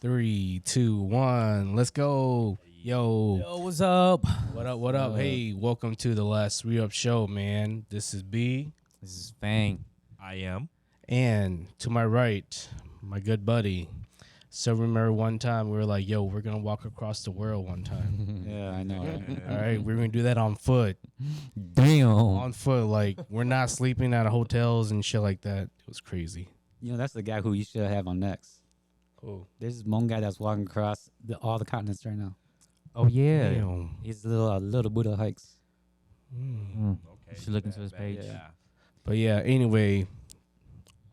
3, 2, 1. Let's go. Yo. Yo, what's up? What up? What up? Hey, welcome to the last Re-Up Show, man. This is B. This is Fang. I am. And to my right, my good buddy. So remember one time we were like, yo, we're going to walk across the world one time. Yeah, I know. Right? All right, we're going to do that on foot. Damn. On foot. Like, we're not sleeping at hotels and shit like that. It was crazy. You know, that's the guy who you should have on next. Cool. There's this one guy that's walking across all the continents right now. Oh yeah. Damn. He's little Buddha hikes. Mm. Okay. Should look into his page. Yeah. But yeah, anyway,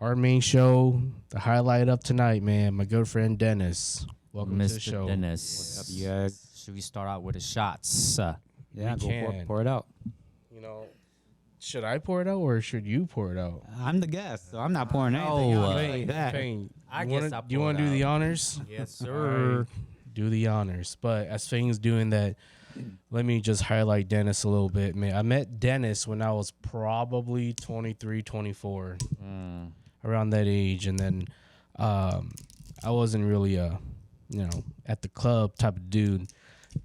our main show, the highlight of tonight, man, my good friend Dennis. Welcome to the Mr. show. Dennis. What's up, you guys? Should we start out with the shots? Yeah, We go can. pour it out. You know, should I pour it out or should you pour it out? I'm the guest, so I'm not pouring anything No, out. Payne, That. Payne, I you guess wanna- I'll you pour want it to do the out. honors? Yes, All sir. right, do the honors. But as Fane's doing that, let me just highlight Dennis a little bit, man. I met Dennis when I was probably 23, 24, around that age. And then I wasn't really at the club type of dude.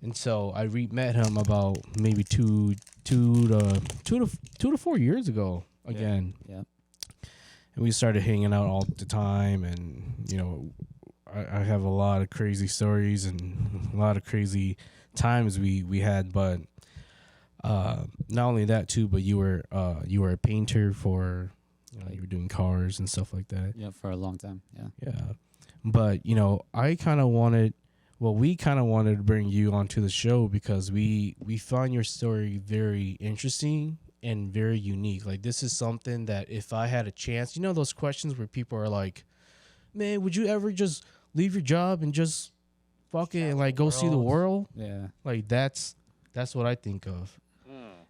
And so I met him about maybe two to 4 years ago again. Yeah. And we started hanging out all the time, and you know, I have a lot of crazy stories and a lot of crazy times we had. But not only that too, but you were a painter for, you were doing cars and stuff like that. Yeah, for a long time. Yeah. Yeah. But we kind of wanted to bring you onto the show because we found your story very interesting and very unique. Like, this is something that if I had a chance, those questions where people are like, man, would you ever just leave your job and just fuck it and like go see the world? Yeah. Like, that's what I think of.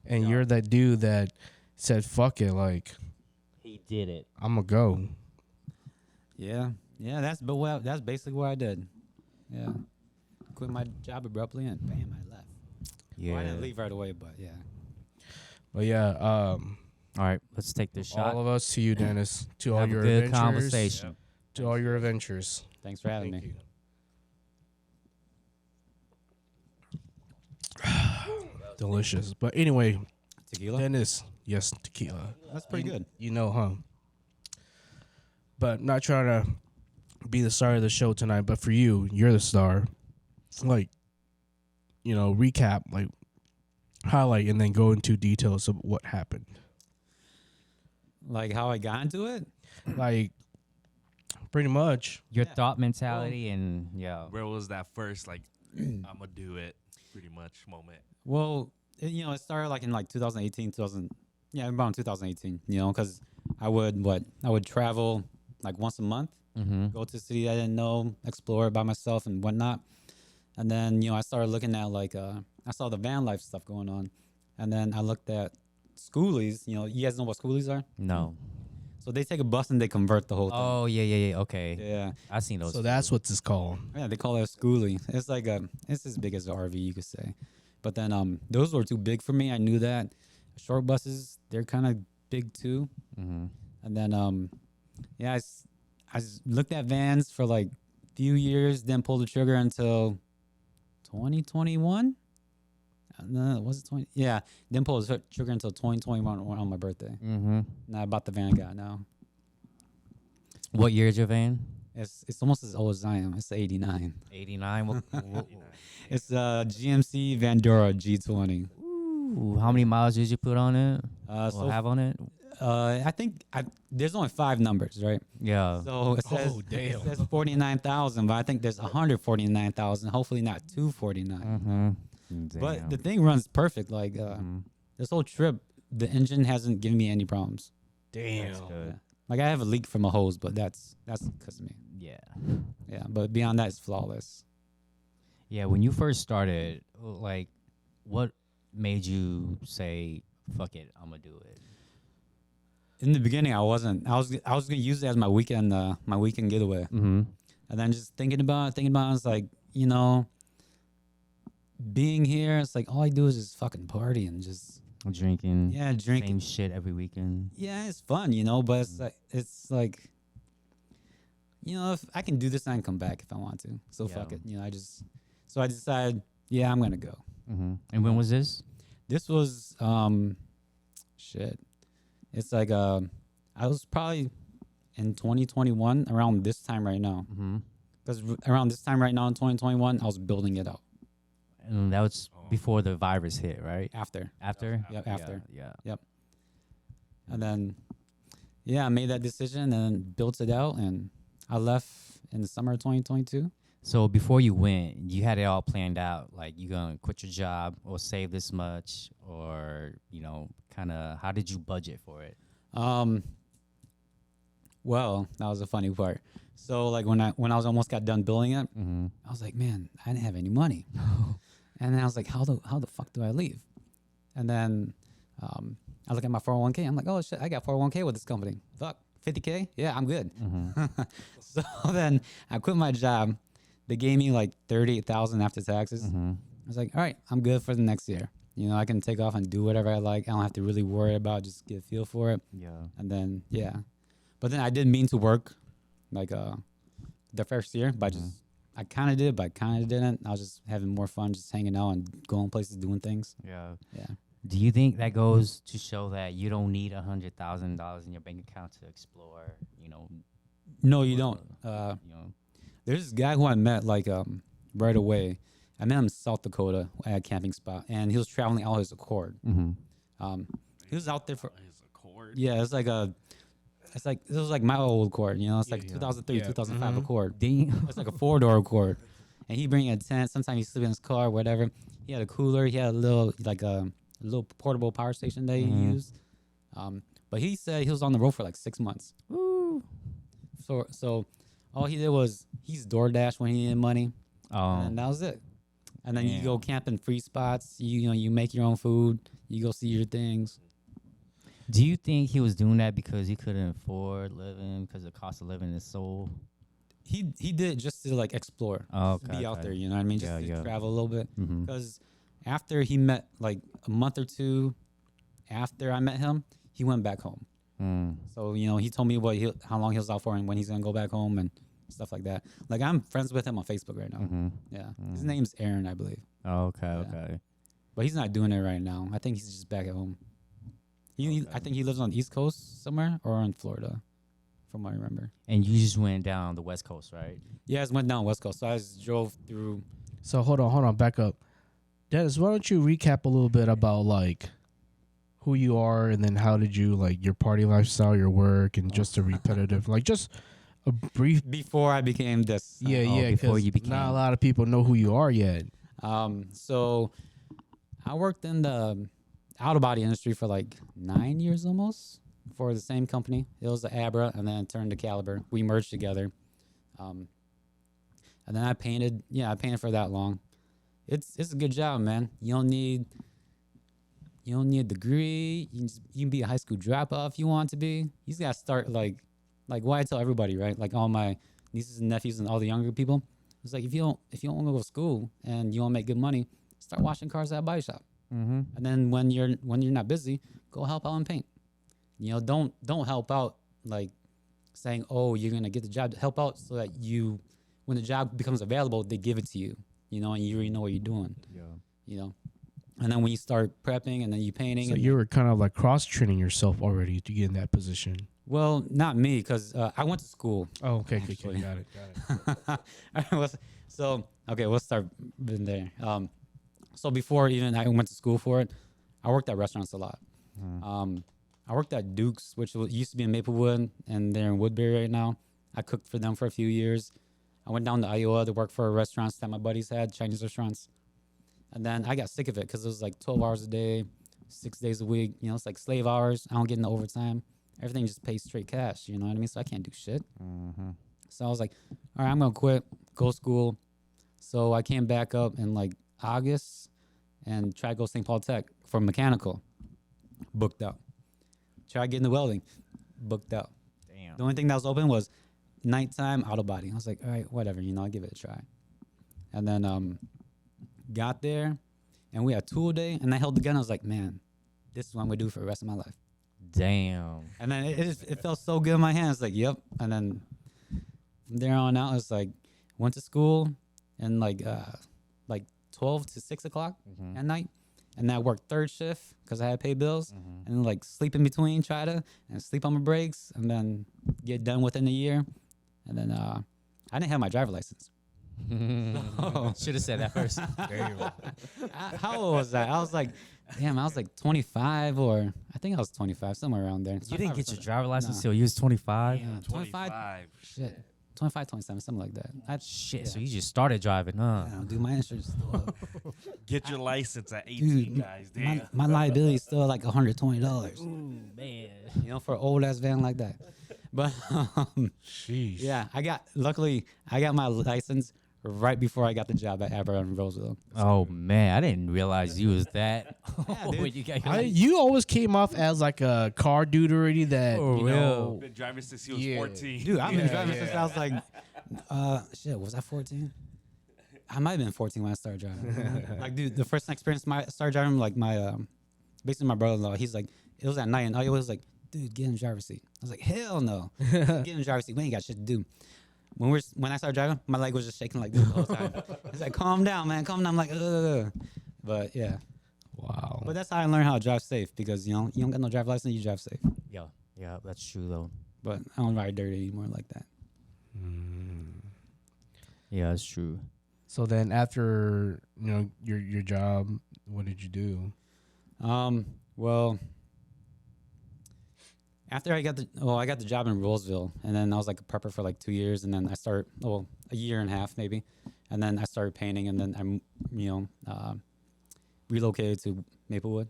And you're that dude that said, fuck it, like, He did it. I'm gonna go. Yeah. Yeah, that's basically what I did. Yeah. Quit my job abruptly and bam, I left. Yeah. Well, I didn't leave right away, but yeah. But yeah, All right, let's take this shot. all of us to you, Dennis, to all Have your a good adventures, conversation. to all your adventures. Thanks for having Thank me. you. Delicious. But anyway, Tequila? Dennis, yes, tequila. That's pretty good. You know, huh? But not trying to be the star of the show tonight, but for you, you're the star. Like, recap, like, highlight, and then go into details of what happened. Like how I got into it? Like, pretty much. Your Yeah. thought mentality and Where was that first, like, I'm going to do it, pretty much, moment? Well, it started like in like 2018, around 2018, because I would travel like once a month, go to a city I didn't know, explore it by myself and whatnot. And then, I started looking at like, I saw the van life stuff going on. And then I looked at schoolies. You guys know what schoolies are? no. So they take a bus and they convert the whole thing. Oh yeah. Okay. Yeah. I seen those. So that's what this called. Yeah, they call it a schoolie. It's like it's as big as an RV, you could say. But then those were too big for me. I knew that. Short buses, they're kind of big too. Mm-hmm. And then I looked at vans for like few years, then pulled the trigger until 2021. Was it 20? Yeah, then pulled the trigger until 2021 on my birthday. Mm-hmm. And I bought the van I got now. What year is your van? It's almost as old as I am. It's 89. 89. It's a GMC Vandura G20. Ooh, how many miles did you put on it? So Have on it? I think there's only 5 numbers, right? Yeah. So it says, Oh, damn. It says 49,000, but I think there's 149,000. Hopefully not 249. Mm-hmm. But the thing runs perfect. Like Mm-hmm. this whole trip, the engine hasn't given me any problems. Damn. Yeah. Like I have a leak from a hose, but that's because of me. Yeah. Yeah, but beyond that, it's flawless. Yeah. When you first started, like, what made you say, "Fuck it, I'm gonna do it"? In the beginning, I wasn't. I was gonna use it as my weekend getaway. Mm-hmm. And then just thinking about it, I was like, being here, it's like all I do is just fucking party and just Drinking. drink. Same shit every weekend. Yeah, it's fun, but it's like if I can do this, I can come back if I want to. So fuck Yeah. it. So I decided, yeah, I'm gonna go. And when was this? This was shit. It's like I was probably in 2021 around this time right now. Because around this time right now in 2021, I was building it out. And that was before the virus hit, right? After. After? Yep, after. Yeah. And then, yeah, I made that decision and built it out, and I left in the summer of 2022. So before you went, you had it all planned out. Like, you going to quit your job or save this much, or, kind of how did you budget for it? Well, that was a funny part. So like when I was almost got done building it, I was like, man, I didn't have any money. And then I was like, how the fuck do I leave? And then I look at my 401k. I'm like, oh shit, I got 401k with this company. Fuck, 50k? Yeah, I'm good. So then I quit my job. They gave me like 38,000 after taxes. I was like, all right, I'm good for the next year. I can take off and do whatever I like. I don't have to really worry about, just get a feel for it. Yeah. And then but then I did mean to work like the first year, but I kind of did, but kind of didn't. I was just having more fun, just hanging out and going places, doing things. Yeah. Yeah. Do you think that goes to show that you don't need $100,000 in your bank account to explore? No, you don't. There's this guy who I met like right away. I met him in South Dakota at a camping spot, and he was traveling out his accord. He was out there for His Accord. yeah. It was like my old Accord. It's like 2003, 2005 Accord. It's like a 4-door Accord, and he bring a tent. Sometimes he sleep in his car, whatever. He had a cooler. He had a little little portable power station that he used. But he said he was on the road for like 6 months. Woo. So all he did was he's DoorDash when he needed money, and that was it. And then you go camping free spots. You make your own food. You go see your things. Do you think he was doing that because he couldn't afford living because the cost of living is so? He did it just to like explore, be out there. You know what I mean? Just to travel a little bit. Because after he met, like a month or two after I met him, he went back home. So he told me how long he was out for and when he's gonna go back home and stuff like that. Like I'm friends with him on Facebook right now. Yeah, his name's Aaron, I believe. Okay. But he's not doing it right now. I think he's just back at home. I think he lives on the East Coast somewhere or in Florida, from what I remember. And you just went down the West Coast, right? Yeah, I just went down West Coast. So I just drove through. So hold on, back up. Dennis, why don't you recap a little bit about like who you are and then how did you like your party lifestyle, your work, and just a repetitive, like just a brief. Before I became this. Yeah, before you because not a lot of people know who you are yet. So I worked in the auto body industry for like 9 years almost for the same company. It was the Abra, and then it turned to Caliber. We merged together. And then I painted. Yeah, I painted for that long. It's a good job, man. You don't need a degree. You can be a high school dropout if you want to be. You just gotta start like what I tell everybody, right? Like all my nieces and nephews and all the younger people. It's like if you don't want to go to school and you want to make good money, start washing cars at a body shop. And then when you're not busy, go help out and paint. Don't help out like saying, oh, you're gonna get the job. Help out so that when the job becomes available, they give it to you. And you already know what you're doing. Yeah. And then when you start prepping and then you painting. So you were kind of like cross training yourself already to get in that position. Well, not me, because I went to school. Oh, okay, got it. So we'll start in there. So before even I went to school for it, I worked at restaurants a lot. I worked at Duke's, which used to be in Maplewood, and they're in Woodbury right now. I cooked for them for a few years. I went down to Iowa to work for restaurants that my buddies had, Chinese restaurants. And then I got sick of it because it was like 12 hours a day, 6 days a week. It's like slave hours. I don't get into overtime. Everything just pays straight cash. You know what I mean? So I can't do shit. So I was like, all right, I'm going to quit, go to school. So I came back up in like August and tried to go St. Paul Tech for mechanical. Booked out. Tried getting the welding. Booked out. Damn. The only thing that was open was nighttime auto body. I was like, all right, whatever, I'll give it a try. And then got there, and we had tool day, and I held the gun. I was like, man, this is what I'm going to do for the rest of my life. Damn. And then it felt so good in my hands. Like, yep. And then from there on out, it's like went to school and like 12 to 6 o'clock at night, and then I worked third shift because I had to pay bills, and then like sleep in between, and sleep on my breaks, and then get done within a year, and then I didn't have my driver license. Should have said that first. How old was that? I was like, damn, I was like 25, or I think I was 25, somewhere around there. You didn't get your driver license Nah. till you was 25? Yeah, 25, shit, 25, 27, something like that. Shit, so you just started driving, huh? Dude, my insurance is still up. Get your license at 18, Dude, guys. Damn. my liability is still like $120. Man. For an old ass van like that. But Sheesh. yeah, luckily I got my license right before I got the job at Aberrant and Roseville. Oh, man, I didn't realize you was that. dude. When you got your You always came off as like a car dude already that, For you real. know. Been driving since he was Yeah. 14. Dude, I've been Yeah, driving yeah. since I was like, shit, was I 14? I might have been 14 when I started driving. Like, dude, the first experience I started driving, like basically my brother-in-law, he's like, it was at night, and I was like, dude, get in the driver's seat. I was like, hell no. Get in the driver's seat. We ain't got shit to do. When I started driving, my leg was just shaking like this the whole time. It's like, calm down, man, calm down. I'm like, ugh. But yeah. Wow. But that's how I learned how to drive safe, because, you don't got no driver's license, you drive safe. Yeah, that's true, though. But I don't ride dirty anymore like that. Yeah, that's true. So then after, your job, what did you do? Well, after I got the job in Roseville, and then I was like a prepper for like 2 years, and then I started, a year and a half maybe, and then I started painting, and then I, relocated to Maplewood,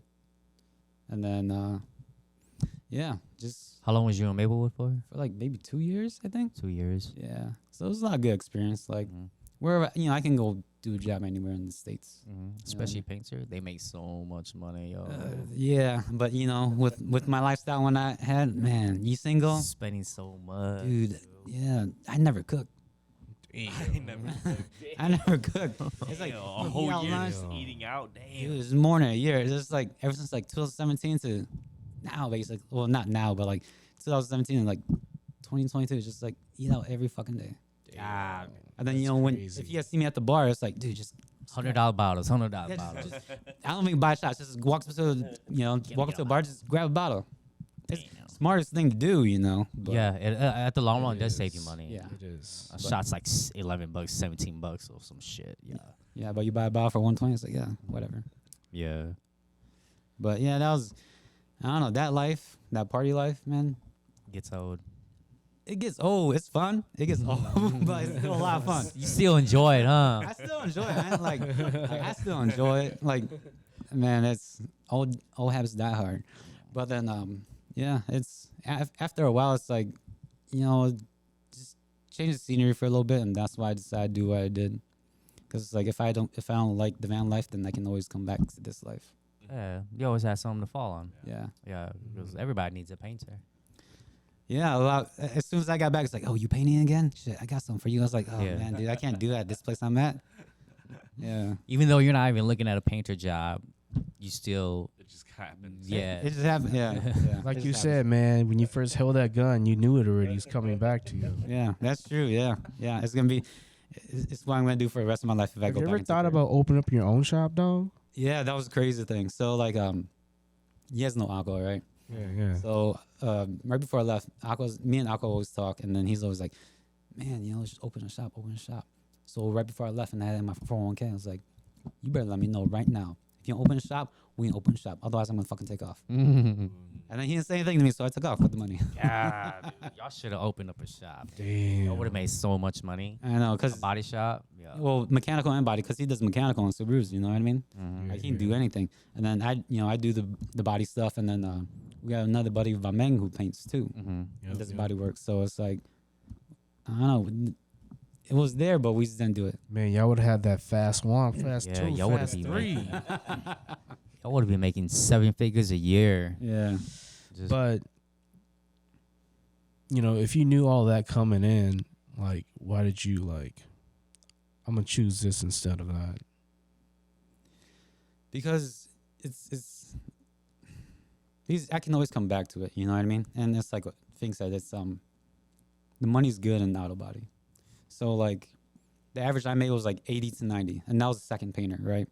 and then, just How long was you in Maplewood for? for like maybe 2 years, I think. 2 years. Yeah, so it was not a good experience. Like wherever, I can go do a job anywhere in the States. Especially painter, they make so much money, yo. Yeah, but with my lifestyle when I had, man, you single, Spending so much. dude. Yeah, I never cooked. I never. I never cooked. It's like A you whole eat out year lunch. just eating out. Dude, Damn. it's more than a year. It's just like ever since like 2017 to now, basically. Well, not now, but like 2017 and like 2022. It's just like eat out every fucking day. God. And then That's when crazy. if you guys see me at the bar, it's like, dude, just $100 bottles, $100 yeah, bottles. I don't even buy shots. Just walk up to walk up to a bar, just grab a bottle. It's Damn. smartest thing to do, But Yeah, at the long run, it does is. save you money. Yeah. It is. A shot's like $11, $17 or some shit. Yeah. But you buy a bottle for 120. It's like, yeah, whatever. Yeah. But yeah, that was, I don't know, that life, that party life, man. Gets old. It gets old. It's fun. It gets old, but it's still a lot of fun. You still enjoy it, huh? I still enjoy it, man. Like I still enjoy it. Like, man, it's old habits die hard. But then, it's after a while, it's like, just change the scenery for a little bit, and that's why I decided to do what I did. Because it's like if I don't like the van life, then I can always come back to this life. Yeah. You always have something to fall on. Yeah. Yeah, because everybody needs a painter. Yeah, a lot. As soon as I got back, it's like, oh, you painting again? Shit, I got something for you. I was like, oh Yeah. man, dude, I can't do that at this place I'm at. Yeah, Even though you're not even looking at a painter job, you still, It just happens. yeah. it just happened. Yeah, yeah. Like It you just said, man, when you first held that gun, you knew it already. It's coming back to you. happened. Yeah, that's true. Yeah, yeah. It's gonna be. It's what I'm gonna do for the rest of my life if I Have go you back. ever into thought career. about opening up your own shop, dog? Yeah, that was a crazy thing. So like, he has no alcohol, right? Yeah. So right before I left, me and Akko always talk, and then he's always like, man, let's just open a shop. So right before I left and I had it in my 401k, I was like, you better let me know right now. If you don't open a shop, we can open a shop. Otherwise, I'm going to fucking take off. And then he didn't say anything to me, so I took off with the money. God, dude, y'all should have opened up a shop. Damn. Y'all would have made so much money. I know, A because, body shop. Yeah. well, mechanical and body, because he does mechanical and Subarus, you know what I mean? Mhm. I can't do anything. And then I do the body stuff, and then we got another buddy, Vameng, who paints too. Mhm. He does body work. So it's like, I don't know. It was there, but we just didn't do it. Man, y'all would have had that fast one, fast Yeah, two, y'all would've fast been three. Y'all would have been making 7 figures a year. Yeah. Just, But if you knew all that coming in, like, why did you I'm gonna choose this instead of that? Because I can always come back to it, you know what I mean? And it's like what Fink said, it's the money's good in auto body. So like the average I made was like 80 to 90, and that was the second painter, right?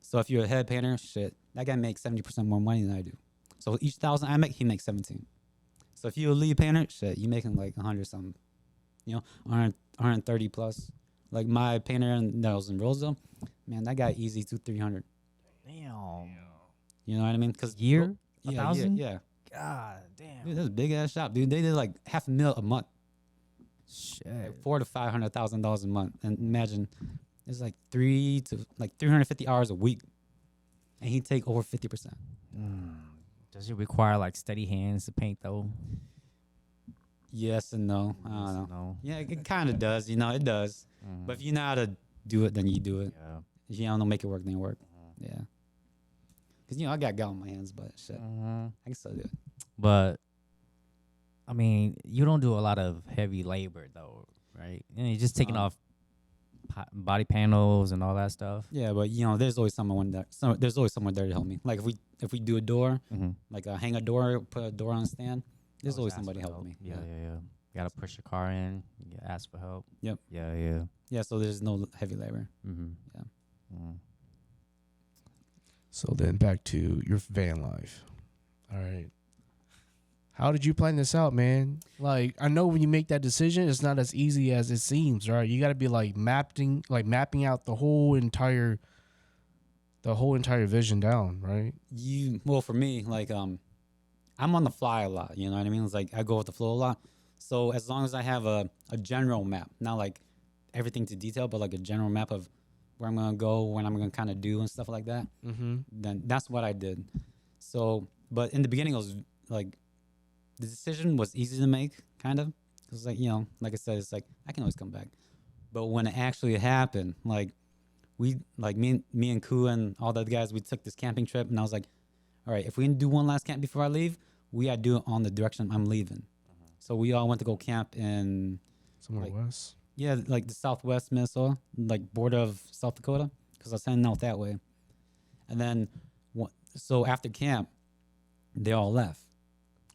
So if you're a head painter, shit, that guy makes 70% more money than I do. So each 1,000 I make, he makes 17. So if you're a lead painter, shit, you making like 100 something, 130 plus. Like my painter that was in Roseville, man, that guy easy 200-300. Damn. You know what I mean? Cause Year? yeah, 1,000? yeah. God damn. Dude, that's a big ass shop, dude. They did like $500,000 a month, Shit. like $400,000 to $500,000 a month. And imagine it's like 350 hours a week, and he take over 50%. Does it require like steady hands to paint though? Yes and no. I don't Yes know. and no. Yeah, it kind of does. It does. But if you know how to do it, then you do it. Yeah. If you don't know make it work, then it work. Yeah. Because I got gout in my hands, but shit, I can still do it. But I mean, you don't do a lot of heavy labor though, right? You're just taking off body panels and all that stuff. Yeah, but there's always someone there. There's always someone there to help me. Like if we do a door, like hang a door, put a door on a stand. There's always somebody helping me. Yeah. You gotta push your car in. You gotta ask for help. Yep. Yeah. Yeah. So there's no heavy labor. Yeah. So then back to your van life. All right. How did you plan this out, man? Like, I know when you make that decision, it's not as easy as it seems, right? You got to be like mapping out the whole entire vision down, right? Well, for me, like I'm on the fly a lot. You know what I mean? It's like I go with the flow a lot. So as long as I have a general map, not like everything to detail, but like a general map of where I'm gonna go, what I'm gonna kind of do, and stuff like that. Then that's what I did. So, but in the beginning, it was like the decision was easy to make, kind of. Cause like like I said, it's like I can always come back. But when it actually happened, like me and Ku and all the other guys, we took this camping trip, and I was like, all right, if we can do one last camp before I leave, we gotta do it on the direction I'm leaving. So we all went to go camp in Somewhere west. Yeah, like the southwest Minnesota, like border of South Dakota, because I was heading out that way. And then, so after camp, they all left.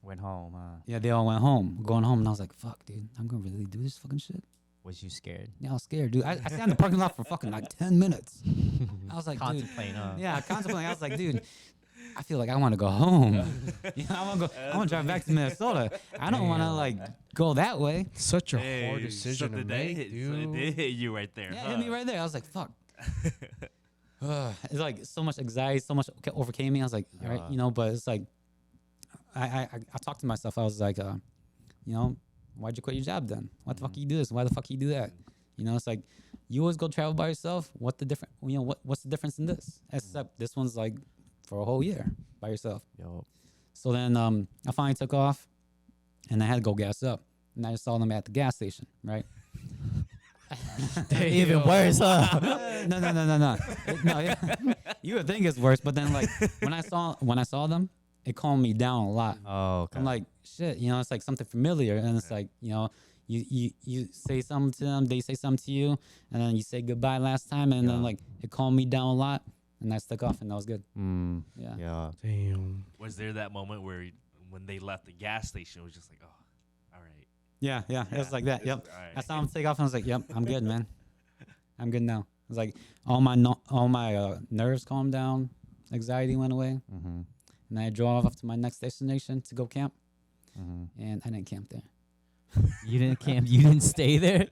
Went home, huh? Yeah, they all went home. Going home, and I was like, "Fuck, dude, I'm gonna really do this fucking shit." Was you scared? Yeah, I was scared, dude. I sat in the parking lot for fucking like 10 minutes. I was like, Contemplating, huh? Yeah, contemplating. I was like, dude, I feel like I want to go home. I want to drive back to Minnesota. I don't want to like go that way. Such a hard decision to make, dude. It did hit you right there. Yeah, it hit me right there. I was like, fuck. It's like so much anxiety, so much overcame me. I was like, all right, but it's like, I talked to myself. I was like, why'd you quit your job then? Why the fuck you do this? Why the fuck you do that? It's like, you always go travel by yourself. What's the difference in this? Except this one's like for a whole year by yourself. Yo. So then I finally took off, and I had to go gas up. And I just saw them at the gas station, right? Even worse, huh? No. No, yeah. You would think it's worse, but then like when I saw them, it calmed me down a lot. Oh, okay. I'm like, shit, it's like something familiar, and it's like, you say something to them, they say something to you, and then you say goodbye last time, and then like it calmed me down a lot, and I stuck off, and that was good. Yeah. Damn. Was there that moment where when they left the gas station, it was just like, oh, all right. Yeah, it was like that. Yep. Right. I saw him take off, and I was like, yep, I'm good, man. I'm good now. It was like all my nerves calmed down, anxiety went away, and I drove off to my next destination to go camp, and I didn't camp there. You didn't camp? You didn't stay there?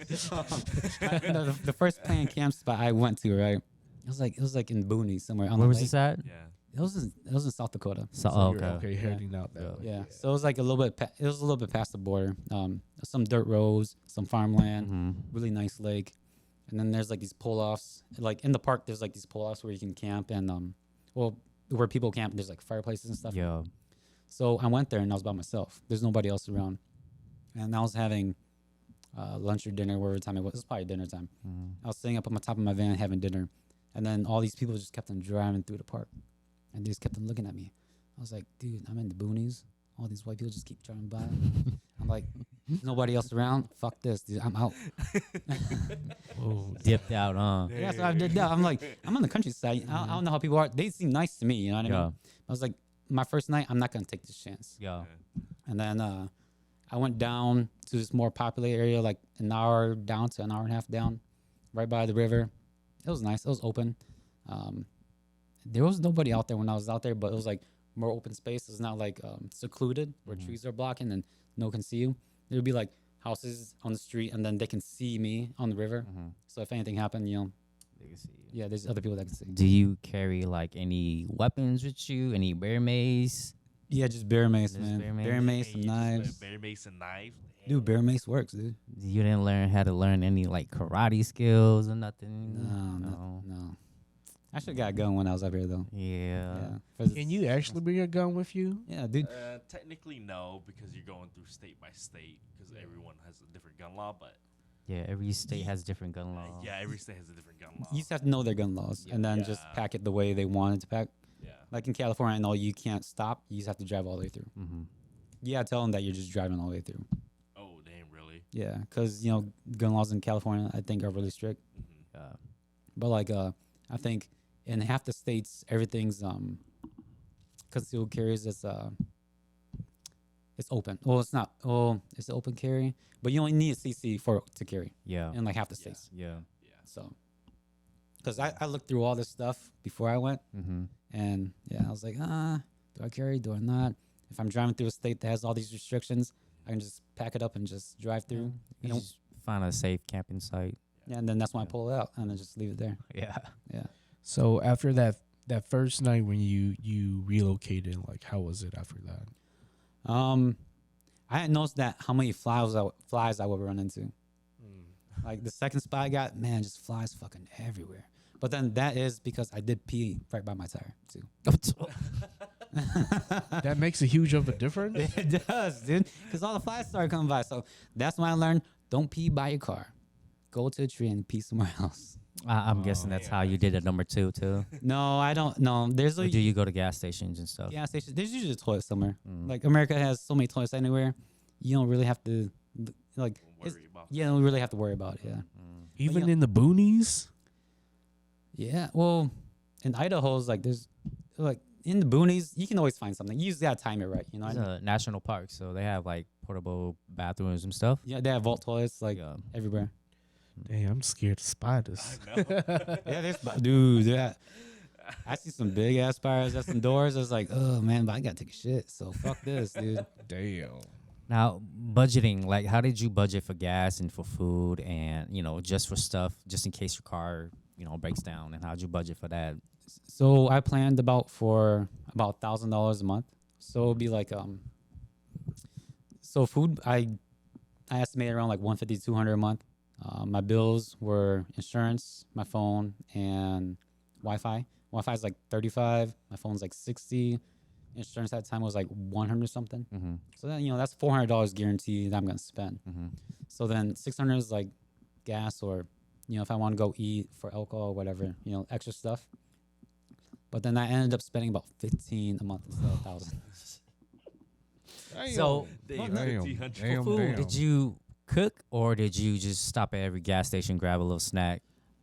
The first planned camp spot I went to, right? It was like in boonies somewhere. Where was this at? Yeah. It was in South Dakota. Okay. Heading out that way. Yeah. So it was like a little bit. It was a little bit past the border. Some dirt roads, some farmland, really nice lake, and then there's like these pull-offs. Like in the park, there's like these pull-offs where you can camp, and where people camp, there's like fireplaces and stuff. Yeah. So I went there and I was by myself. There's nobody else around, and I was having lunch or dinner, whatever time it was. It was probably dinner time. I was sitting up on the top of my van having dinner, and then all these people just kept on driving through the park. And they just kept on looking at me. I was like, dude, I'm in the boonies. All these white people just keep driving by. I'm like, there's nobody else around. Fuck this, dude. I'm out. Dipped out, huh? Yeah, so I did that. I'm like, I'm on the countryside. I don't know how people are. They seem nice to me. You know what I mean? I was like, my first night, I'm not going to take this chance. Yeah. And then I went down to this more popular area, like an hour down to an hour and a half down, right by the river. It was nice. It was open. There was nobody out there when I was out there, but it was like more open space. It's not like secluded where trees are blocking and no one can see you. There would be like houses on the street, and then they can see me on the river. So if anything happened, They can see you. yeah, there's other people that can see. Do you carry like any weapons with you? Any bear mace? Yeah, just bear mace, Just man. bear mace? Bear mace, some Hey, you just knives. Bear mace and knife. Dude, bear mace works, dude. You didn't learn how to learn any like karate skills or nothing? No. I should have got a gun when I was up here, though. Yeah. Yeah. Can you actually bring a gun with you? Yeah, dude. Technically, no, because you're going through state by state, because everyone has a different gun law. But Yeah, every state has different gun law. yeah, every state has a different gun law. You just have to know their gun laws and then just Yeah. pack it the way they want it to pack. Yeah. Like in California, I know you can't stop. You just have to drive all the way through. Mm-hmm. Yeah, tell them that you're just driving all the way through. Oh, damn, really? Yeah, because, gun laws in California, I think, are really strict. Mm-hmm. But, like, I think in half the states, everything's concealed carries. It's open. Well, it's not. Oh, it's open carry. But you only need a CC to carry Yeah. in, like, half the states. Yeah. Yeah. So, because I looked through all this stuff before I went. Mm-hmm. And yeah, I was like, do I carry? Do I not? If I'm driving through a state that has all these restrictions, I can just pack it up and just drive through. You You know? just find a safe camping site. Yeah, and then that's when I pull it out and then just leave it there. Yeah. Yeah. So after that first night when you relocated, like how was it after that? I hadn't noticed that how many flies I would run into. Like the second spot I got, man, just flies fucking everywhere. But then that is because I did pee right by my tire too. That makes a huge of a difference. It does, dude. Because all the flies started coming by. So that's when I learned: don't pee by your car. Go to a tree and pee somewhere else. I'm guessing that's how you did it number 2 too. No, I don't. No, there's Or a do you go to gas stations and stuff? gas station. There's usually a toilet somewhere. Mm. Like America has so many toilets anywhere. You don't really have to like. Don't worry about You don't really have to worry about it. Yeah. Even yeah. in the boonies. Yeah. Well, in Idaho's like there's like in the boonies you can always find something. You just gotta time it right. You know. It's a national park, so they have like portable bathrooms and stuff. Yeah, they have vault toilets like Yeah. everywhere. Damn, I'm scared of spiders. I know. Yeah, there's dude. Yeah. I see some big ass spiders at some doors. I was like, oh man, but I gotta take a shit. So fuck this, dude. Damn. Now, budgeting, like how did you budget for gas and for food and, just for stuff, just in case your car, breaks down, and how'd you budget for that? So I planned for about $1,000 a month. So it'd be like so food I estimated around like 150 200 a month. My bills were insurance, my phone, and Wi-Fi. Wi-Fi is like 35. My phone's like 60. Insurance at the time was like 100 something. Mm-hmm. So then that's $400 guaranteed that I'm gonna spend. Mm-hmm. So then 600 is like gas or if I want to go eat for alcohol or whatever, extra stuff. But then I ended up spending about 15 a month instead of 1,000. So, Damn, Damn, 1,500. damn, food, damn. did you cook or did you just stop at every gas station, grab a little snack?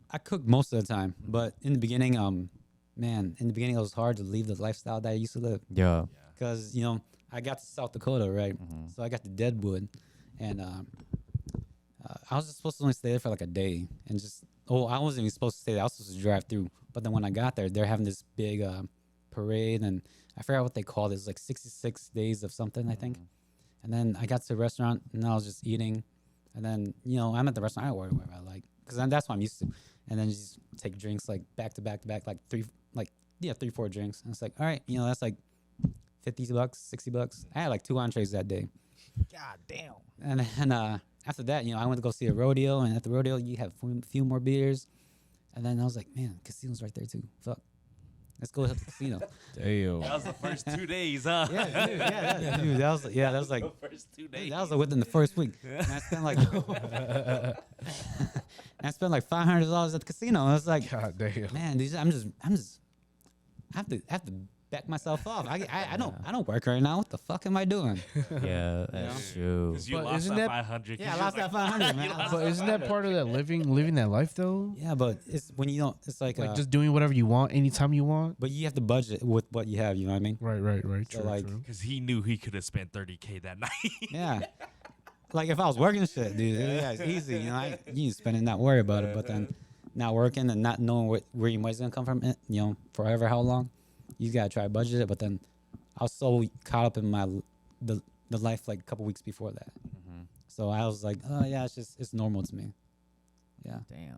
I cooked most of the time, but in the beginning, it was hard to leave the lifestyle that I used to live Yeah. because I got to South Dakota, right? Mm-hmm. So I got to Deadwood, and I was just supposed to only stay there for like a day, and I wasn't even supposed to stay there. I was supposed to drive through, but then when I got there, they're having this big parade, and I forgot what they called it. It was like 66 days of something, I think. And then I got to the restaurant, and I was just eating, and then I'm at the restaurant. I don't worry whatever I like because that's what I'm used to. And then just take drinks like back to back to back, like 3-4 drinks. And it's like, all right, that's like $50, $60. I had like 2 entrees that day. God damn. And then after that, I went to go see a rodeo, and at the rodeo you have a few more beers. And then I was like, man, casino's right there too. Fuck, let's go to the casino. Damn. That was the first 2 days, huh? Yeah, dude, that was like The first 2 days. that was within the first week. And I spent like $500 at the casino. I was like, God damn. man, dude, I have to back myself off. I don't work right now. What the fuck am I doing? Yeah, that's true. Because you But lost isn't that that- 500. Yeah, I lost that 500, man. But isn't that part of that living that life though? Yeah, but it's when you don't. It's like Like just doing whatever you want anytime you want. but you have to budget with what you have. You know what I mean? Right. So, True, like- true. Because he knew he could have spent $30K that night. Yeah. like if I was working shit, dude, yeah, it's easy. You know, you can spend it, not worry about it. But then not working and not knowing where your money's gonna come from, you know, forever, how long, you gotta try to budget it. But then I was so caught up in the life like a couple weeks before that, so I was like, oh yeah, it's normal to me. Yeah. Damn.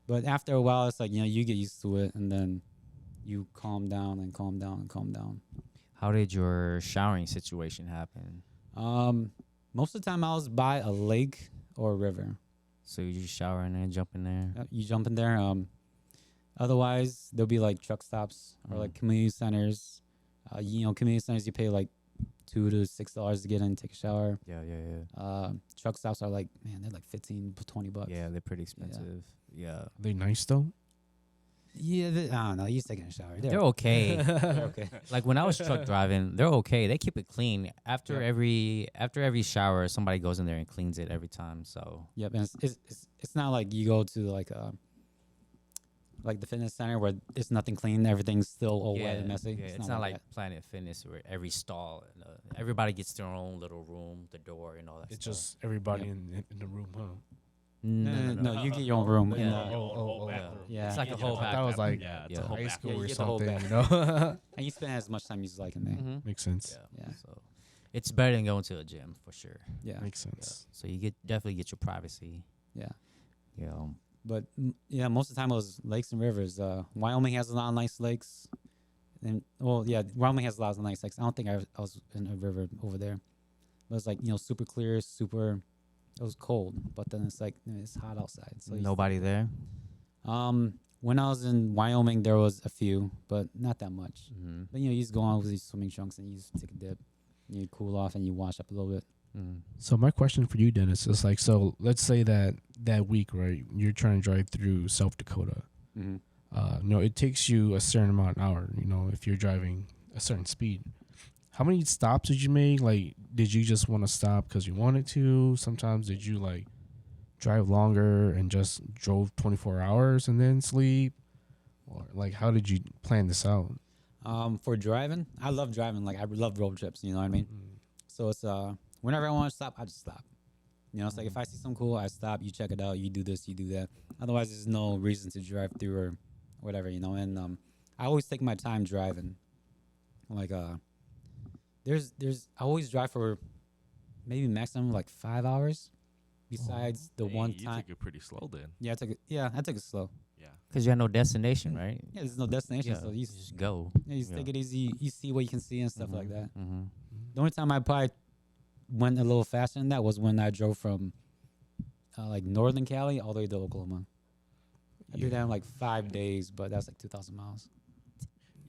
But after a while, it's like, you know, you get used to it, and then you calm down and calm down and calm down. How did your showering situation happen? Most of the time I was by a lake or a river. So you just shower in there, jump in there. You jump in there. Otherwise, there'll be like truck stops or like community centers. You know, community centers, you pay like $2 to $6 to get in and take a shower. Yeah. Truck stops are like, man, they're like $15-$20. Yeah, they're pretty expensive. Yeah. They nice though. Yeah, I don't know. He's taking a shower. They're okay. They're okay. Like when I was truck driving, they're okay. They keep it clean. After every shower, somebody goes in there and cleans it every time. So Yep, and it's not like you go to like the fitness center where it's nothing clean, everything's still all wet and messy. Yeah, it's not like Planet Fitness where every stall, everybody gets their own little room, the door, and all that. It's stuff. just everybody in the room, huh? No, you get your own room. Yeah. In Yeah. It's like a whole back. That was like it's a whole high bathroom. school Yeah, you or get the whole something, you bathroom. know? and you spend as much time as you like in there. Makes sense. Yeah. Yeah. So it's better than going to a gym for sure. Yeah. Makes sense. So you definitely get your privacy. Yeah. Yeah. But yeah, most of the time it was lakes and rivers. Wyoming has a lot of nice lakes. And Wyoming has a lot of nice lakes. I don't think I was in a river over there. But it's like, you know, super clear, it was cold, but then it's like, it's hot outside. So Nobody there. when I was in Wyoming, there was a few, but not that much. Mm-hmm. But you know, you just go on with these swimming trunks and you just take a dip, and you cool off and you wash up a little bit. Mm. So my question for you, Dennis, is like, so let's say that week, right? You're trying to drive through South Dakota. Mm-hmm. It takes you a certain amount an hour. You know, if you're driving a certain speed. How many stops did you make? Like, did you just want to stop because you wanted to? Sometimes did you like drive longer and just drove 24 hours and then sleep? Or like, how did you plan this out? For driving, I love driving. Like, I love road trips. You know what I mean? Mm. So it's whenever I want to stop, I just stop. You know, it's like if I see something cool, I stop. You check it out. You do this. You do that. Otherwise, there's no reason to drive through or whatever. You know, and I always take my time driving. Like I always drive for maybe maximum like 5 hours. Besides the one You time, took it pretty slow then. I took it slow. Yeah. Because you had no destination, right? Yeah, there's no destination, Yeah, so you just go. just take it easy. You see what you can see and stuff like that. Mm-hmm. The only time I probably went a little faster than that was when I drove from like northern Cali all the way to Oklahoma. I did that in like 5 days, but that's like 2,000 miles.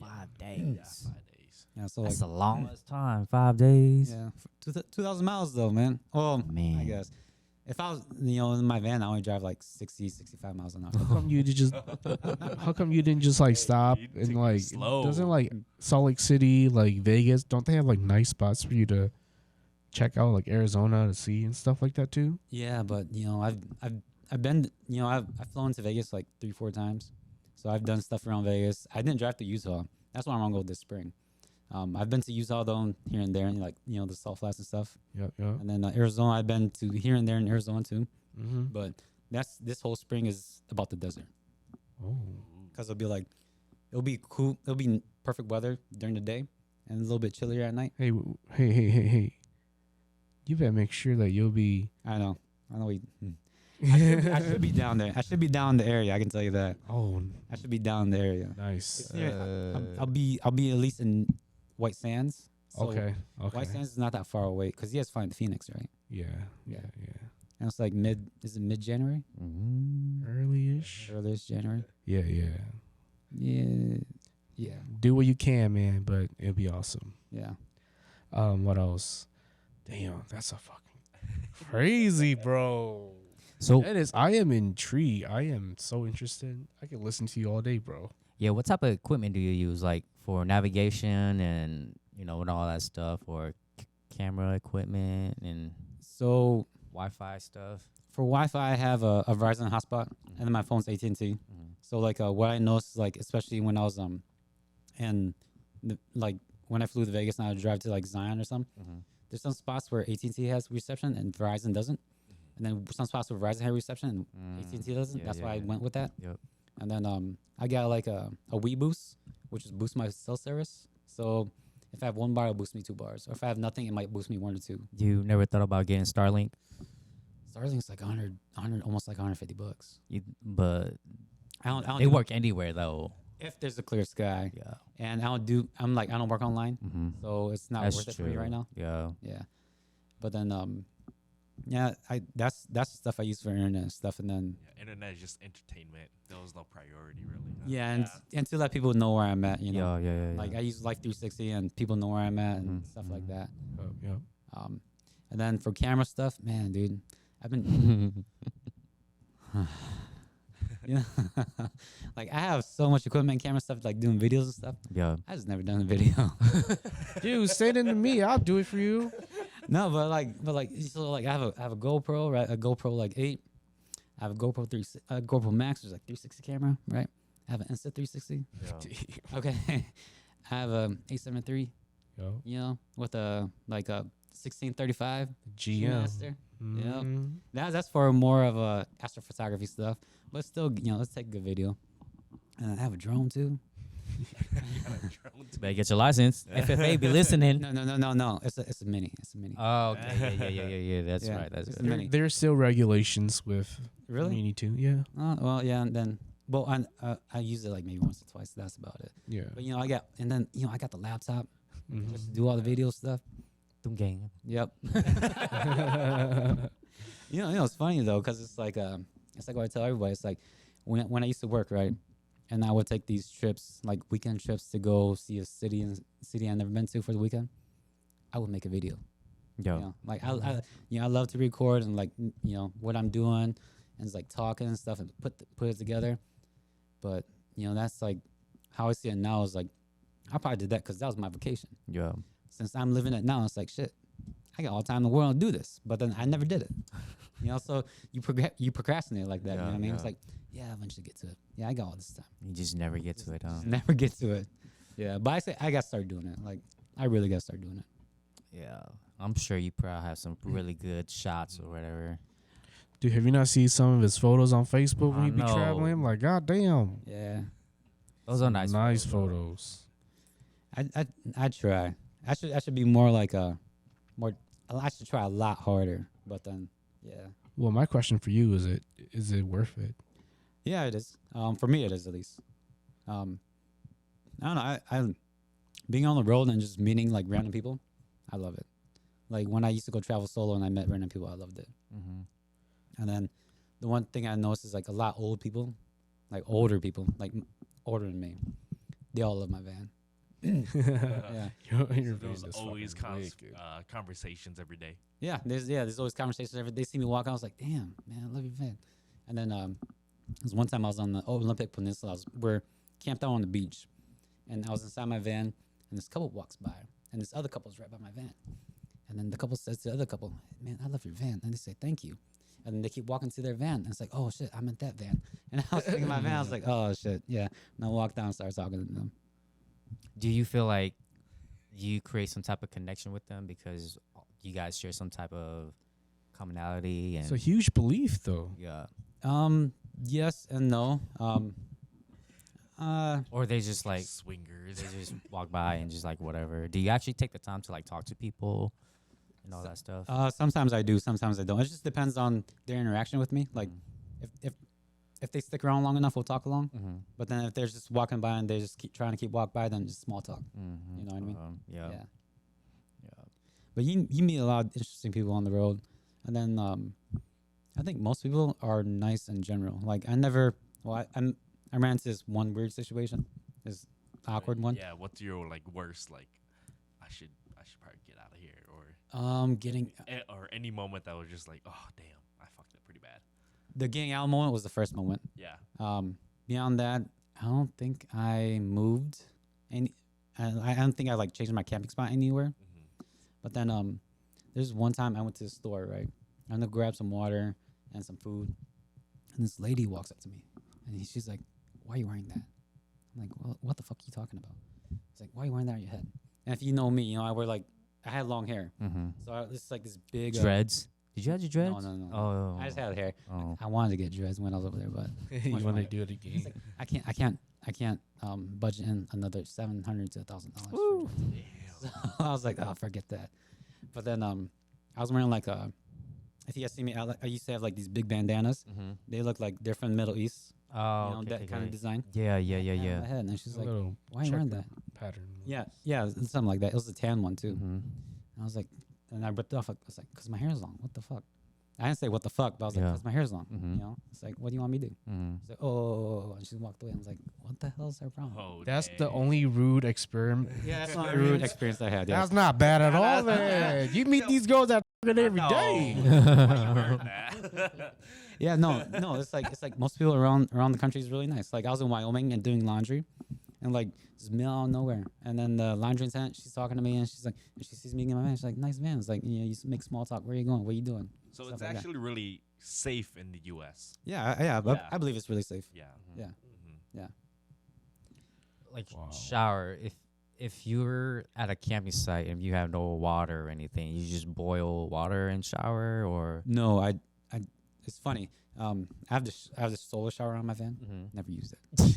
5 days. Yeah, 5 days. Yeah, so That's like the longest time. 5 days. yeah, 2,000 miles though, man. Well, Man. I guess if I was in my van, I only drive like 60, 65 miles an How hour. come you did just? How come you didn't just like stop you took and it like? slow. Doesn't like Salt Lake City, like Vegas, don't they have like nice spots for you to check out, like Arizona to see and stuff like that too? Yeah, but I've been I've flown to Vegas like 3-4 times, so I've done stuff around Vegas. I didn't drive to Utah. That's why I'm gonna go this spring. I've been to Utah though here and there, and like the Salt Flats and stuff. Yep. And then Arizona, I've been to here and there in Arizona too. Mm-hmm. But this whole spring is about the desert, Oh. because it'll be cool. It'll be perfect weather during the day and a little bit chillier at night. Hey. You better make sure that you'll be. I know. I should be down there. I should be down in the area. I can tell you that. Oh, I should be down in the area. nice. I'll be at least in White Sands. So Okay. White Sands is not that far away because you guys find Phoenix, right? Yeah. And it's like mid January? Mm-hmm. Early-ish. Earliest January. Yeah. Yeah. Do what you can, man, but it'll be awesome. Yeah. What else? Damn, that's a fucking crazy, bro. So That is, I am intrigued. I am so interested. I could listen to you all day, bro. yeah, what type of equipment do you use, like for navigation and and all that stuff, or camera equipment and So Wi-Fi stuff? for Wi-Fi, I have a Verizon hotspot, and then my phone's AT&T. Mm-hmm. So like what I noticed, like especially when I was like when I flew to Vegas and I would drive to like Zion or something, Mm-hmm. there's some spots where AT&T has reception and Verizon doesn't, and then some spots where Verizon has reception and AT&T doesn't. Yeah, That's yeah, why I yeah. went with that. Yep. And then I got like a Wii Boost, which is boost my cell service. So if I have 1 bar, it'll boost me 2 bars. Or if I have nothing, it might boost me 1 or 2. You never thought about getting Starlink? Starlink's like 100, almost like $150. But I don't they do- work anywhere though. if there's a clear sky. Yeah. And I don't work online, Mm-hmm. so it's not That's worth it true. for me right now. Yeah. Yeah. But then yeah, that's the stuff I use for internet and stuff, and then Yeah, internet is just entertainment. There was no priority really. yeah, and to let people know where I'm at, you know. Yeah. Like I use Life 360 and people know where I'm at and stuff like that. Yeah. And then for camera stuff, man, dude, I've been yeah, like I have so much equipment and camera stuff, like doing videos and stuff. yeah. I just never done a video. Dude, send it to me. I'll do it for you. No, but so like I have a GoPro, right? A GoPro like 8. I have a GoPro Max, which is like 360 camera, right? I have an Insta 360. Okay. I have a 873, Yo. you know, with a 1635 GM. Master. Mhm. That's for more of a astrophotography stuff, but still, you know, let's take a good video. And I have a drone too. Better get your license. FFA be listening. No. It's a mini. It's a mini. Oh, okay. Yeah. That's Yeah, right. That's it's a right. mini. There's still regulations with Really? Mini too. Yeah. Well, yeah, and then I use it like maybe once or twice. That's about it. Yeah. But I got the laptop Mhm. just to do all the video stuff. Tung gang. Yep. It's funny though, because it's like what I tell everybody. It's like when I used to work, right, and I would take these trips, like weekend trips, to go see a city I've never been to for the weekend. I would make a video. Yo. Like I love to record and like what I'm doing and it's like talking and stuff and put it together. But that's like how I see it now is like I probably did that because that was my vacation. Yeah. Since I'm living it now, it's like shit. I got all the time in the world to do this, but then I never did it. So you procrastinate like that. You know what I mean? It's Yeah. like, yeah, I eventually get to it. Yeah, I got all this time. You just never get to it, huh? Just never get to it. Yeah, but I say I got to start doing it. Like I really got to start doing it. Yeah. I'm sure you probably have some really good shots or whatever. Dude, have you not seen some of his photos on Facebook when I he be know. traveling? I'm like, God damn. Yeah, Those are nice. Nice photos. photos. I try. I should be more like I should try a lot harder. But then, yeah. Well, my question for you is it worth it? Yeah, it is. For me, it is at least. I don't know. I being on the road and just meeting like random people, I love it. Like when I used to go travel solo and I met random people, I loved it. Mm-hmm. And then the one thing I noticed is like a lot older people, like older older than me. They all love my van. Yeah, Your There's van is always fucking wicked. conversations every day. there's always conversations. They see me walk, I was like, damn, man, I love your van. And then there was one time I was on the Olympic Peninsula. We're camped out on the beach, and I was inside my van, and this couple walks by, and this other couple's right by my van. And then the couple says to the other couple, man, I love your van. And they say, thank you. And then they keep walking to their van. And it's like, oh, shit, I'm at that van. And I was thinking my van. I was like, oh, shit, yeah. And I walked down and started talking to them. Do you feel like you create some type of connection with them because you guys share some type of commonality? And It's a huge belief, though. yeah. Yes and no. Or they just like Swingers. they just walk by and just like whatever. Do you actually take the time to like talk to people and all that stuff? Sometimes I do, sometimes I don't. It just depends on their interaction with me. Like, if they stick around long enough, we'll talk along. Mm-hmm. But then if they're just walking by and they just keep trying to keep walk by, then just small talk. Mm-hmm. You know what I mean? Yeah. Yeah. But you meet a lot of interesting people on the road, and then I think most people are nice in general. Like I ran into this one weird situation, this awkward one. Yeah, what's your like worst like? I should probably get out of here, or Getting or any moment that was just like, oh damn, I fucked up pretty bad. the getting out moment was the first moment. Yeah. Beyond that, I don't think I moved any. I don't think I like changed my camping spot anywhere. Mm-hmm. But then there's one time I went to the store, right? I'm gonna grab some water and some food, and this lady walks up to me, and she's like, "Why are you wearing that?" I'm like, "Well, what the fuck are you talking about?" It's like, "Why are you wearing that on your head?" And if you know me, I I had long hair, Mm-hmm. so it's like this big Dreads. Did you have your dreads? No. Oh. I just had hair. Oh. I wanted to get dreads when I was over there, but You much want to money. do it again? like, I can't budget in another $700 to $1,000. So I was like, oh, forget that. But then I was wearing like if you guys see me, I used to have like these big bandanas. Mm-hmm. They look like they're from the Middle East. Oh, You know, that kind of design. Yeah. I had my head, and she's A like, little why are you wearing that? pattern. Yeah, something like that. It was a tan one too. Mm-hmm. And I was like, and I ripped it off. I was like, because my hair's long. What the fuck? I didn't say what the fuck, but I was like, Yeah. because my hair's long. Mhm. You know, it's like, what do you want me to do? Mm-hmm. She's like, oh, and she walked away. I was like, what the hell is her problem? Oh, That's the dang. only rude experiment. Yeah, that's not a rude experience I had. Yeah. That's not bad at all, man. You meet these girls that every No. day. Why you wearing that? Yeah, no. It's like most people around the country is really nice. Like I was in Wyoming and doing laundry, and like just middle out of nowhere. And then the laundry attendant, she's talking to me, and she's like, and she sees me in my van. She's like, nice man. It's like, you know, you make small talk. Where are you going? What are you doing? So Stuff it's like that. actually really safe in the U.S. Yeah, but Yeah. I believe it's really safe. Yeah. Yeah. Mhm. Like Wow. shower. If you're at a camping site and you have no water or anything, you just boil water and shower, or No, I it's funny. I have this solar shower on my van. mm-hmm. Never used it.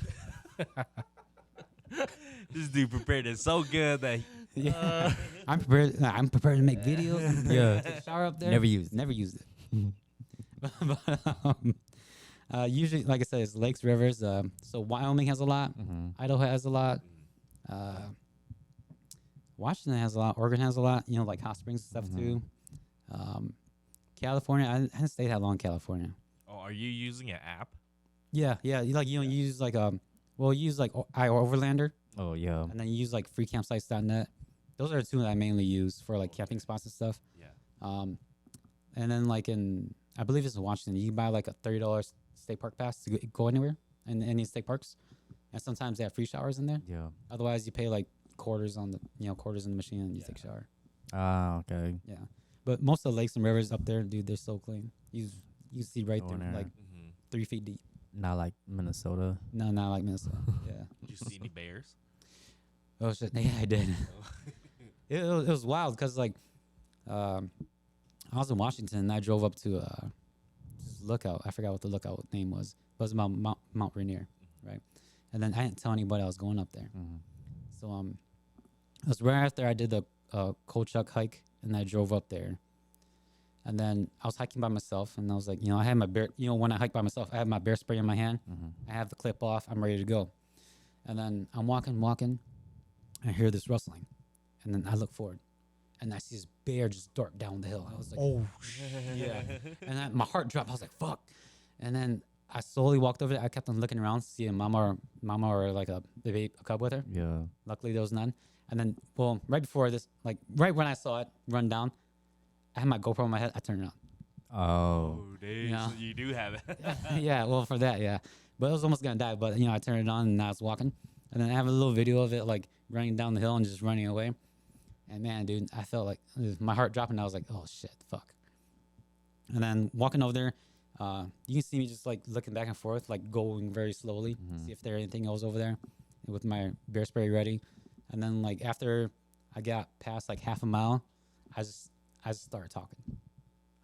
This dude prepared it so good that Yeah, I'm prepared. I'm prepared to make videos. I'm prepared Yeah. to take a shower up there. Never used it. Never used it. But, usually, like I said, it's lakes, rivers. So Wyoming has a lot. Mm-hmm. Idaho has a lot. Washington has a lot. Oregon has a lot. You know, like hot springs and stuff Mhm. too. California. I didn't stay that long in California. Oh, are you using an app? Yeah. You you use like you use like iOverlander, Oh yeah. and then you use like freecampsites.net. Those are the two that I mainly use for like camping spots and stuff. Yeah. And then like I believe it's in Washington, you can buy like a $30 state park pass to go anywhere in any state parks, and sometimes they have free showers in there. Yeah. Otherwise, you pay like quarters in the machine and you take a shower. Ah, okay. Yeah, but most of the lakes and rivers up there, dude, they're so clean. You see right Go through in there. like Mm-hmm. 3 feet deep. Not like Minnesota. No, not like Minnesota. Yeah. Did you see any bears? Oh shit. Yeah, I did. it was wild because like I was in Washington and I drove up to this lookout. I forgot what the lookout name was. But it was about Mount Rainier, right? And then I didn't tell anybody I was going up there. Mm-hmm. So it was right after I did the Kolchak hike, and I drove up there. And then I was hiking by myself, and I was like, you know, I had my bear. You know, when I hike by myself, I have my bear spray in my hand. Mm-hmm. I have the clip off. I'm ready to go. And then I'm walking. I hear this rustling, and then I look forward, and I see this bear just dart down the hill. I was like, Oh, yeah. And then my heart dropped. I was like, fuck. And then I slowly walked over there. I kept on looking around, seeing a mama or like a baby, a cub with her. Yeah. Luckily, there was none. And then, well, right before this, like right when I saw it run down, I had my GoPro in my head. I turned it on. Oh. dude. Yeah. So you do have it. Yeah, well, for that, yeah. But it was almost gonna die. But you know, I turned it on and I was walking, and then I have a little video of it like running down the hill and just running away. And man, dude, I felt like my heart dropping. I was like, oh shit, fuck. And then walking over there, you can see me just like looking back and forth, like going very slowly, see if there anything else over there, with my bear spray ready. And then like after I got past like half a mile, I just started talking.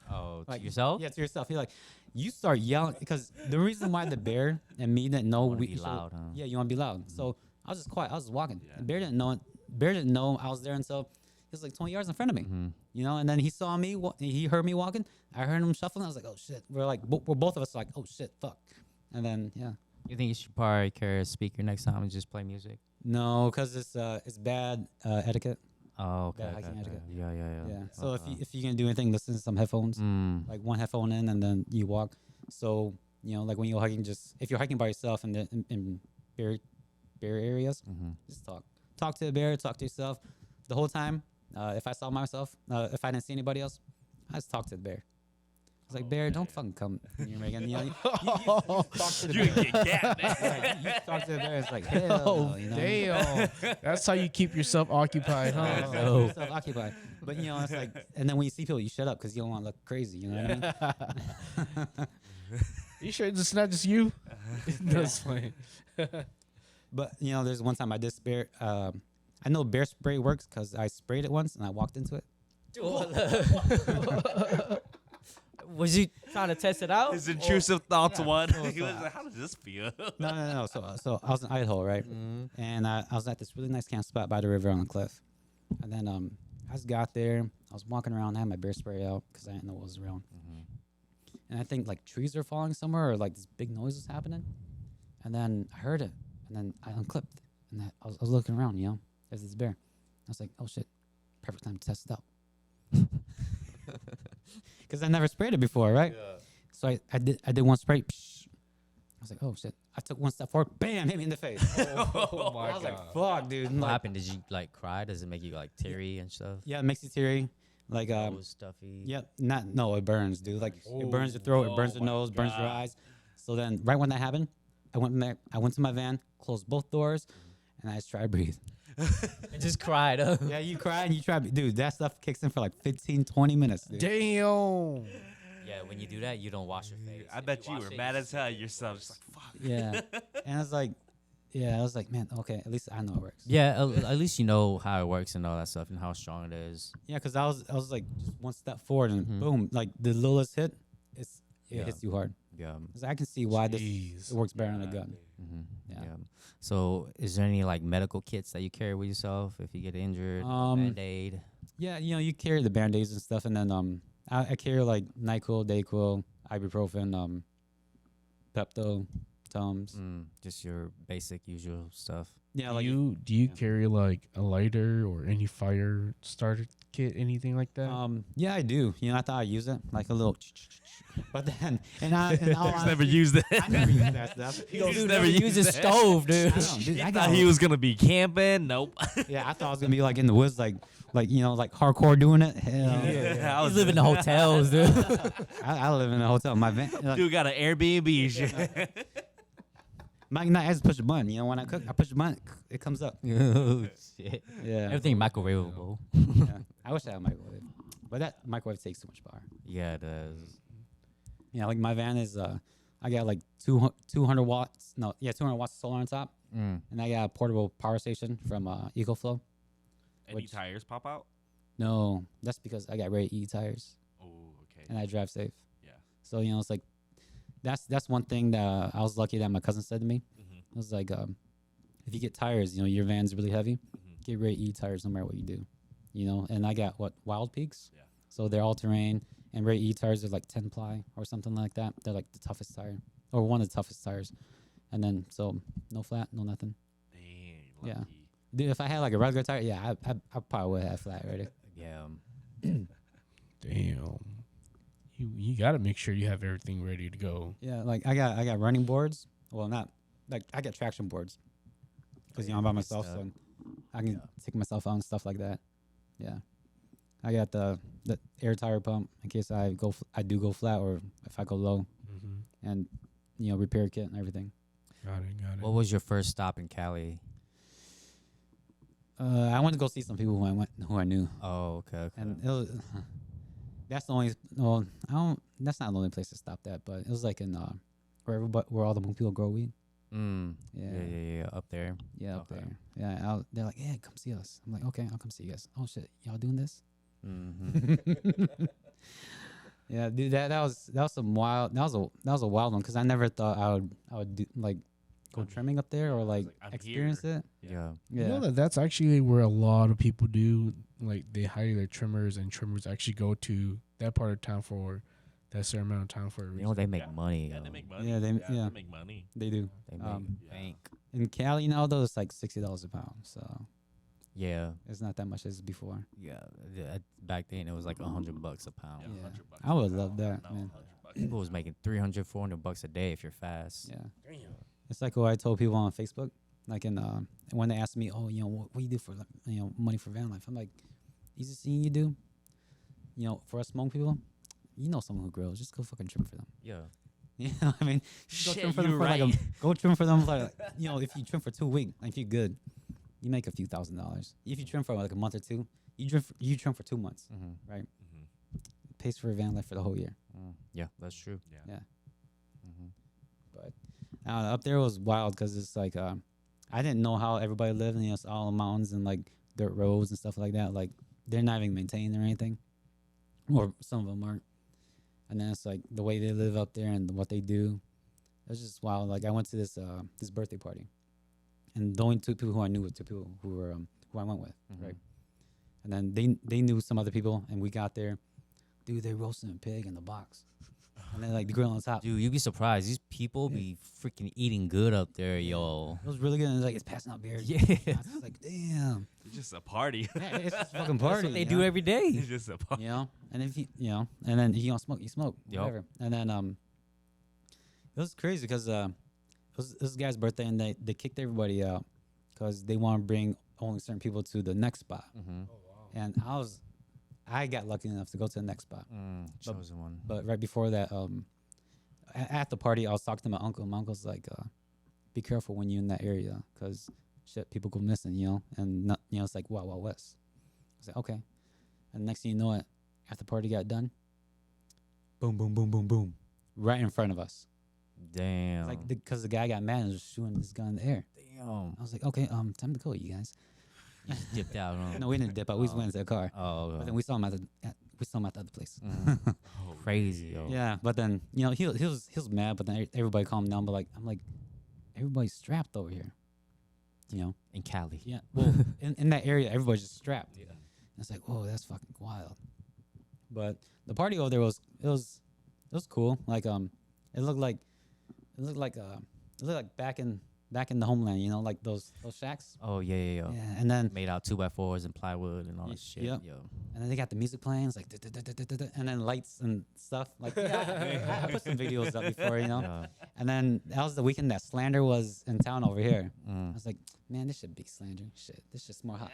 Oh, to Like yourself? Yeah, to yourself. You're like, you start yelling because the reason why the bear and me didn't know Wanna we be so- loud, huh? Yeah, you want to be loud. So I was just quiet. I was just walking. Yeah. The bear didn't know it. Bear didn't know I was there until he was like 20 yards in front of me. Mm-hmm. You know, and then he saw me. He heard me walking. I heard him shuffling. I was like, oh shit. We're both of us like, oh shit, fuck. And then yeah, You think you should probably carry a speaker next time and just play music? no, because it's bad etiquette. Oh, okay. Yeah, okay, hiking okay. etiquette. Yeah. Yeah. So Okay. if you can do anything, listen to some headphones. Mm. Like one headphone in and then you walk. So you know, like when you're hiking, just if you're hiking by yourself in bear areas, Mm-hmm. just talk to the bear, talk to yourself the whole time. If I saw myself, if I didn't see anybody else, I just talk to the bear. I was like, bear, don't fucking come near me again. You know, you talk to the You bear. get cat, man. Yeah, you talk to the bear. It's like, hell oh no, you know? damn. That's how you keep yourself occupied, huh? Keep yourself occupied. But you know, it's like, and then when you see people, you shut up because you don't want to look crazy. You know what I mean? You sure it's not just you? That's funny. But you know, there's one time I did bear. I I know bear spray works because I sprayed it once and I walked into it. Was you trying to test it out? His intrusive thoughts won. so- He was like, "How does this feel?" No. So I was in Idaho, right? And I was at this really nice camp spot by the river on the cliff. And then I just got there. I was walking around. I had my bear spray out because I didn't know what was around. And I think like trees are falling somewhere or like this big noise was happening. And then I heard it. And then I unclipped. And I was looking around, you know, there's this bear. I was like, oh shit, perfect time to test it out. Because I never sprayed it before, right? Yeah. So I did one spray. Psh. I was like, oh shit. I took one step forward. Bam, hit me in the face. Oh my I was like, god. fuck, dude. What Like, happened? Did you like cry? Does it make you like teary and stuff? yeah, it makes you teary. Like, Nose stuffy. yeah, no, it burns, dude. Like, it burns your throat, it burns your nose, burns your eyes. So then, right when that happened, I went to my van, closed both doors, and I just tried to breathe. I just cried. Yeah, you cry and you try, dude. That stuff kicks in for like 15, 20 minutes, dude. Damn. Yeah, when you do that, you don't wash your face. I bet you were mad as hell yourself. Just like, fuck. Yeah, and I was like, man, okay, at least I know it works. Yeah, at least you know how it works and all that stuff and how strong it is. Yeah, because I was like just one step forward and boom, like the littlest hit, it Yeah. hits you hard. Yeah. 'Cause I can see why Jeez. it works better on a gun. Yeah. Yeah. So, is there any like medical kits that you carry with yourself if you get injured? Band-Aid. Yeah, you know, you carry the band-aids and stuff, and then I carry like NyQuil, Dayquil, ibuprofen, Pepto, Tums. Just your basic usual stuff. Yeah, Do like you carry like a lighter or any fire starter kit, anything like that? yeah, I do. You know, I thought I'd use it like a little, but then and all He's never honesty, used it. I never use that stuff. He just Dude, never use a used it. stove, dude. I know, dude, I Thought got he was gonna be camping. Nope. Yeah, I thought I was gonna be like in the woods, like you know, like hardcore doing it. Hell, I He's was living in hotels, dude. I live in a hotel. My van, like, Dude got an Airbnb. Shit. I just push a button. You know, when I cook, I push a button, it comes up. Oh, shit. Yeah, Everything microwavable. yeah. I wish I had a microwave, but that microwave takes too much power. Yeah, it does. Yeah, like my van is, I got like 200 watts. No, yeah, 200 watts of solar on top, and I got a portable power station from EcoFlow. Any Which- tires pop out? No, that's because I got Ready E tires Oh, okay. and I drive safe. Yeah. So you know, it's like that's one thing that I was lucky that my cousin said to me. Mhm. It was like, if you get tires, you know, your van's really heavy, Mhm. get Ready E tires no matter what you do. You know, and I got Wild Peaks. Yeah. So they're all terrain, and Ready E tires are like 10 ply or something like that. They're like the toughest tire, or one of the toughest tires. And then so no flat, no nothing. Dang. Yeah. Lucky. Dude, if I had like a regular tire, yeah, I probably would have flat already. Yeah. Damn. You got to make sure you have everything ready to go. Yeah, like I got running boards. Well, not like I got traction boards because you know I'm by myself, stuff. so I can take myself out and stuff like that. Yeah, I got the air tire pump in case I do go flat or if I go low, Mm-hmm. and you know repair kit and everything. Got it. What was your first stop in Cali? I went to go see some people who I knew, Oh, okay. and it was, that's the only. Well, I don't. That's not the only place to stop that, but it was like in where all the Hmong people grow weed. Yeah, up there. Yeah, up Okay. there. Yeah, they're like, yeah, come see us. I'm like, okay, I'll come see you guys. Oh shit, y'all doing this? Mm-hmm. Yeah, dude, that was some wild. That was a wild one because I never thought I would do like go trimming up there or like like, I'm experience here. it. Yeah. Yeah, You know that's actually where a lot of people do. Like they hire their trimmers, and trimmers actually go to that part of town for that certain amount of time for a You reason. know, they make Yeah. money. Yeah, they yo. make money. Yeah, they make money. they do. They make Yeah. bank. In Cali now though, it's like $60 a pound, so Yeah. it's not that much as before. Yeah. Back then, it was like $100 a pound. Yeah, Yeah. 100 bucks I would a love pound. that, No, man. 100 bucks. People was making $300-$400 a day if you're fast. Yeah, Damn. it's like what I told people on Facebook. Like when they asked me, oh, you know, what do you do for money for van life? I'm like, easiest thing you do, you know, for us Hmong people, you know someone who grills, just go fucking trim for them. Yeah. You know what I mean? Just go Shit, trim for them you're for like right. go trim for them for like, you know, if you trim for 2 weeks, like if you're good, you make a few $1,000s. If you trim for like a month or two, you trim for 2 months. Mm-hmm. Mhm. It pays for a van life for the whole year. Yeah, that's true. Yeah. Yeah. Mm-hmm. But up there was wild because it's like I I didn't know how everybody lived. You know, it's all mountains and like dirt roads and stuff like that. Like they're not even maintained or anything, or some of them aren't. And then it's like the way they live up there and what they do. It's just wild. Like I went to this this birthday party, and the only two people who I knew were two people who were who I went with, right? And then they knew some other people, and we got there. Dude, they roasting a pig in the box, and then like the grill on top. Dude, you'd be surprised. These people be freaking eating good up there, yo. It was really good. And it's passing out beer. Yeah. I was like, damn. It's just a party. Yeah, it's just a fucking That's party. what they you do know? every day. It's just a party. You know, and if and then if you don't smoke, you smoke, Yup. whatever. And then it was crazy because it was this guy's birthday, and they kicked everybody out because they want to bring only certain people to the next spot. Mm-hmm. And I got lucky enough to go to the next spot. Chosen one. But right before that, at the party, I was talking to my uncle. My uncle's like, "Be careful when you're in that area, cause shit, people go missing, you know." And not, you know, it's like Wild Wild West. I was like, okay. And next thing you know, it after the party got done, boom, boom, boom, boom, boom, right in front of us. Damn. Like, because the guy got mad and was shooting his gun in the air. Damn. I was like, okay, time to go, you guys. You just dipped out, huh? No, we didn't dip out. We just Oh. went into the car. Oh, But okay. then we saw him at the other place. Oh, Crazy, yo. Yeah, but then you know he was mad, but then everybody calmed down. But like I'm like, everybody's strapped over here, you know. In Cali. Yeah, well, in that area, everybody's just strapped. Yeah, and it's like, whoa, that's fucking wild. But the party over there was cool. Like it looked like back in the homeland, you know, like those shacks. Oh, yeah, yeah, yeah. Yeah, and then Made out 2x4s and plywood and all that shit, yep. yo. And then they got the music playing, it's like, and then lights and stuff. Like, yeah, I put some videos up before, you know. Yeah. And then that was the weekend that Slander was in town over here. I Mm. was like, man, this should be Slander. Shit, this shit's more hot.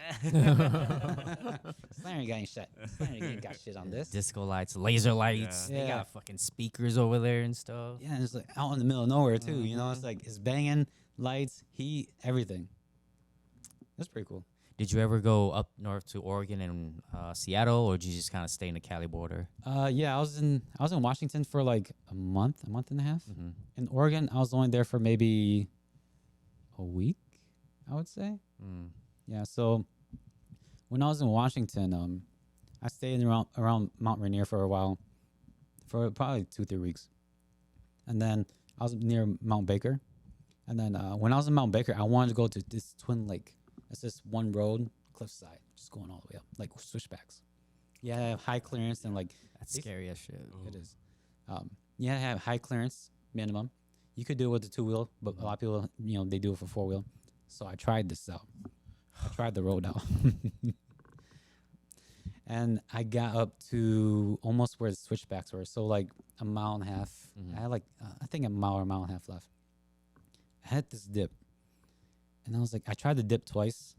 Slander ain't got any shit. Slander ain't got shit on this. Disco lights, laser lights. Yeah. They Yeah. got fucking speakers over there and stuff. Yeah, and it's like out in the middle of nowhere too. You know, it's like it's banging, lights, heat, everything. That's pretty cool. Did you ever go up north to Oregon and Seattle, or did you just kind of stay in the Cali border? Yeah, I was in Washington for like a month and a half. Mm-hmm. In Oregon, I was only there for maybe a week, I would say. Mm. Yeah, so when I was in Washington, I stayed around Mount Rainier for a while, for probably 2-3 weeks, and then I was near Mount Baker, and then when I was in Mount Baker, I wanted to go to this Twin Lake. It's just one road, cliffside, just going all the way up, like switchbacks. Yeah, I have high clearance and like That's These- scary as shit. it is. Yeah, I have high clearance minimum. You could do it with the 2-wheel, but a lot of people, you know, they do it for 4-wheel. So I tried this out. I tried the road out. And I got up to almost where the switchbacks were. So like a mile and a half. Mhm. I had like, I think a mile or a mile and a half left. I had this dip. And I was like, I tried the dip twice.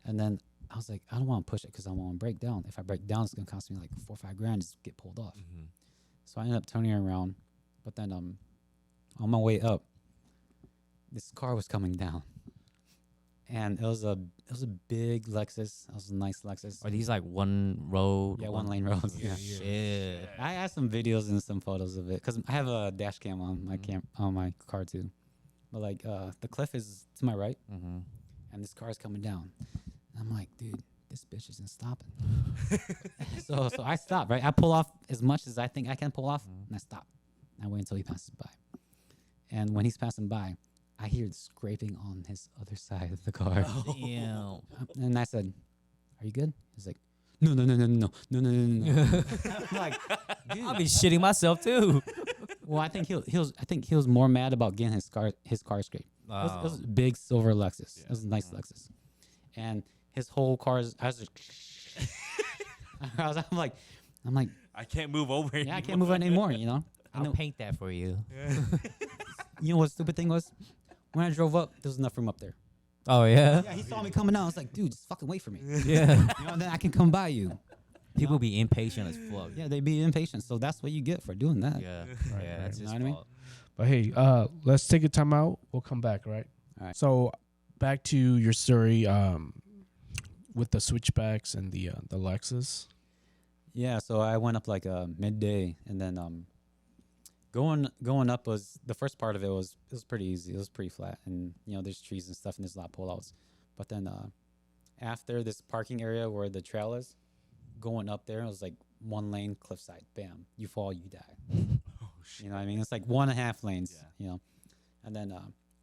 And then I was like, I don't want to push it because I want to break down. If I break down, it's going to cost me like $4 or $5 just to get pulled off. Mm-hmm. So I ended up turning around. But then on my way up, this car was coming down. And it was a big Lexus. It was a nice Lexus. Are these like one road? Yeah, one lane roads. Yeah. Shit. I have some videos and some photos of it because I have a dash cam on my on my car too. But like the cliff is to my right, Mm-hmm. and this car is coming down. And I'm like, dude, this bitch isn't stopping. so I stop, right? I pull off as much as I think I can pull off, and I stop. I wait until he passes by. And when he's passing by, I hear the scraping on his other side of the car. Damn. And I said, "Are you good?" He's like, "No." I'm like, dude. I'll be shitting myself too. Well, I think he was more mad about getting his car scraped. It was a big silver Lexus. It was a nice Lexus, and his whole car is. I was just, I'm like, I can't move over. yeah, I can't move it anymore. You know. And I'll then, paint that for you. you know what the stupid thing was? When I drove up, there was enough room up there. Oh yeah. Yeah, he saw me coming out. I was like, dude, just fucking wait for me. Yeah. You know, and then I can come by you. People be impatient as fuck. Yeah, they be impatient. So that's what you get for doing that. Yeah. Right, Yeah. right. That's You his know what I mean? fault. But hey, let's take a time out. We'll come back, right? All right. So back to your story with the switchbacks and the Lexus. Yeah, so I went up like midday, and then Going up was the first part of it was pretty easy. It was pretty flat, and there's trees and stuff, and there's a lot of pullouts. But then after this parking area where the trail is, going up there, it was like one lane cliffside. Bam, you fall, you die. Oh shit. You know what I mean? It's like 1.5 lanes. Yeah. And then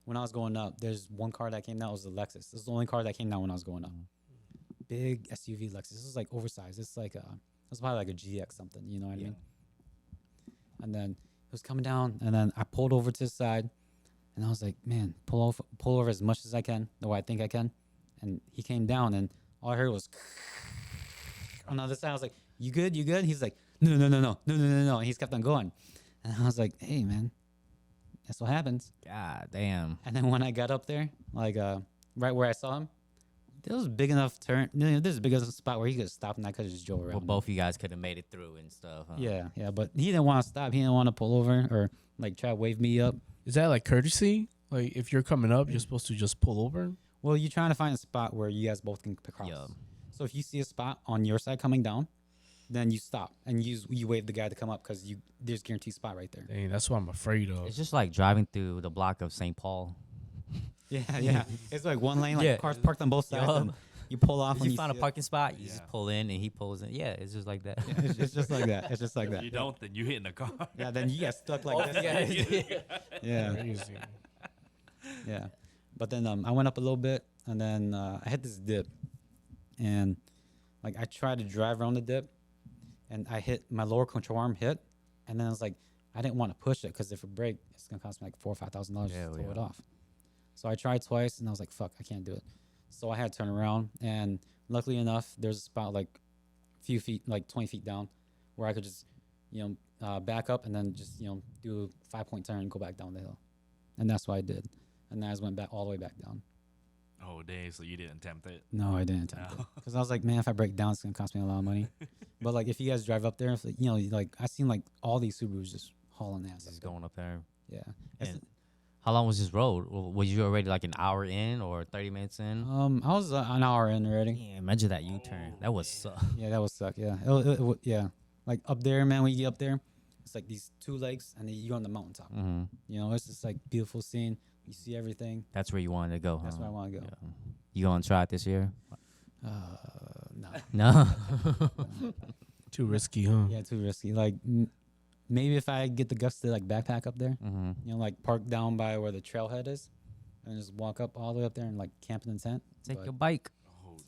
when I was going up, there's one car that came down. It was a Lexus. This is the only car that came down when I was going up. Big SUV Lexus. This was like oversized. It's like it's probably like a GX something. You know what I mean? And then it was coming down, and then I pulled over to the side, and I was like, man, pull over as much as I can, the way I think I can. And he came down, and all I heard was on the other side. I was like, you good? You good? He's like, no. And he's kept on going. And I was like, hey, man, that's what happens. God damn. And then when I got up there, like right where I saw him, there was a big enough turn. There's a big enough spot where he could stop, and I could just drove around. Well, both of you guys could have made it through and stuff. Huh? Yeah, but he didn't want to stop. He didn't want to pull over or like try to wave me up. Is that like courtesy? Like if you're coming up, you're supposed to just pull over? Well, you're trying to find a spot where you guys both can cross. Yeah. So if you see a spot on your side coming down, then you stop and you wave the guy to come up because there's guaranteed spot right there. Dang, that's what I'm afraid of. It's just like driving through the block of St. Paul. Yeah. It's like one lane, like Yeah. cars parked on both sides. Yup. And you pull off when You find a see it. parking spot, you Yeah. just pull in, and he pulls in. Yeah, it's just like that. It's just like that. It's just like If that. you don't, then you hit in the car. Yeah, then you get stuck like this. Yeah. Crazy. Yeah. But then I went up a little bit, and then I hit this dip, and like I tried to drive around the dip, and I hit my lower control arm hit, and then I was like, I didn't want to push it because if it break, it's gonna cost me like $4,000 or $5,000 Yeah, to throw yeah. it off. So I tried twice, and I was like, fuck, I can't do it. So I had to turn around, and luckily enough, there's a spot like a few feet, like 20 feet down, where I could just back up and then just do a 5-point turn and go back down the hill, and that's what I did. And then I just went back all the way back down. Oh, dang. So you didn't attempt it? No, I didn't attempt it No. because I was like, man, if I break down, it's gonna cost me a lot of money. But like, if you guys drive up there, if like, like I seen like all these Subarus just hauling ass. Just up there. going up there. Yeah. It's- And how long was this road? Was you already like an hour in or 30 minutes in? I was an hour in already. Yeah, imagine that U-turn. That was Yeah, that would suck. Yeah, yeah. Like up there, man. When you get up there, it's like these two legs, and then you're on the mountaintop. hmm It's just like beautiful scene. You see everything. That's where you wanted to go. That's huh? where I want to go. Yeah. You gonna try it this year? No. No. Too risky, huh? Yeah, too risky. Like maybe if I get the guts to like backpack up there, hmm like park down by where the trailhead is, and just walk up all the way up there and like camp in the tent. Take But- your bike. Oh, damn.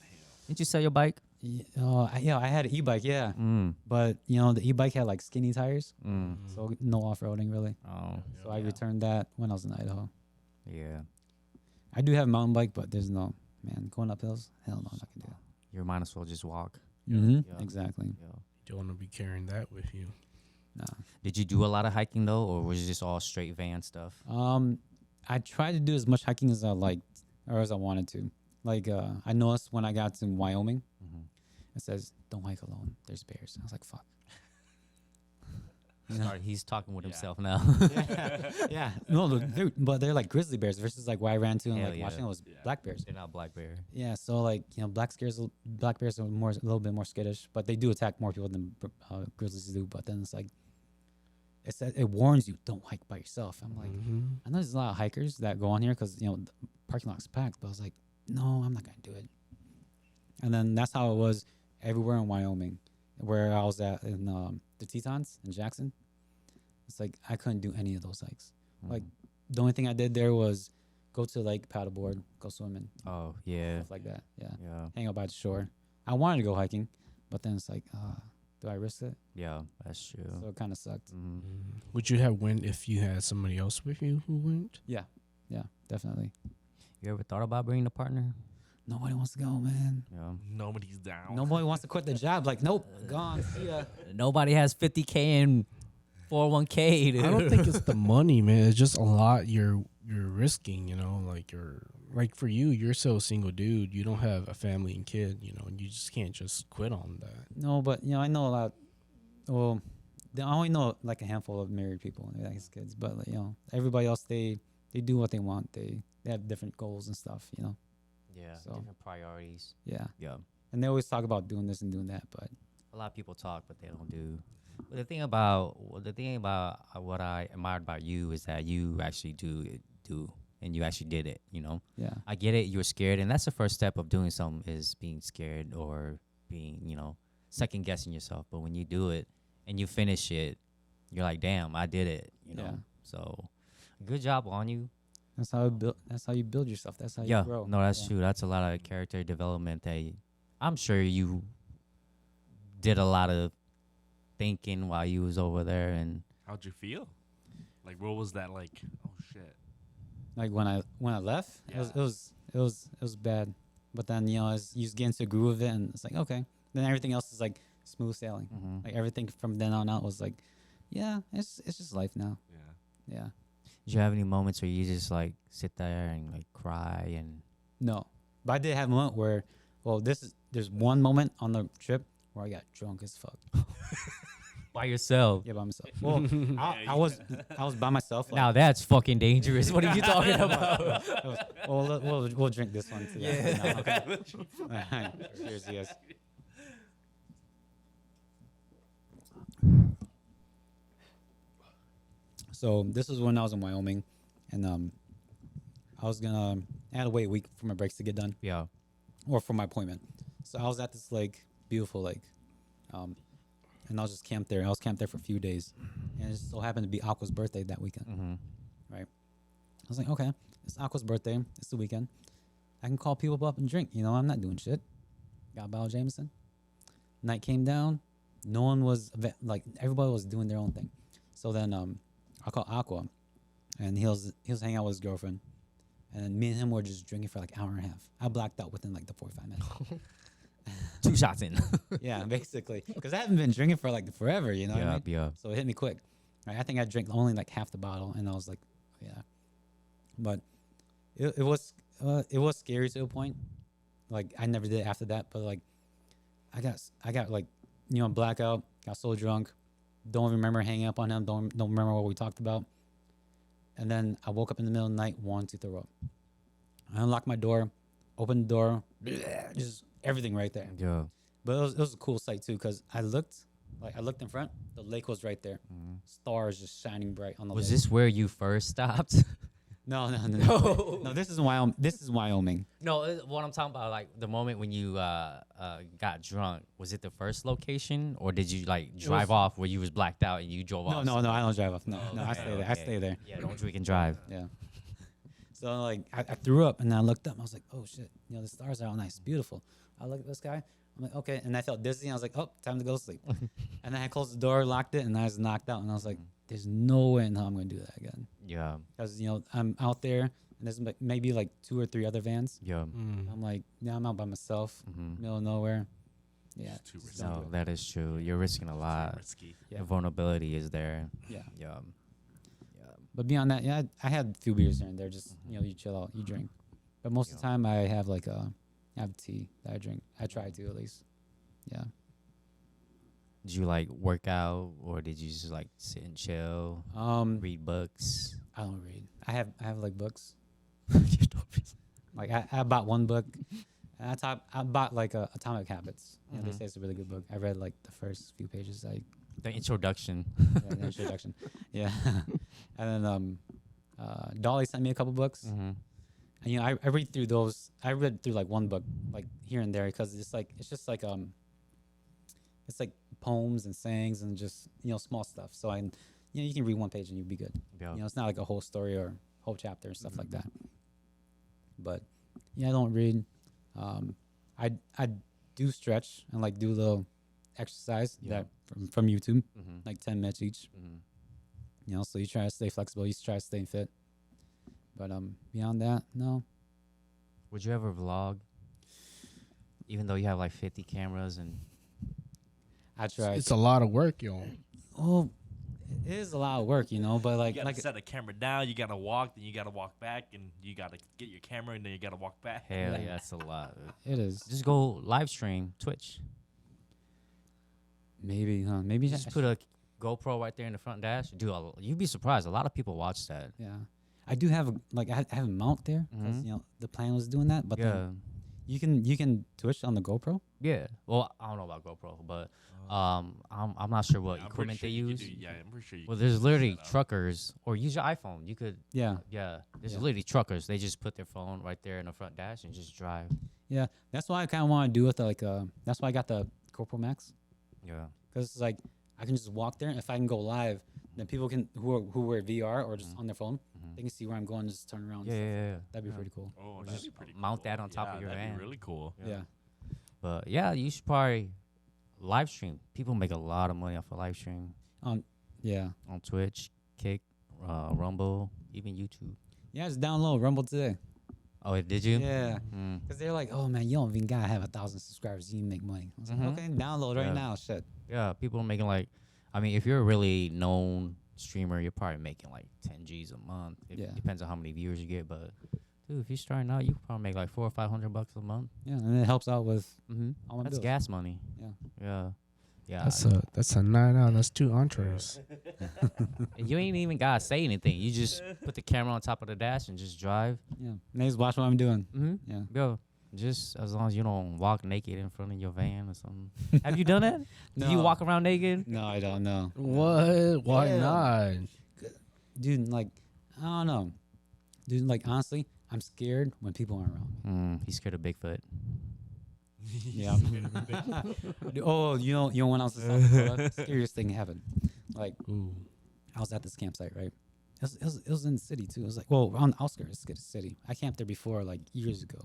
Didn't you sell your bike? I had an e-bike, yeah, Mm. but the e-bike had like skinny tires, Mm. so no off-roading really. Oh, So I returned that when I was in Idaho. yeah. I do have a mountain bike, but there's no going up hills. Hell no, I'm not gonna do You might as well just walk. it. Mm-hmm. Yeah. Exactly. Yeah. You don't want to be carrying that with you. Nah. Did you do a lot of hiking though, or was it just all straight van stuff? I tried to do as much hiking as I liked or as I wanted to. Like I noticed when I got to Wyoming, Mm-hmm. it says don't hike alone. There's bears. I was like, fuck. He's talking with Yeah. himself now. Yeah. No, but they're like grizzly bears versus like where I ran to in Hell like yeah. Washington was Yeah. black bears. They're not black bear. Yeah, so like black bears are a little bit more skittish, but they do attack more people than grizzlies do. But then it's like it warns you, don't hike by yourself. I'm like, Mhm. I know there's a lot of hikers that go on here because the parking lot's packed, but I was like, no, I'm not gonna do it. And then that's how it was everywhere in Wyoming, where I was at in the Tetons in Jackson. It's like I couldn't do any of those hikes. Like the only thing I did there was go to the lake, paddleboard, go swimming, Oh yeah. stuff like that. Yeah. Yeah. Hang out by the shore. I wanted to go hiking, but then it's like, do I risk it? Yeah. That's true. So it kind of sucked. Mhm. Would you have went if you had somebody else with you who went? Yeah, definitely. You ever thought about bringing a partner? Nobody wants to go, man. Yeah. Nobody's down. Nobody wants to quit the job. Like, nope, gone. See ya. Nobody has 50K in 401K. Dude. I don't think it's the money, man. It's just a lot you're risking, like for you're so single dude, you don't have a family and kid, and you just can't just quit on that. No, but I know a lot. Well, I only know like a handful of married people and like kids, but like, everybody else they do what they want. They have different goals and stuff. Yeah. So- Different priorities. Yeah, Yeah. and they always talk about doing this and doing that, but A lot of people talk, but they don't do. The thing about what I admired about you is that you actually do and you actually did it. You know, Yeah. I get it. You're scared, and that's the first step of doing something is being scared or being second guessing yourself. But when you do it and you finish it, you're like, damn, I did it. You know, Yeah. so good job on you. That's how you build yourself. That's how you grow. No, that's Yeah. true. That's a lot of character development that I'm sure you did a lot of thinking while you was over there. And How'd you feel? Like, what was that like? Oh shit. Like when I left, Yeah. it was bad. But then as you just get into the groove of it, and it's like okay. Then everything else is like smooth sailing. Like everything from then on out was like, yeah, it's just life now. Yeah. Yeah. did you have any moments where you just like sit there and like cry and No, but I did have a moment where, there's one moment on the trip where I got drunk as fuck. by yourself? Yeah, by myself. Well, I was by myself. Like, Now that's fucking dangerous. What are you talking about? we'll drink this one too. Yeah. No, okay. All right. Cheers, yes. So this is when I was in Wyoming, and I had to wait a week for my breaks to get done, Yeah. or for my appointment. So I was at this lake, beautiful lake, and I was just camped there. I was camped there for a few days, and it just so happened to be Aqua's birthday that weekend. Mm-hmm. Right? I was like, okay, it's Aqua's birthday. It's the weekend. I can call people up and drink. I'm not doing shit. Got a bottle of Jameson. Night came down. No one was everybody was doing their own thing. So then I called Aqua, and he was hanging out with his girlfriend, and then me and him were just drinking for like an hour and a half. I blacked out within like the 45 minutes. 2 shots in. Yeah, basically, because I haven't been drinking for like forever. You know what I mean? Yeah. So it hit me quick. Right? I think I drank only like half the bottle, and I was like, yeah. But it was scary to a point. Like I never did after that, but like I got like blackout, got so drunk, don't remember hanging up on him, don't remember what we talked about. And then I woke up in the middle of the night, wanting to throw up. I unlocked my door, opened the door, just everything right there. Yeah. But it was a cool sight too, because I looked in front, the lake was right there, stars just shining bright on the Was lake. this where you first stopped? No. No. No, this is Wyoming. This is Wyoming. No, what I'm talking about, like the moment when you got drunk, was it the first location, or did you like drive off where you was blacked out and you drove off? No, I don't drive off. No, I Okay, stay there. I okay. stay there. Yeah, don't drink and drive. Yeah. So like I threw up, and then I looked up and I was like, oh shit, the stars are all nice, beautiful. I look at the sky. I'm like, okay, and I felt dizzy. I was like, oh, time to go to sleep. And then I closed the door, locked it, and I was knocked out. And I was like, there's no way in hell I'm gonna do that again. Yeah. Because I'm out there, and there's maybe like 2 or 3 other vans. Yeah. I'm like, yeah, I'm out by myself, Mm-hmm. middle of nowhere. Yeah. It's too just risky. don't do No, it. that is true. You're risking a lot. Risky. Yeah. The vulnerability is there. Yeah. Yeah. But beyond that, yeah, I had a few beers here and there. Just you chill out, you drink. But most of the time, I have I have tea that I drink. I try to at least. Yeah. Did you like work out, or did you just like sit and chill, read books? I don't read. I have like books. You don't read. Like I bought one book, and I bought like Atomic Habits. They Mhm. say it's a really good book. I read like the first few pages. The introduction. The introduction. Yeah. And then Dolly sent me a couple books, Mm-hmm. and I read through those. I read through like one book like here and there because it's just like it's like poems and sayings and just small stuff. So you can read one page and you'll be good. Yeah. It's not like a whole story or whole chapter and stuff like that. But yeah, I don't read. I do stretch and like do a little exercise Yeah. that from YouTube, Mm-hmm. like 10 minutes each. Mm-hmm. So you try to stay flexible, you try to stay fit. But beyond that, no. Would you ever vlog? Even though you have like 50 cameras and I try. It's a lot of work, yo. Oh, it is a lot of work, but You gotta set a camera down. You gotta walk, then you gotta walk back, and you gotta get your camera, and then you gotta walk back. hell Yeah. yeah, that's a lot. it is. Just go live stream Twitch. Maybe, huh? Maybe Just put a GoPro right there in the front dash. You'd be surprised. A lot of people watch that. Yeah, I do have I have a mount there because Mhm. the plan was doing that, but Yeah. then You can Twitch on the GoPro. Yeah. Well, I don't know about GoPro, but I'm not sure what I'm pretty equipment sure they you could use. do- yeah, I'm pretty sure you Well, could there's do literally setup. truckers, or use your iPhone. You could. Yeah, Yeah. There's Yeah. literally truckers. They just put their phone right there in the front dash and just drive. yeah. That's why I kind of want to do with like that's why I got the GoPro Max, Yeah. because it's like I can just walk there. And if I can go live, then people can who wear VR or just on their phone, they can see where I'm going. And just turn around. Yeah. and stuff. Yeah. That'd be Yeah. pretty cool. Oh, Or that'd just be pretty mount cool. that on top of Yeah, your that'd van. be really cool. Yeah. But yeah, you should probably live stream. People make a lot of money off of live stream Yeah. on Twitch, Kick, Rumble, even YouTube. Yeah. Just download Rumble today. Oh, did you? Yeah. Mm. Because they're like, oh man, you don't even gotta have 1,000 subscribers. You can make money. I was like, okay, download right Yeah. now. Shit. Yeah, people are making like, I mean, if you're a really known streamer, you're probably making like 10 G's a month. It Yeah. depends on how many viewers you get, but dude, if you're starting out, you can probably make like $400 or $500 a month. Yeah, and it helps out with all my That's bills. gas money. Yeah. Yeah. Yeah. That's a night out. That's 2 entrees. And you ain't even gotta say anything. You just put the camera on top of the dash and just drive. Yeah. And they just watch what I'm doing. Yeah. Go. Just as long as you don't walk naked in front of your van or something. Have you done that? Do you No. walk around naked? No, I don't know. What? Why Yeah. not? Dude, like, I don't know. Dude, like, honestly, I'm scared when people aren't around. He's scared of Bigfoot. Yeah. Oh, you know when I was in South Dakota, scariest thing happened. Like, Ooh. I was at this campsite, right? It was in the city, too. It was like, well, on the outskirts of the city. I camped there before, like, years ago.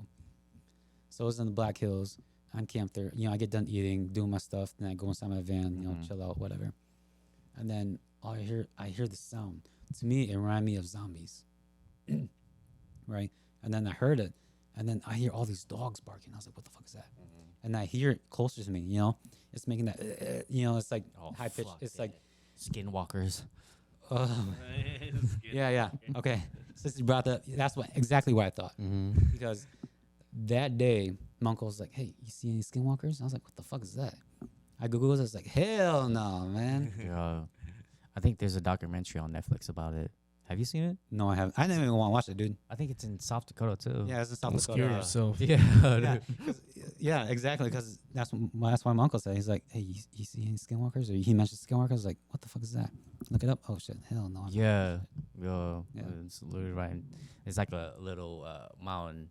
So it was in the Black Hills. I'm camped there. You know, I get done eating, doing my stuff, then I go inside my van, you know, chill out, whatever. And then I hear the sound. To me, it reminded me of zombies. Right? And then I heard it. And then I hear all these dogs barking. I was like, what the fuck is that? And I hear it closer to me, you know? It's making that, you know, it's like high pitch. fuck, It's yeah. like, Skinwalkers. yeah. Okay. Since you brought that, that's exactly what I thought. Because that day, my uncle was like, hey, you see any skinwalkers? I was like, what the fuck is that? I Googled it. I was like, hell no, man. Yeah. I think there's a documentary on Netflix about it. Have you seen it? No, I haven't. I didn't even want to watch it, dude. I think it's in South Dakota too. Yeah, it's in South Don't Dakota. scare yourself. Yeah. Yeah, yeah, exactly. Because that's why my uncle said. He's like, hey, you see any skinwalkers? Or he mentioned skinwalkers. I was like, what the fuck is that? Look it up. Oh, shit. Hell no. Yeah. Yeah. Yeah. It's literally right. It's like a little mountain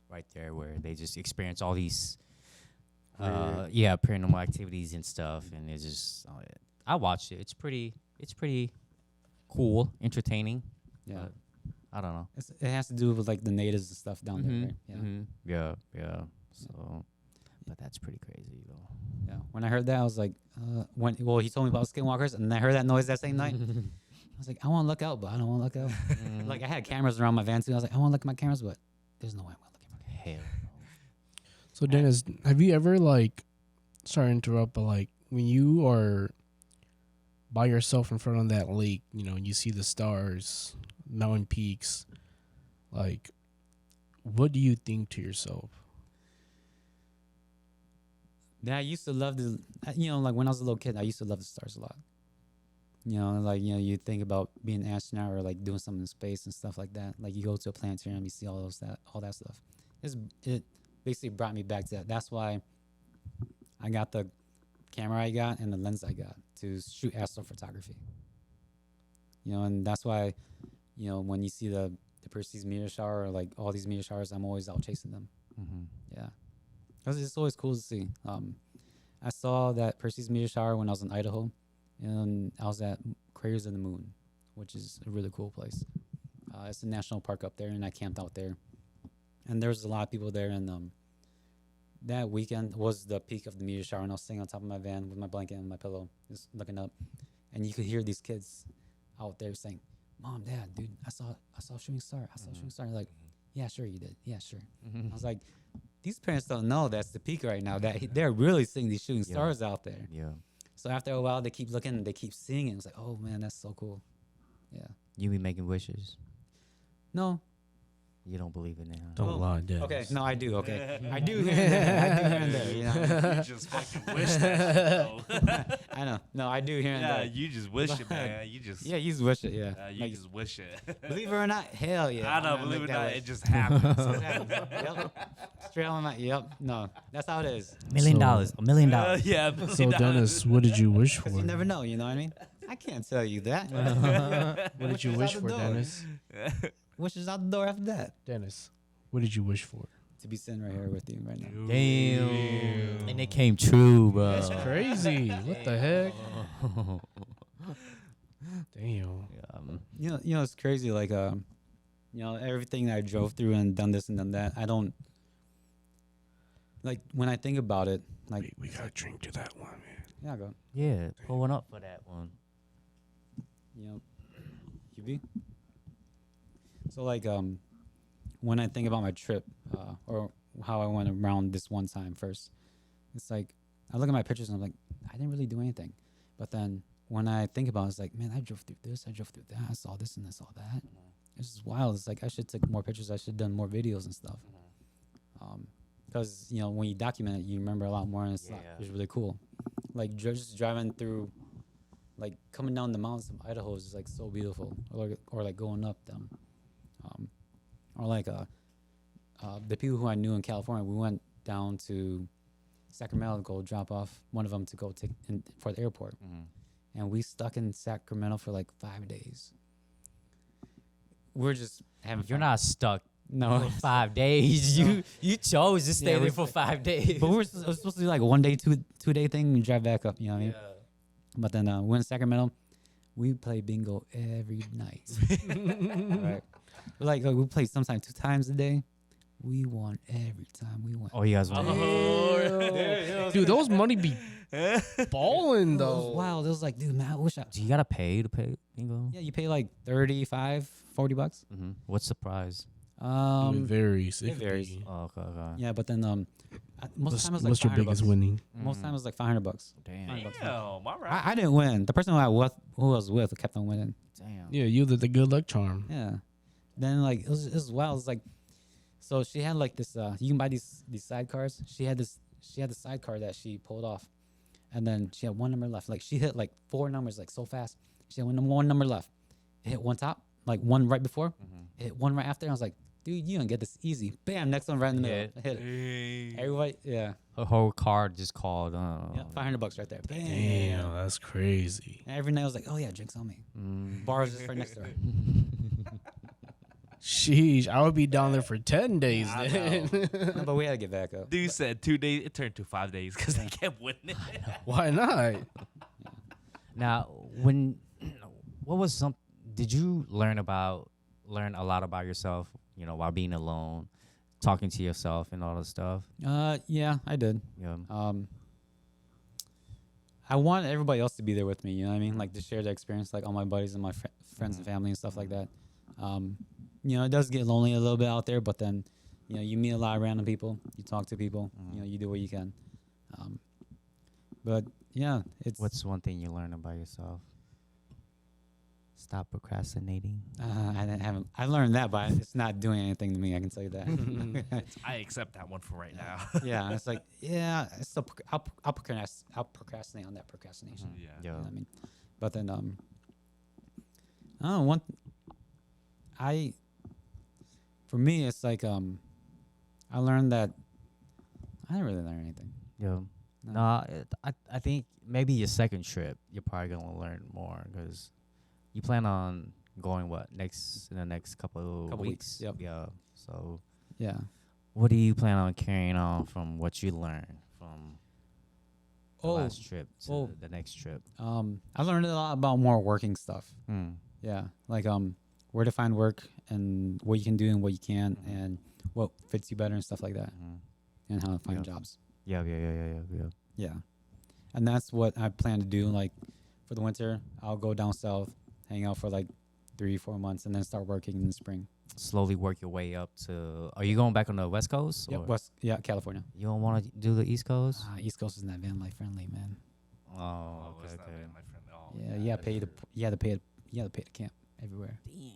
right there where they just experience all these paranormal activities and stuff, and it's just I watched it. It's pretty cool, entertaining. Yeah. but I don't know. It has to do with like the natives and stuff down there, right? Yeah. Yeah. So, but that's pretty crazy though. Yeah. When I heard that, I was like, he told me about skinwalkers, and I heard that noise that same night. I was like, I want to look out, but I don't want to look out. Like I had cameras around my van too. I was like, I want to look at my cameras, but there's no way I'm gonna look at my cameras. Hell. So Dennis, have you ever like, sorry to interrupt, but like when you are by yourself in front of that lake, you know, and you see the stars, mountain peaks, like, what do you think to yourself? Yeah, I used to love like when I was a little kid, I used to love the stars a lot. You know, like, you know, you think about being an astronaut or like doing something in space and stuff like that. Like you go to a planetarium, you see all that stuff. It basically brought me back to that. That's why I got the camera I got and the lens I got to shoot astrophotography. You know, and that's why, you know, when you see the Perseus meteor shower or like all these meteor showers, I'm always out chasing them. Yeah. Because it's always cool to see. I saw that Perseus meteor shower when I was in Idaho, and I was at Craters of the Moon, which is a really cool place. It's a national park up there, and I camped out there. And there was a lot of people there, and that weekend was the peak of the meteor shower, and I was sitting on top of my van with my blanket and my pillow, just looking up, and you could hear these kids out there saying, "Mom, Dad, dude, I saw a shooting star. I saw a shooting star." They're like, "Yeah, sure you did. Yeah, sure." I was like, these parents don't know that's the peak right now. That they're really seeing these shooting stars out there. Yeah. So after a while, they keep looking and they keep seeing it. It's like, oh man, that's so cool. Yeah. You be making wishes. No, You don't believe in it. Huh? Don't lie, Dennis. Okay, no, I do. Okay, I do here and there. I do here and there. You know, You just fucking wish that shit, though. I know. No, I do here and Yeah, there. you just wish it, man. You just Yeah, you just wish it. Yeah, you like, just wish it. believe it or not, hell yeah. I know, I'm gonna believe make it or that not, wish. it just happens. It happens. Yep. Straight on my. Yep. No, that's how it is. $1 million. $1 million. Yeah. So Dennis, what did you wish for? Because you never know. You know what I mean? I can't tell you that. What did you Wishes wish out for, the door. Dennis? Wishes out the door after that. Dennis, what did you wish for? To be sitting right here with you right now. Damn. And it came true, bro. That's crazy. What the heck? Damn. You know, it's crazy. Like, you know, everything that I drove through and done this and done that. I don't like when I think about it. Like, We gotta drink to that one, man. yeah, go. Yeah, pull one up for that one. You know, you be. So like, when I think about my trip, or how I went around this one time first, it's like I look at my pictures and I'm like, I didn't really do anything. But then when I think about it, it's like, man, I drove through this, I drove through that, I saw this and I saw that. It's just wild. It's like I should take more pictures. I should have done more videos and stuff. Because you know, when you document it, you remember a lot more, and it's really cool. Like just driving through, like coming down the mountains of Idaho is like so beautiful, or like going up them, or like the people who I knew in California. We went down to Sacramento to go drop off one of them to go take for the airport, and we stuck in Sacramento for like 5 days. We're just having. You're fun. not stuck No. for 5 days. You chose to stay Yeah, there we for sta- 5 days. But we're supposed to do like 1 day, two day thing and drive back up. You know what I mean? But then we're in Sacramento. We play bingo every night. Right? Like we play sometimes 2 times a day. We won every time we went. Oh, you guys won. Dude, those money be balling It was though. wild. It was like, dude, man, I wish I. Do you gotta pay to pay bingo? Yeah, you pay like $35, $40. What's the prize? It varies. It could varies. be- Oh, okay. Yeah, but then most of the time it was like What's your $500. biggest winning? Most of the time it was like $500. Damn. Damn, all right. I didn't win. The person who I was with kept on winning. Damn. Yeah, you the good luck charm. Yeah. Then like it was wild. It was like, so she had like this. You can buy these sidecars. She had the sidecar that she pulled off, and then she had one number left. Like she hit like 4 numbers like so fast. She had one number left. It hit one top, like one right before. It hit one right after. And I was like, dude, you don't get this easy. Bam, next one right in the middle. Hit. I hit it. Everybody, yeah, Her whole card just called. yeah, $500 right there. Bam. Damn, that's crazy. And every night I was like, oh yeah, drinks on me. Bar was just right next to her. Sheesh, I would be down there for 10 days I then. No, but we had to get back up. Dude said 2 days. It turned to 5 days because they kept winning. Why not? Now, what was some? Did you learn a lot about yourself? You know, while being alone, talking to yourself and all that stuff. Yeah, I did. Yeah. I want everybody else to be there with me. You know what I mean? Like to share the experience, like all my buddies and my friends and family and stuff like that. You know, it does get lonely a little bit out there, but then, you know, you meet a lot of random people. You talk to people. You know, you do what you can. But yeah, it's. What's one thing you learned about yourself? Stop procrastinating. I learned that, but it's not doing anything to me. I can tell you that. I accept that one for right now. Yeah, it's like I'll procrastinate on that procrastination. Yeah. Yeah. You know what I mean? But then I don't know, for me it's like I learned that I didn't really learn anything. Yeah. No. No, I think maybe your second trip you're probably gonna learn more because you plan on going in the next couple weeks, yep. Yeah. So Yeah. what do you plan on carrying on from what you learned from the last trip to the next trip? I learned a lot about more working stuff. Yeah, like where to find work and what you can do and what you can't and what fits you better and stuff like that, and how to find jobs. Yeah. Yeah, and that's what I plan to do. Like for the winter, I'll go down south, hang out for like 3-4 months, and then start working in the spring. Slowly work your way up to. Are you going back on the West Coast? Yep, or California. You don't want to do the East Coast? East Coast is not van life friendly, man. Oh, it's okay. not bad, my friend. Oh, Yeah, you gotta pay to camp everywhere. Damn.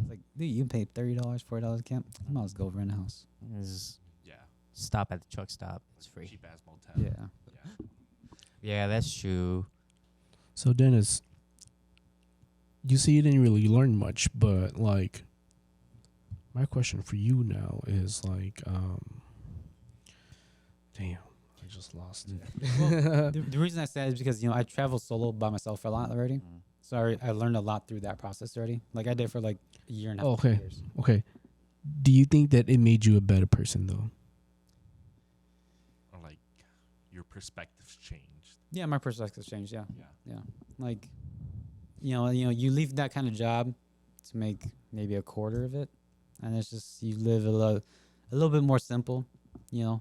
It's like, dude, you paid $30, $40 a camp. I might as well go rent a house. Just Yeah. stop at the truck stop. It's free. Cheap ass motel. Yeah. Yeah. Yeah, that's true. So Dennis, you see, you didn't really learn much, but like, my question for you now is like, damn, I just lost it. Well, the reason I said is because I traveled solo by myself for a lot already, Mm. so I learned a lot through that process already. Like I did for like a year and a half. Okay. 2 years. Okay, do you think that it made you a better person though? Or like your perspective's changed. Yeah, my perspective's changed. Yeah, Yeah. like you leave that kind of job to make maybe a quarter of it, and it's just you live a little bit more simple,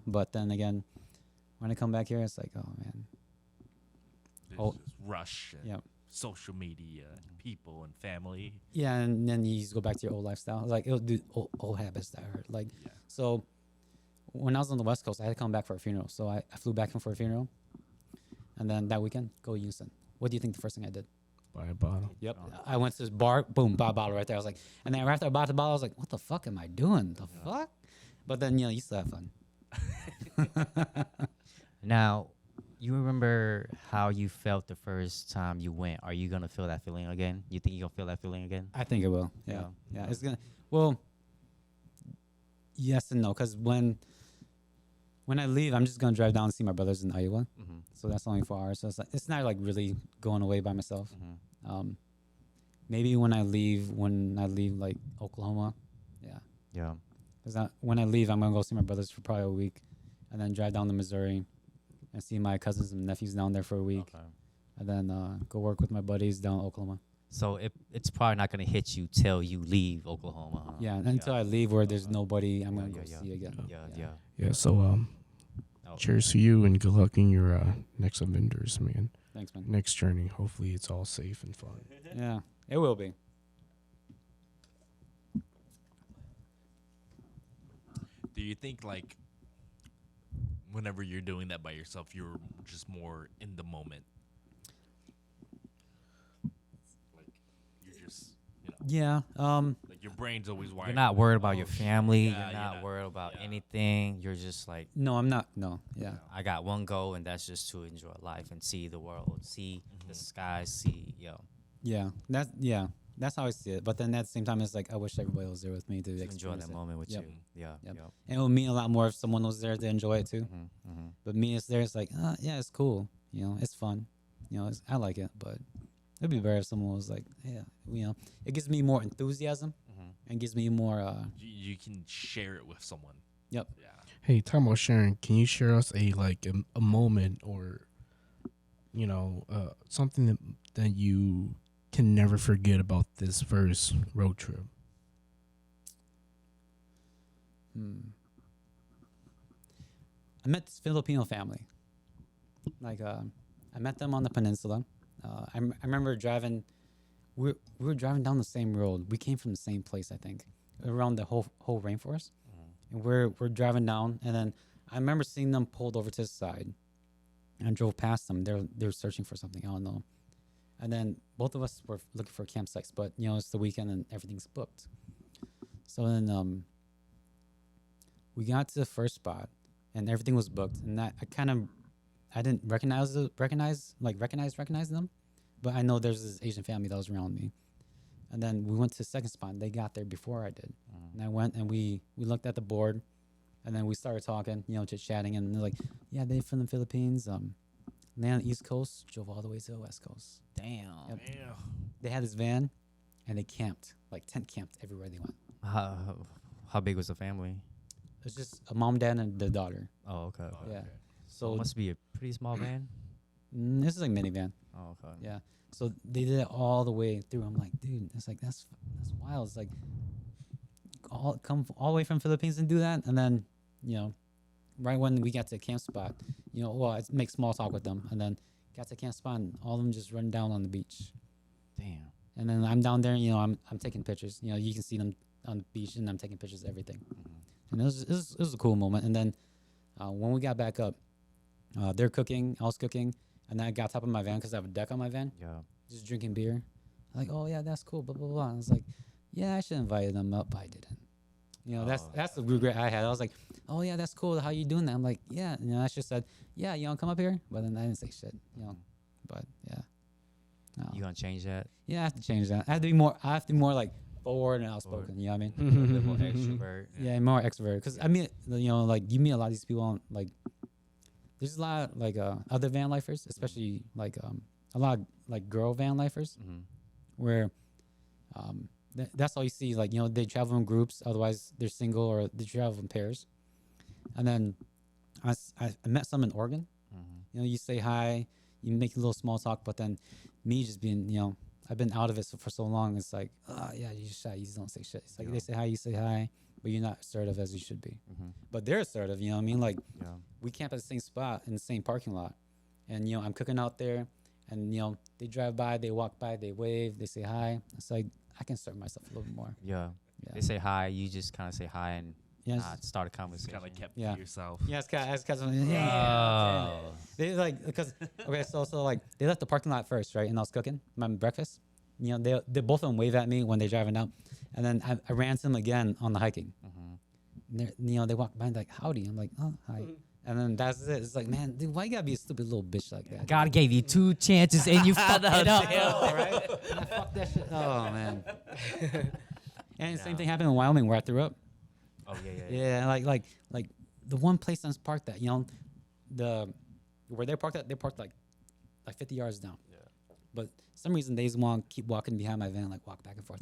But then again, when I come back here, it's like, oh man, There's Oh. this rush and yeah. social media and people and family. Yeah, and then you just go back to your old lifestyle. Like it'll do old habits that hurt. Like Yeah. so, when I was on the West Coast, I had to come back for a funeral. So I flew back in for a funeral, and then that weekend, go Houston. What do you think the first thing I did? Buy a bottle. Yep, I went to this bar. Boom, bought a bottle right there. I was like, and then after I bought the bottle, I was like, what the fuck am I doing? The fuck? But then you still have fun. Now, you remember how you felt the first time you went? Are you gonna feel that feeling again? You think you're gonna feel that feeling again? I think it will. Yeah, Yeah. it's gonna. Well, yes and no, because when I leave, I'm just gonna drive down and see my brothers in Iowa. Mm-hmm. So that's only 4 hours. So it's not like really going away by myself. Mm-hmm. Maybe when I leave like Oklahoma, yeah. Yeah. Because when I leave, I'm gonna go see my brothers for probably a week, and then drive down to Missouri, and see my cousins and nephews down there for a week, Okay. and then go work with my buddies down in Oklahoma. So it's probably not gonna hit you till you leave Oklahoma. Huh? Yeah, until I leave where there's nobody I'm Yeah, gonna go yeah, see again. Yeah. Yeah. So Oh. cheers to you and good luck in your next adventures, man. Thanks, man. Next journey. Hopefully, it's all safe and fun. Yeah, it will be. Do you think like whenever you're doing that by yourself, you're just more in the moment? Like you're just Yeah. like your brain's always wired. You're not worried about your Oh, shit. family. Yeah, you're not not- worried about yeah. anything. You're just like, No, I'm not. No. Yeah. I got one goal, and that's just to enjoy life and see the world, see the skies, see Yeah. That's how I see it. But then at the same time, it's like I wish everybody was there with me to enjoy experience that it. moment with Yep. you. Yeah. Yep. Yep. And it would mean a lot more if someone was there to enjoy it too. Mm-hmm. But me, it's there. It's like, yeah, it's cool. It's fun. I like it. But it'd be better if someone was like, yeah, it gives me more enthusiasm Mm-hmm. and gives me more. You can share it with someone. Yep. Yeah. Hey, talking about sharing, can you share us a moment or something that you can never forget about this first road trip? I met this Filipino family. Like, I met them on the peninsula. I remember driving. We were driving down the same road. We came from the same place, I think, around the whole rainforest. And we're driving down, and then I remember seeing them pulled over to the side. And drove past them. They were searching for something. I don't know. And then both of us were looking for campsites, but it's the weekend and everything's booked. So then we got to the first spot, and everything was booked. And I didn't recognize them, but I know there's this Asian family that was around me. And then we went to the second spot. And they got there before I did, and I went and we looked at the board, and then we started talking, chit chatting, and they're like, "Yeah, they're from the Philippines. Landed on the East Coast, drove all the way to the West Coast. Damn. Yep. Yeah. They had this van, and they camped, like tent camped everywhere they went. How big was the family? It's just a mom, dad, and the daughter. Oh, okay. Yeah. So So it must be a pretty small van. this is like minivan. Oh, okay. Yeah. So they did it all the way through. I'm like, dude, it's like that's wild. It's like come all the way from Philippines and do that, and then right when we got to the camp spot, I make small talk with them, and then got to camp spot, and all of them just run down on the beach. Damn. And then I'm down there, I'm taking pictures. You can see them on the beach, and I'm taking pictures of everything. And it was a cool moment. And then when we got back up, they're cooking, I was cooking, and then I got top of my van because I have a deck on my van, Yeah. just drinking beer. Like, oh yeah, that's cool, blah blah blah. I was like, yeah, I should invite them up, but I didn't. Oh, That's the regret I had. I was like, oh yeah, that's cool. How you doing that? I'm like, yeah. I just said, yeah, come up here, but then I didn't say shit. But yeah, no. You gonna change that? Yeah, I have to change that. I have to be more. I have to be more like forward and outspoken. You know what I mean? A little bit more extrovert. Yeah, more extrovert. Because I mean, like you meet a lot of these people on like. There's a lot like other van lifers, especially like a lot of like girl van lifers, where that's all you see. Like they travel in groups. Otherwise, they're single or they travel in pairs. And then I met some in Oregon. You say hi, you make a little small talk, but then me just being I've been out of it for so long. It's like, yeah, you're just shy. You just don't say shit. It's like they say hi, you say hi, but you're not assertive as you should be. But they're assertive. You know what I mean? Like we camp at the same spot in the same parking lot, and I'm cooking out there, and they drive by, they walk by, they wave, they say hi. It's like I can assert myself a little bit more. Yeah. Yeah. They say hi. You just kind of say hi and start a conversation. Kind of kept Yeah. to yourself. Yeah, it's kind of yeah. They like because okay, so like they left the parking lot first, right? And I was cooking my breakfast. They both of them wave at me when they're driving out, and then I ran to them again on the hiking. They walk by and like howdy. I'm like, oh hi, and then that's it. It's like, man, dude, why you gotta be a stupid little bitch like that? God gave you 2 chances and you fucked it up. All right, and I fucked that shit. Oh man. And the same thing happened in Wyoming where I threw up. Oh yeah. Yeah, like the one place that's parked at, the where they parked at, they parked like 50 yards down. Yeah. But some reason they just want to keep walking behind my van, like walk back and forth.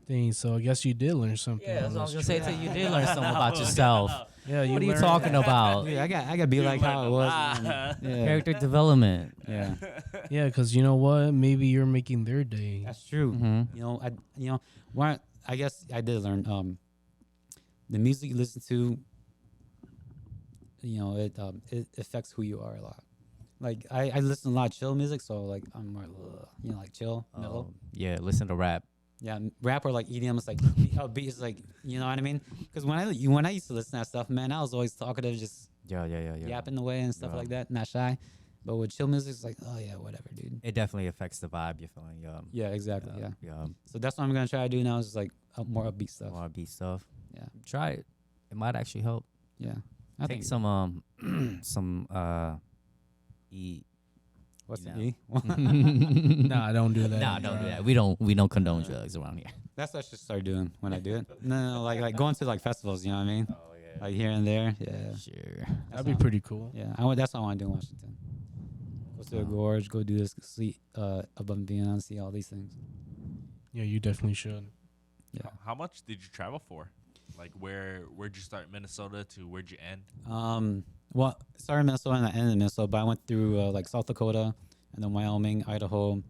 Dang, so I guess you did learn something. Yeah, that's on what I was this gonna say. trip. You did learn something about yourself. Yeah, What are you learned- talking about? Yeah, I got to be like how it was. Man. Yeah. Character development. Yeah. Yeah, because you know what? Maybe you're making their day. That's true. Mm-hmm. I guess I did learn the music you listen to, it affects who you are a lot. Like I listen to a lot of chill music, so like I'm more like chill, mellow. Yeah, listen to rap. Yeah, rap or like EDM is like beat is like you know what I mean? Because when I used to listen to that stuff, man, I was always talkative, just Yeah. yapping away and stuff Yeah. like that, not shy. But with chill music, it's like, oh yeah, whatever, dude. It definitely affects the vibe you're feeling. Yeah, exactly. Yeah. Yeah. So that's what I'm gonna try to do now is like more upbeat stuff. More beat stuff. Yeah, Try it. It might actually help. yeah. I Take think some E. what's you the know. E? Nah, don't do that. Nah, don't do bro. that. We don't condone drugs around here. That's what I should start doing when I do it. No, like going to like festivals. You know what I mean? Oh yeah. Like here and there. Yeah. Sure. That'd be pretty cool. Yeah, that's what I want to do in Washington. Go to a gorge, go do this, see above and beyond, see all these things. Yeah, you definitely should. Yeah. How much did you travel for? Like where'd you start Minnesota to where'd you end? Well, started in Minnesota and I ended in Minnesota, but I went through like South Dakota and then Wyoming, Idaho.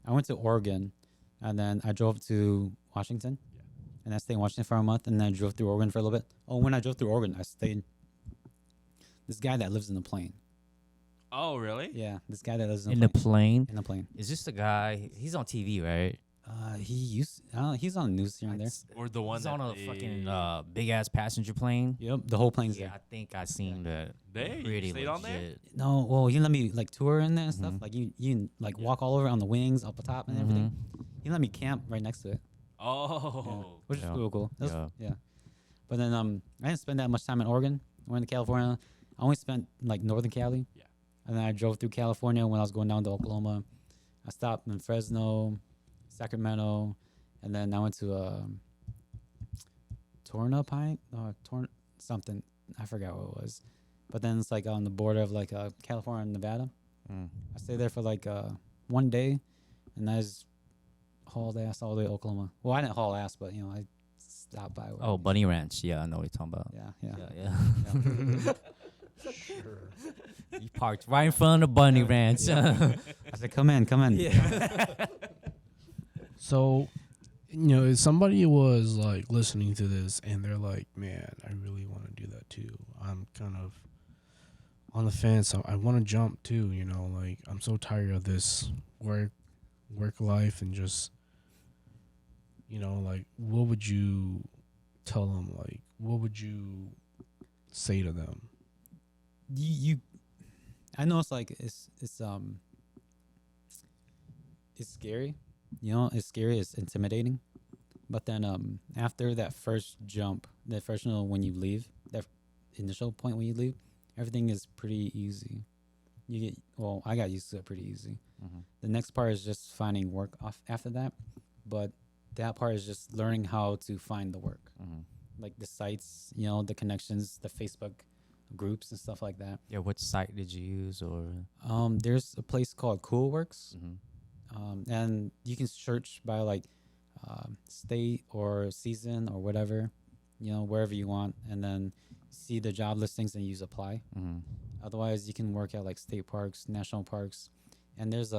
I went to Oregon, and then I drove to Washington, and I stayed in Washington for a month, and then I drove through Oregon for a little bit. Oh, when I drove through Oregon, I stayed. This guy that lives in the plane. Oh, really? Yeah, this guy that lives In the plane. in the plane. Is this the guy? He's on TV, right? He's on the news here and there. Or the one He's that on a they- fucking big ass passenger plane. Yep, the whole plane's Yeah, there. I think I seen that. They Pretty stayed on there? legit. No, well, he let me like tour in there and stuff. Mhm. Like you can like walk all over on the wings, up the top and everything. He let me camp right next to it, Oh. which is Yeah. real cool. That was- Yeah. yeah. But then I didn't spend that much time in Oregon. I went to California. I only spent like Northern Cali. Yeah. And then I drove through California when I was going down to Oklahoma. I stopped in Fresno, Sacramento, and then I went to something. I forgot what it was. But then it's like on the border of like California and Nevada. Mm. I stayed there for like 1 day, and I just hauled ass all the way to Oklahoma. Well, I didn't haul ass, but I stopped by. Oh, Bunny Ranch. Yeah, I know what you're talking about. Yeah. Sure. You parked right in front of Bunny Ranch. I said, come in. So, if somebody was like listening to this and they're like, man, I really want to do that too. I'm kind of on the fence. I want to jump too, like I'm so tired of this work life and just, like what would you tell them? Like, what would you say to them? I know it's like it's scary. It's scary. It's intimidating. But then after that first jump, the first when you leave, that initial point when you leave, everything is pretty easy. I got used to it pretty easy. The next part is just finding work off after that, but that part is just learning how to find the work, like the sites, the connections, the Facebook groups and stuff like that. Yeah, what site did you use or? There's a place called Coolworks, and you can search by like state or season or whatever, wherever you want, and then see the job listings and use apply. Otherwise, you can work at like state parks, national parks, and there's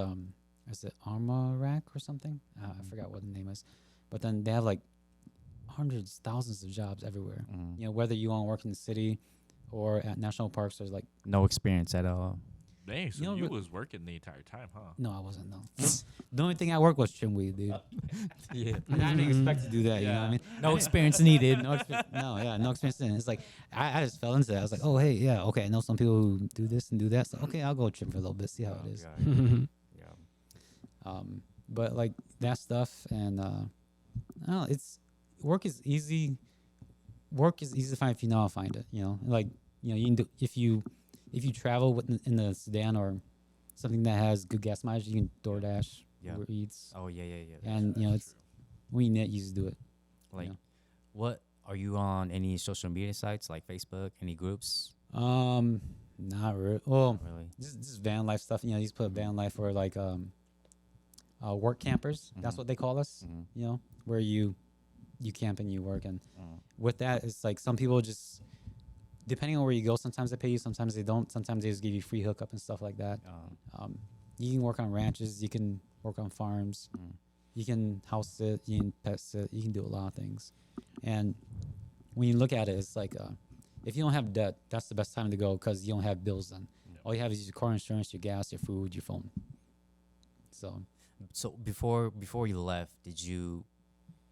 is it Armarack or something? I forgot what the name is, but then they have like hundreds, thousands of jobs everywhere. Whether you want to work in the city or at national parks, there's like no experience at all. Dang, so you was working the entire time, huh? No, I wasn't. No, the only thing I worked was trim weed, dude. Yeah, I didn't expect to do that. You know what I mean? no experience needed. No experience in it. It's like I just fell into that. I was like, oh hey, yeah, okay. I know some people who do this and do that. So okay, I'll go trim for a little bit, see how it is. But like that stuff, and I don't know, work is easy. Work is easy to find if you know how to find it. You can do if you travel in the sedan or something that has good gas mileage, you can DoorDash, Uber Eats. Oh yeah. And it's when you need it, you just do it. Like, what are you on any social media sites like Facebook? Any groups? Not really. Well, Really? Just van life stuff. You just put van life or like work campers. That's what they call us. Where you camp and you work, and with that, it's like some people just, depending on where you go, sometimes they pay you, sometimes they don't. Sometimes they just give you free hookup and stuff like that. You can work on ranches, you can work on farms, you can house sit, you can pet sit, you can do a lot of things. And when you look at it, it's like if you don't have debt, that's the best time to go because you don't have bills then. All you have is your car insurance, your gas, your food, your phone. So before you left, did you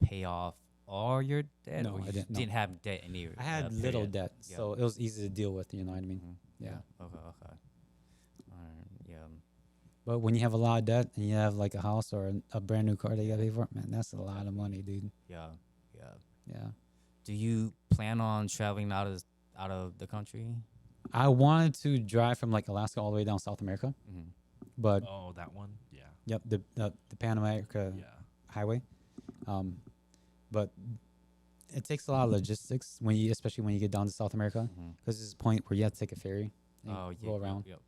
pay off all your debt? No, or I didn't. Didn't have debt in either. I had little debt, so it was easy to deal with. You know what I mean? Yeah. Okay. All right. Yeah. But when you have a lot of debt and you have like a house or a brand new car that you gotta pay for, man, that's a lot of money, dude. Yeah. Yeah. Do you plan on traveling out of the country? I wanted to drive from like Alaska all the way down South America, but that one, yeah. Yep, the Pan America Highway, but it takes a lot of logistics especially when you get down to South America, because there's a point where you have to take a ferry and go around. Yep.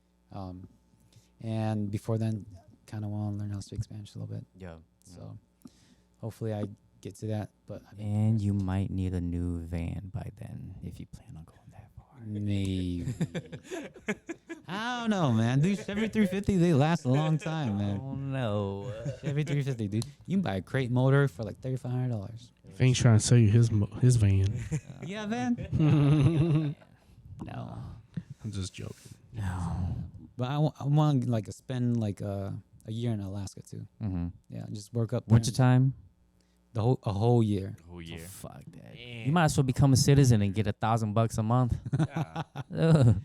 And before then, kind of want to learn how to speak Spanish a little bit. Yeah. So hopefully I get to that. But And you might need a new van by then if you plan on going that far. Maybe. I don't know, man. Dude, Chevy 350, they last a long time, man. Oh no. Chevy 350, dude. You can buy a crate motor for like $3,500. Fink's trying to sell you his van. Yeah, man. No. I'm just joking. No. But I want to like spend like a year in Alaska too. Yeah, just work up. Winter time. A whole year. Whole year. Oh, fuck that. You might as well become a citizen and get $1,000 a month. Ugh.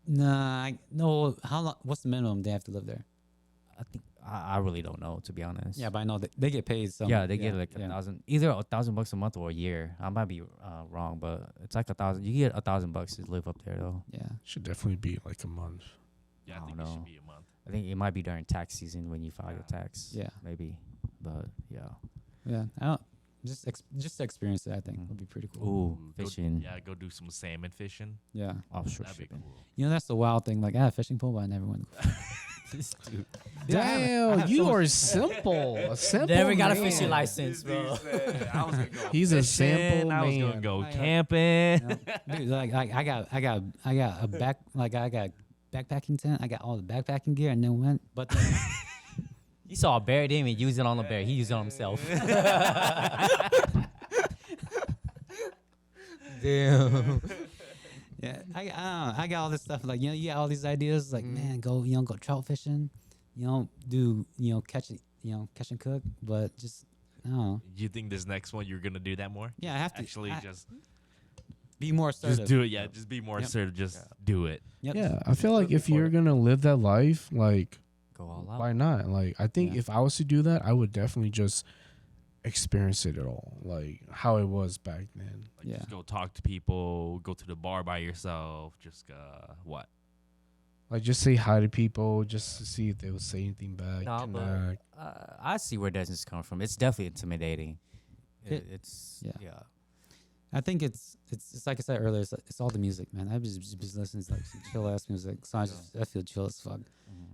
Nah, no. How long? What's the minimum they have to live there? I think I really don't know, to be honest. Yeah, but I know they get paid. Yeah, they get like either $1,000 a month or a year. I might be wrong, but it's like 1,000. You get $1,000 to live up there though. Yeah, should definitely be like a month. Yeah, I think it should be a month. I think it might be during tax season when you file your tax. Yeah, maybe, but yeah. Yeah, I don't. Just to experience it, I think would be pretty cool. Ooh, fishing. Go do some salmon fishing. Yeah, offshore That'd shipping. be cool. You know, that's the wild thing. Like I had a fishing pole, but I never went. This dude. Damn, you are simple. A simple Never got a man. fishing license, bro. He's a simple I was man. gonna go camping. Dude, like I got a back, like I got backpacking tent. I got all the backpacking gear, and then went. But You saw a bear, didn't even use it on the bear. He used it on himself. Damn. Yeah, I got all this stuff. Like, you got all these ideas. Like, man, go trout fishing. Do catch it. Catch and cook. But just I don't know. You think this next one you're gonna do that more? Yeah, I have to actually just be more assertive. Just do it. Yeah, just be more assertive. Just do it. Yep. Yeah, I feel like if you're gonna live that life, like, go all out. why not? Like, I think if I was to do that, I would definitely just experience it at all, like how it was back then. Like Yeah. just go talk to people, go to the bar by yourself, just what? Like just say hi to people, just to see if they would say anything back. No, connect. but I see where Desmond's coming from. It's definitely intimidating. It's Yeah. I think it's like I said earlier. It's all the music, man. I've just been listening to like some chill ass music, so I feel chill as fuck.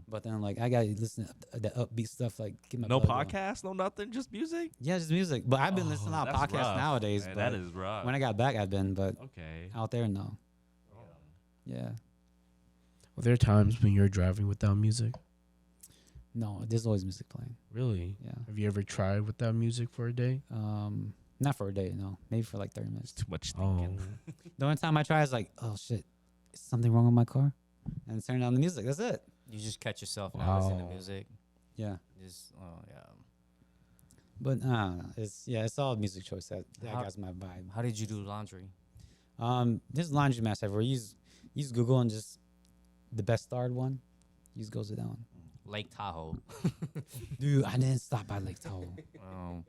But then like I gotta listen to the upbeat stuff, like get my No blood going. podcast, no nothing, just music. Yeah, just music. But I've been listening to a lot of That's podcasts rough. nowadays. Man, But that is rough. when I got back, I've been. But Okay. out there, no. Yeah, Were there times when you're driving without music? no. There's always music playing. Really? Yeah. Have you ever tried without music for a day? Not for a day, no. Maybe for like 30 minutes. Too much Oh, thinking. The only time I try is like, oh shit, is something wrong with my car? And turn down the music. That's it. You just catch yourself not listening Wow. to music. Yeah. Just yeah. But it's all music choice. That How- guy's my vibe. How did you do laundry? This laundry master ever. Use Google and just the best starred one. Use goes to that one. Lake Tahoe. Dude, I didn't stop by Lake Tahoe. Um,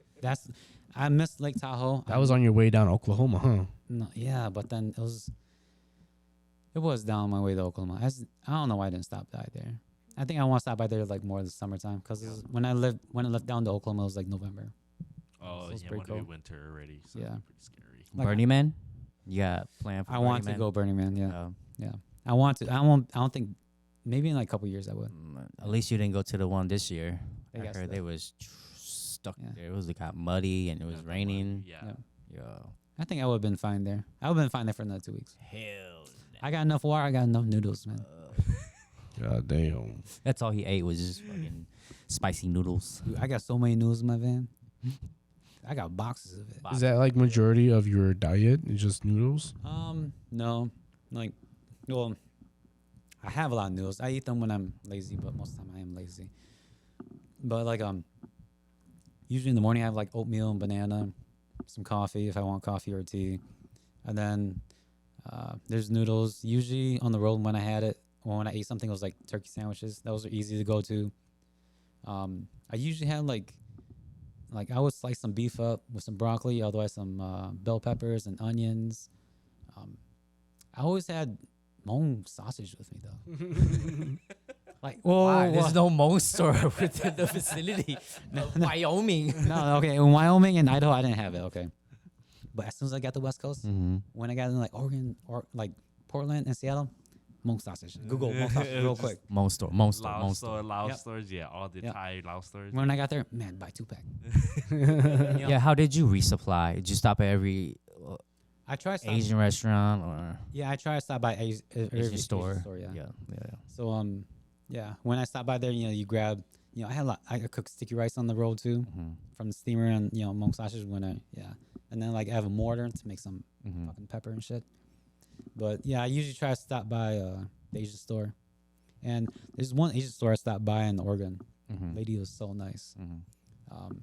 I missed Lake Tahoe. that was on your way down to Oklahoma, huh? No, yeah, but then it was down my way to Oklahoma. I don't know why I didn't stop by there. I think I want to stop by there like more in the summertime because when I left down to Oklahoma, it was like November. Oh, So it's yeah, pretty when we cool. winter already. So Yeah. yeah. Pretty scary. Like, Burning Man. You got planned for I Burning want to Man? go Burning Man. Yeah, Uh, I want to. I don't think maybe in like a couple years I would. At least you didn't go to the one this year. They I got heard stuck. they was stuck Yeah. there. It was got muddy and it was raining. Yeah. Yeah. Yeah. I think I would have been fine there. I would have been fine there for another 2 weeks. Hell. I got enough water. I got enough noodles, man. God damn. That's all he ate was just fucking spicy noodles. Dude, I got so many noodles in my van. I got boxes of it. Is that like majority of your diet? Is just noodles? No, like, well, I have a lot of noodles. I eat them when I'm lazy, but most of the time I am lazy. But like, usually in the morning I have like oatmeal and banana, some coffee if I want coffee or tea, and then there's noodles. Usually on the road when I had it, or when I ate something, it was like turkey sandwiches. Those are easy to go to. I usually have like I would slice some beef up with some broccoli, otherwise some bell peppers and onions. I always had Hmong sausage with me though. Like, Why? whoa, There's no Moan store within the vicinity. Wyoming. no, okay. In Wyoming and Idaho, I didn't have it. Okay, but as soon as I got to West Coast, Mm-hmm. when I got in like Oregon or like Portland and Seattle, Hmong sausage. Google Hmong sausage real quick. Moan store. Moan store. Lao Moan store, store. Lao Yep. stores, yeah, all the Yep. Thai Lao stores. When I got there, man, buy 2-pack. Yeah. How did you resupply? Did you stop at every I tried Asian restaurant or Yeah, I tried to stop by Asian store? yeah. Yeah. So yeah, when I stopped by there, you grab, I had I cooked sticky rice on the road too Mm-hmm. from the steamer and Hmong sausage and then like I have a mortar to make some Mm-hmm. fucking pepper and shit. But yeah, I usually try to stop by the Asian store, and there's one Asian store I stopped by in Oregon. Mm-hmm. Lady was so nice. Mm-hmm.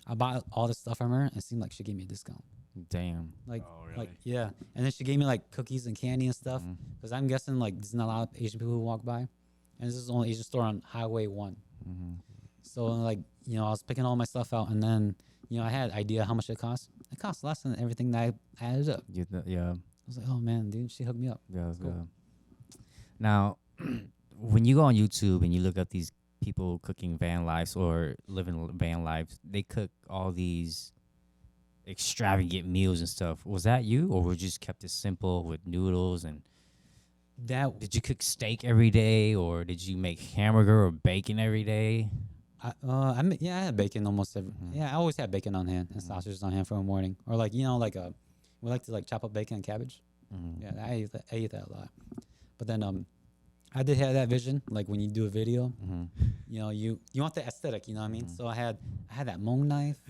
I bought all this stuff from her, and it seemed like she gave me a discount. Damn. Like, Oh, really? like yeah, and then she gave me like cookies and candy and stuff. Mhm. Because I'm guessing like there's not a lot of Asian people who walk by, and this is the only Asian store on Highway 1. Mm-hmm. So like I was picking all my stuff out, and then I had an idea how much it cost. It cost less than everything that I added up. Yeah. I was like, oh man, dude, she hooked me up. Yeah. Cool. Yeah. Now, when you go on YouTube and you look up these people cooking van lives or living van lives, they cook all these extravagant meals and stuff. Was that you, or we just kept it simple with noodles? And That did you cook steak every day, or did you make hamburger or bacon every day? I had bacon almost every. Mhm. Yeah, I always had bacon on hand and Mhm. sausages on hand for the morning, or like we like to like chop up bacon and cabbage. Mm-hmm. Yeah, I ate that a lot. But then I did have that vision, like when you do a video, Mm-hmm. you want the aesthetic, you know what I mean? Mhm. So I had that Hmong knife.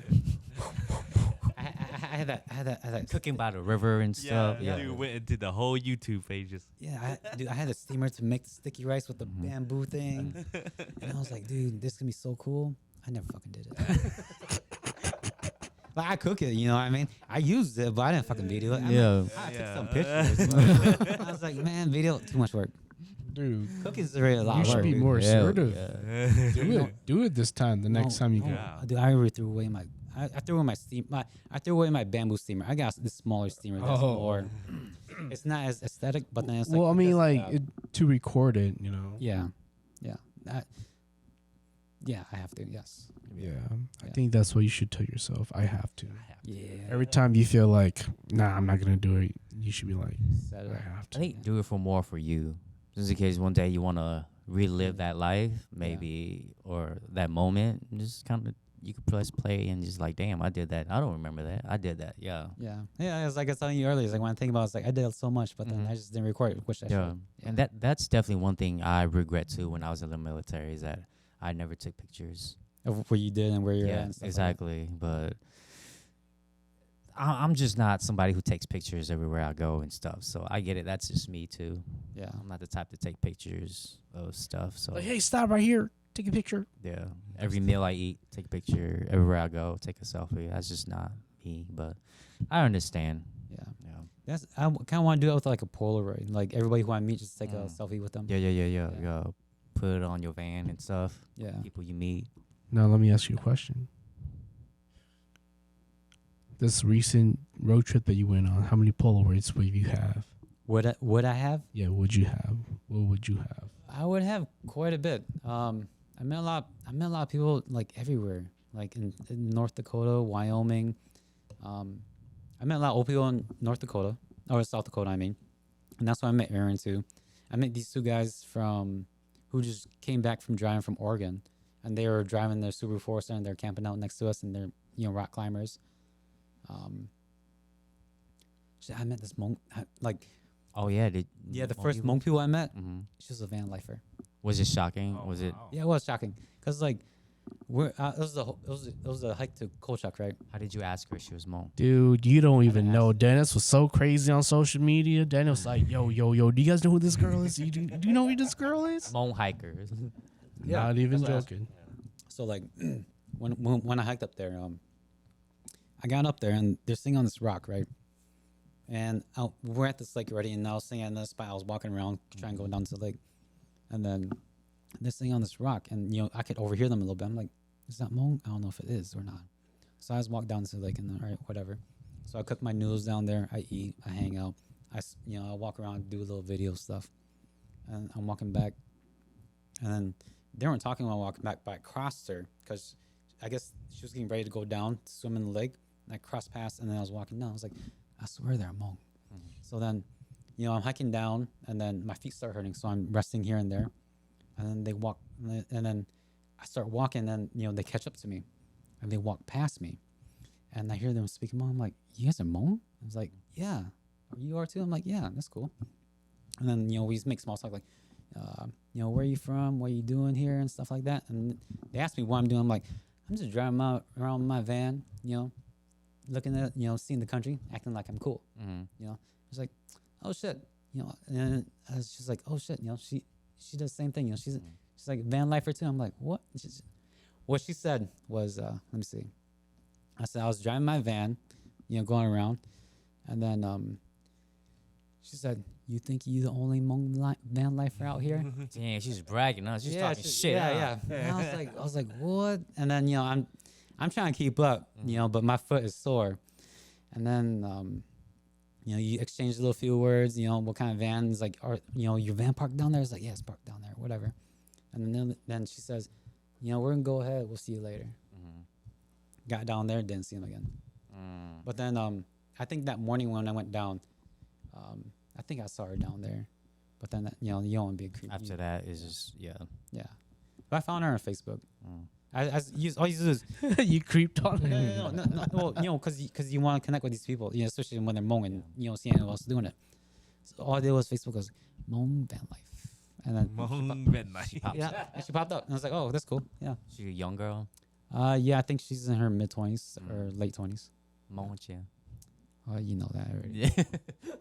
I had that Cooking by the river and stuff. Yeah, dude went into the whole YouTube pages. Yeah, I had a steamer to make the sticky rice with the Mhm. bamboo thing, and I was like, dude, this can be so cool. I never fucking did it. Like I cook it, you know what I mean? I used it, but I didn't fucking video it. I took some pictures. But I was like, man, video too much work. Dude, Cooking's really a lot you of should work. be dude. more Yeah, assertive. yeah. Do it this time. The next time you go. Yeah. Dude, I already threw away I threw away my I threw away my bamboo steamer. I got this smaller steamer that's more. It's not as aesthetic, but then it's like. Well, I mean, does, like to record it, you know. Yeah, yeah, yeah. I have to. Yes. Yeah, I Yeah. think that's what you should tell yourself. I have to. Yeah. Every time you feel like, nah, I'm not gonna do it, you should be like, Set it I up. have I to. think do it for more for you. Just in case one day you want to relive that life, maybe, or that moment. Just kind of, you could press play and just like, damn, I did that. I don't remember that. I did that. Yeah. Yeah. Yeah. It's like I was telling you earlier. It's like when I think about it, it's like I did so much, but then I just didn't record it, which I Yeah. should. And that's definitely one thing I regret too when I was in the military is that I never took pictures. Of what you did and where you're at. Yeah, And stuff exactly. But I'm just not somebody who takes pictures everywhere I go and stuff. So I get it. That's just me too. Like that. I'm not the type to take pictures of stuff. So Like, hey, stop right here, take a picture. yeah, every meal I eat, take a picture. Everywhere I go, take a selfie. That's just not me. But I understand. Yeah. Yeah. Yeah. That's I kind of want to do it with like a Polaroid. Like everybody who I meet, just take a selfie with them. Yeah. Yeah. Put it on your van and stuff. Yeah. People you meet. Now let me ask you a question. This recent road trip that you went on, how many Polaroids would you have? Would I have? Yeah, would you have? What would you have? I would have quite a bit. I met a lot. I met a lot of people like everywhere, like in North Dakota, Wyoming. I met a lot of old people in North Dakota or South Dakota. I mean, and that's why I met Aaron too. I met these two guys who just came back from driving from Oregon, and they were driving their Subaru Forester and they're camping out next to us, and they're rock climbers. I met this monk. Oh yeah, The first monk people I met, Mm-hmm. she was a van lifer. Was it shocking? Was it? Yeah, it was shocking because like it was a hike to Kolchak, right? How did you ask her if she was Hmong? Dude, you don't even didn't know. Dennis was so crazy on social media. Dennis was like, yo, do you guys know who this girl is? Do you know who this girl is? Hmong hikers. Not even that's what I asked. joking. So like when I hiked up there, I got up there and they're sitting on this rock, right? And we're at this lake already, and I was sitting at this spot. I was walking around trying to go down to the lake, and then they're sitting on this rock, and I could overhear them a little bit. I'm like, is that Hmong? I don't know if it is or not. So I just walked down to the lake, and then, all right, whatever. So I cook my noodles down there. I eat. I hang out. I walk around, do a little video stuff, and I'm walking back, and then they weren't talking while walking back, but I crossed her because I guess she was getting ready to go down to swim in the lake, and I crossed past, and then I was walking down. I was like, I swear they're Hmong. So then, I'm hiking down, and then my feet start hurting, so I'm resting here and there, and then they walk, and then I start walking, and they catch up to me, and they walk past me, and I hear them speaking Hmong. I'm like, you guys are Hmong? I was like, yeah. You are too? I'm like, yeah, that's cool. And then we just make small talk like, where are you from? What are you doing here and stuff like that. And they asked me what I'm doing. I'm like, I'm just driving around my van, looking at, seeing the country, acting like I'm cool. Mm-hmm. I was like, oh shit, and I was just like, oh shit, she does the same thing. She's like van lifer too. I'm like, what? What she said was, let me see. I said I was driving my van, going around, and then she said, you think you the only Hmong van lifer out here? Damn, she's bragging. Huh? She's talking shit. Yeah, yeah. And I was like, what? And then I'm trying to keep up, but my foot is sore. And then you exchange a little few words, what kind of van is like, or your van parked down there? It's like, yeah, it's parked down there, whatever. And then she says, we're gonna go ahead. We'll see you later. Got down there, didn't see him again. But then I think that morning when I went down, I think I saw her down there. But then you don't want to be a creep. After that is just Yeah. But I found her on Facebook. I use all you do is You creeped on her. no. Well, because you want to connect with these people, especially when they're Hmong and you don't see anyone else doing it. So all I did was Facebook goes Hmong van life, and then Hmong van life. yeah, and she popped up, and I was like, oh, that's cool. Yeah. She's a young girl. Yeah, I think she's in her mid-20s or late 20s. Hmong, yeah. Oh, you know that already. Yeah.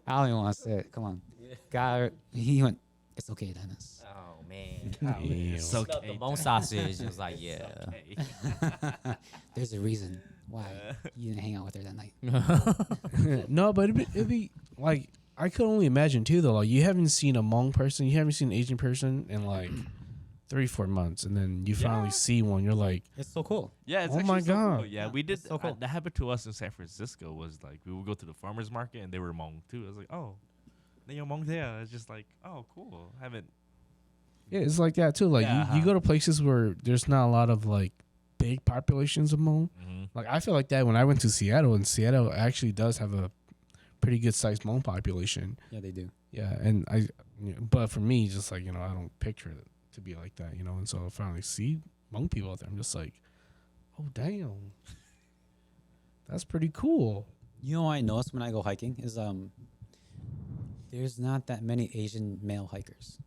I don't even want to say it. Come on. Guy, he went. It's okay, Dennis. Oh man. It's The okay. Hmong sausage was like, yeah. There's a reason why you didn't hang out with her that night. No, but it'd be like, I could only imagine too though. Like, you haven't seen a Hmong person, you haven't seen an Asian person in like 3-4 months, and then you finally see one. You're like, It's so cool. Yeah, it's Oh actually my so cool. God. Yeah, Yeah, we did. it's so cool. That happened to us in San Francisco. Was like we would go to the farmers market and they were Hmong too. I was like, oh, they are Hmong there. It's just like, oh, cool. Haven't. yeah, it's like that too. Like Yeah. you go to places where there's not a lot of like big populations of Hmong. Mm-hmm. Like I feel like that when I went to Seattle, and Seattle actually does have a pretty good sized Hmong population. Yeah, they do. Yeah, and but for me, just like I don't picture it to be like that, And so I finally see Hmong people out there. I'm just like, oh damn, that's pretty cool. You know what I noticed when I go hiking is there's not that many Asian male hikers.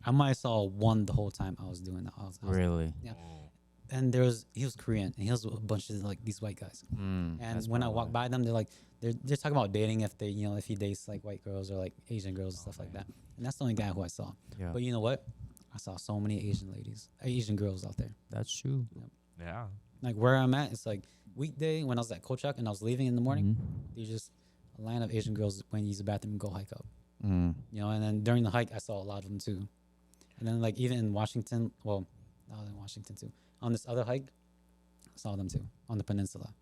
I might have saw one the whole time I was doing that. I was Really? Yeah. Oh. And he was Korean, and he was a bunch of like these white guys. And when I walk by them, they're talking about dating if they if he dates like white girls or like Asian girls and stuff like that. And that's the only guy who I saw. Yeah. But you know what? I saw so many Asian girls out there. That's true. Yeah. Like where I'm at, it's like weekday when I was at Kochak and I was leaving in the morning. There's just a line of Asian girls when you use the bathroom and go hike up. And then during the hike, I saw a lot of them too. And then like even in Washington, well, not in Washington too. On this other hike, I saw them too on the peninsula.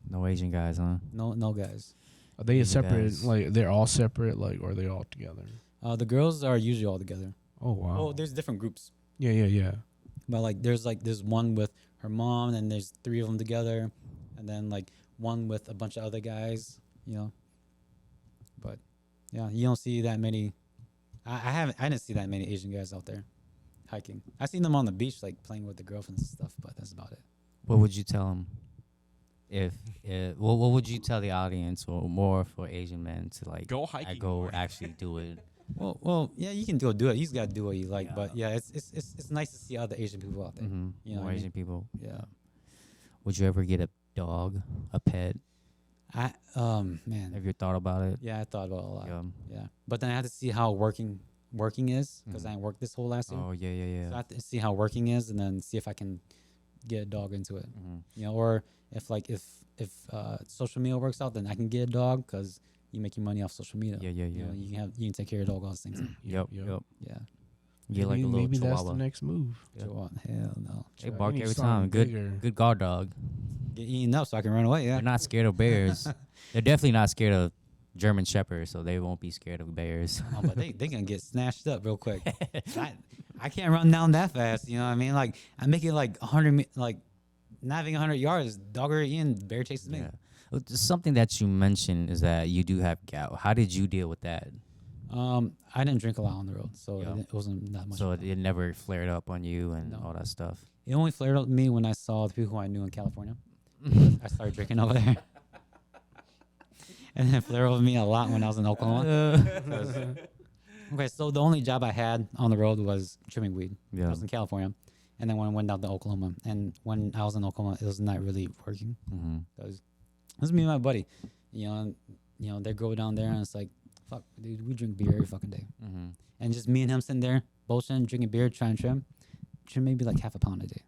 No Asian guys, huh? No guys. Are they Asian separate? guys. Like they're all separate? Like or are they all together? The girls are usually all together. Oh wow. Oh, there's different groups. Yeah. But like there's one with her mom, and there's 3 of them together, and then like one with a bunch of other guys, But yeah, you don't see that many. I didn't see that many Asian guys out there hiking. I seen them on the beach like playing with their girlfriends and stuff, but that's about it. What would you tell them? What would you tell the audience, or more for Asian men to like Go hiking go more. actually do it? Well, yeah, you can do it. You just gotta do what you like. Yeah. But yeah, it's nice to see other Asian people out there. Mm-hmm. You know More what I mean? Asian people. Yeah. Would you ever get a dog, a pet? Man. Have you thought about it? Yeah, I thought about it a lot. Yeah. Yeah, but then I had to see how working is because I didn't work this whole last year. Oh yeah. So I have to see how working is, and then see if I can get a dog into it. Mm-hmm. Or if social media works out, then I can get a dog because you make your money off social media. Yeah. You can take care of your dog all the same time. Yep. Yeah. Get like a little maybe that's chihuahua. the next move. Yeah. Chihuahua. Hell no. They Try- bark you need every something time. Good, bigger. good guard dog. Get eaten up so I can run away. Yeah. They're not scared of bears. They're definitely not scared of German shepherds, so they won't be scared of bears. Oh, but they can get snatched up real quick. I can't run down that fast. You know what I mean? Like I make it like 100, like not even 100 yards. Dog already in, bear chases me. Yeah. Well, something that you mentioned is that you do have gout. How did you deal with that? I didn't drink a lot on the road, so Yeah. it wasn't that much. So it never flared up on you and No. all that stuff. It only flared up on me when I saw the people who I knew in California. I started drinking over there. And then it flared up on me a lot when I was in Oklahoma. Okay, so the only job I had on the road was trimming weed. I Yeah. was in California. And then when I went down to Oklahoma, and when I was in Oklahoma, it was not really working. Mm-hmm. Because it was me and my buddy. They go down there, and it's like, fuck, dude, we drink beer every fucking day. Mm-hmm. And just me and him sitting there, bullshitting, drinking beer, trying to trim maybe like half a pound a day.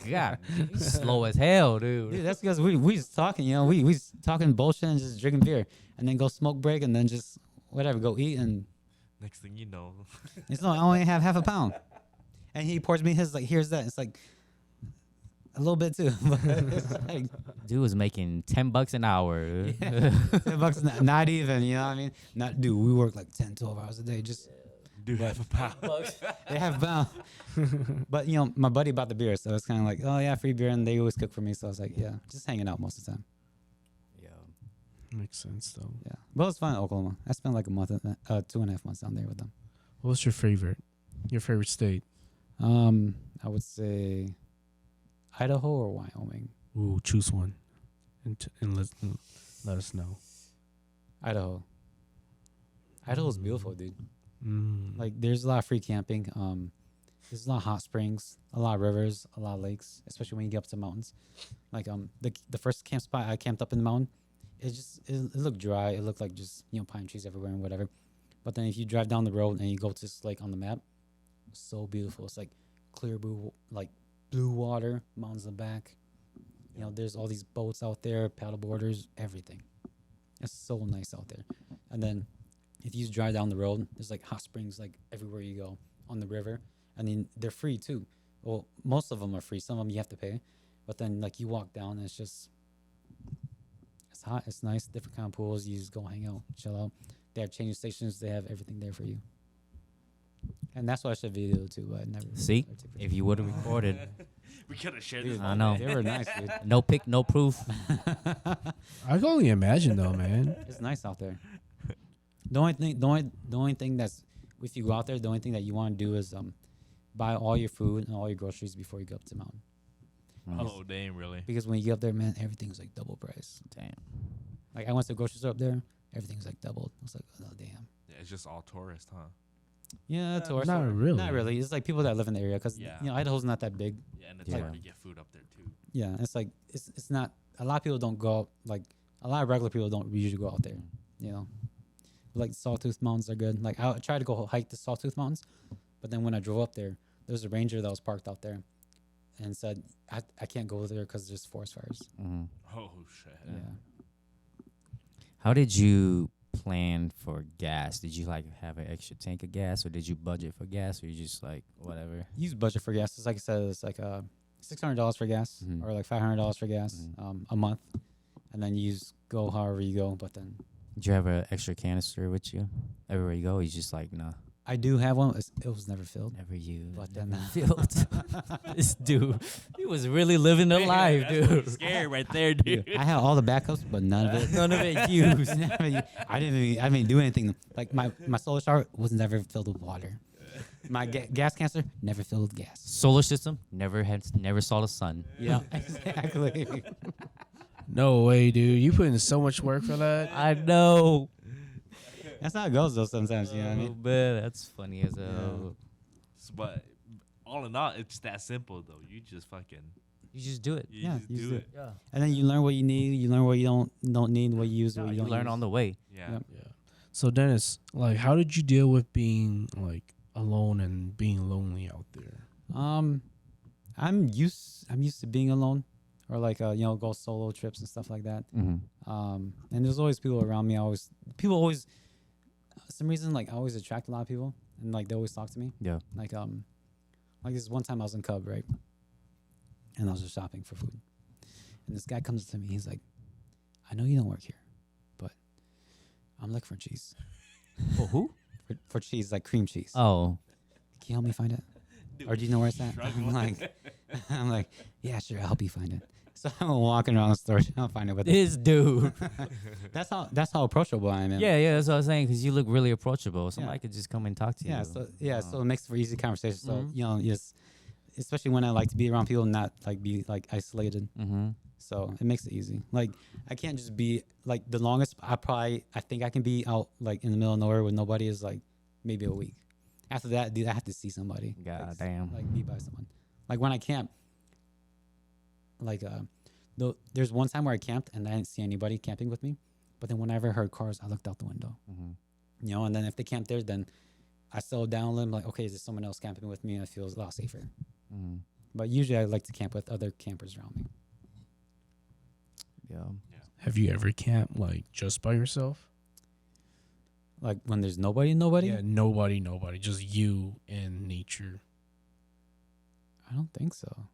God, you slow as hell, dude. Dude, that's because we just talking, we just talking bullshit and just drinking beer, and then go smoke break, and then just whatever, go eat, and Next thing you know, it's not. I only have half a pound, and he pours me his like, here's that. It's like a little bit too, but it's like Dude was making $10 an hour. $10 not even. You know what I mean? Not dude. We work like 10, 12 hours a day. Just do have a pound. they have a pound. But my buddy bought the beer, so it's kind of like, oh yeah, free beer, and they always cook for me. So I was like, yeah, just hanging out most of the time. Yeah. Makes sense though. Yeah, but it was fun in Oklahoma. I spent like a month, 2.5 months down there with them. What's your favorite? Your favorite state? I would say Idaho or Wyoming. Ooh, choose one, and let us know. Idaho. Idaho's beautiful, dude. Like Like, there's a lot of free camping. There's a lot of hot springs, a lot of rivers, a lot of lakes, especially when you get up to the mountains. Like, the first camp spot I camped up in the mountain, it looked dry. It looked like just pine trees everywhere and whatever. But then if you drive down the road and you go to this lake on the map, it's so beautiful. It's like clear blue, like blue water, mountains in the back. There's all these boats out there, paddle boarders, everything. It's so nice out there. And then if you drive down the road, there's like hot springs like everywhere you go on the river. I mean, they're free too. Well, most of them are free. Some of them you have to pay. But then like you walk down and it's hot. It's nice. Different kind of pools. You just go hang out, chill out. They have changing stations. They have everything there for you. And that's why I should video too. But I never. See, I took if you would have recorded, We could have shared Dude, this. I know. They were nice, dude. no pic, no proof. I can only imagine though, man. It's nice out there. The only thing that's if you go out there, the only thing that you want to do is buy all your food and all your groceries before you go up to the mountain. Oh, damn, really? Because when you get up there, man, everything's like double price. Damn. Like I went to the grocery store up there, everything's like doubled. I was like, oh damn. Yeah, it's just all tourists, huh? Yeah, tourists. Not really. Not really. It's like people that live in the area because Yeah. Idaho's not that big. Yeah, and it's Yeah. hard to get food up there too. Yeah, it's like it's not. A lot of people don't go out. Like a lot of regular people don't usually go out there. You know, like Sawtooth Mountains are good. Like I tried to go hike the Sawtooth Mountains, but then when I drove up there was a ranger that was parked out there, and said I can't go there because there's forest fires. Hmm. Oh shit. Yeah. How did you plan for gas? Did you like have an extra tank of gas, or did you budget for gas, or you just like whatever? Use budget for gas. It's like I said, it's like $600 for gas Mhm. or like $500 for gas Mhm. a month, and then you just go however you go. But then Did you have an extra canister with you everywhere you go? You just like nah, I do have one. It was never filled. never used. But never then, filled. This dude, he was really living the life, dude. Scared right there, dude. I had all the backups, but none of it. None of it used. I didn't do anything. Like my solar shower was never filled with water. My gas canister never filled with gas. Solar system never saw the sun. Yeah, exactly. No way, dude. You put in so much work for that. I know. That's how it goes though. Sometimes you know what I Oh, mean. man, that's funny as hell. But all in all, it's that simple though. You just fucking You just do it. you Yeah, just you do do it. Yeah. And then you learn what you need. You learn what you don't need. What you use. What you You don't learn use. on the way. Yeah. Yep. Yeah. So Dennis, like, how did you deal with being like alone and being lonely out there? I'm used to being alone, or like go solo trips and stuff like that. Mm-hmm. And there's always people around me. People always, some reason like I always attract a lot of people, and like they always talk to me. Yeah. Like this one time I was in Cub, right, and I was just shopping for food, and this guy comes to me. He's like, "I know you don't work here, but I'm looking for cheese. For who? For cheese, like cream cheese. Oh. Can you help me find it? Or do you know where it's at?" I'm like, yeah, sure, I'll help you find it. So I'm walking around the store trying to find it. But This dude. that's how approachable I am. Man. Yeah, that's what I was saying. Because you look really approachable. Somebody could just come and talk to you. So it makes for easy conversation. So Mhm. just especially when I like to be around people, not like be like isolated. Mm-hmm. So it makes it easy. Like I can't just be like the longest I think I can be out like in the middle of nowhere with nobody is like maybe a week. After that, dude, I have to see somebody. God like, damn. Like be by someone. Like when I camp, like there's one time where I camped and I didn't see anybody camping with me. But then whenever I heard cars, I looked out the window. Mm-hmm. And then if they camp there, then I slowed down a little. Like, okay, is there someone else camping with me? And I feel a lot safer. Mm-hmm. But usually I like to camp with other campers around me. Yeah. Have you ever camped like just by yourself? Like when there's nobody? Yeah, nobody, just you and nature. I don't think so.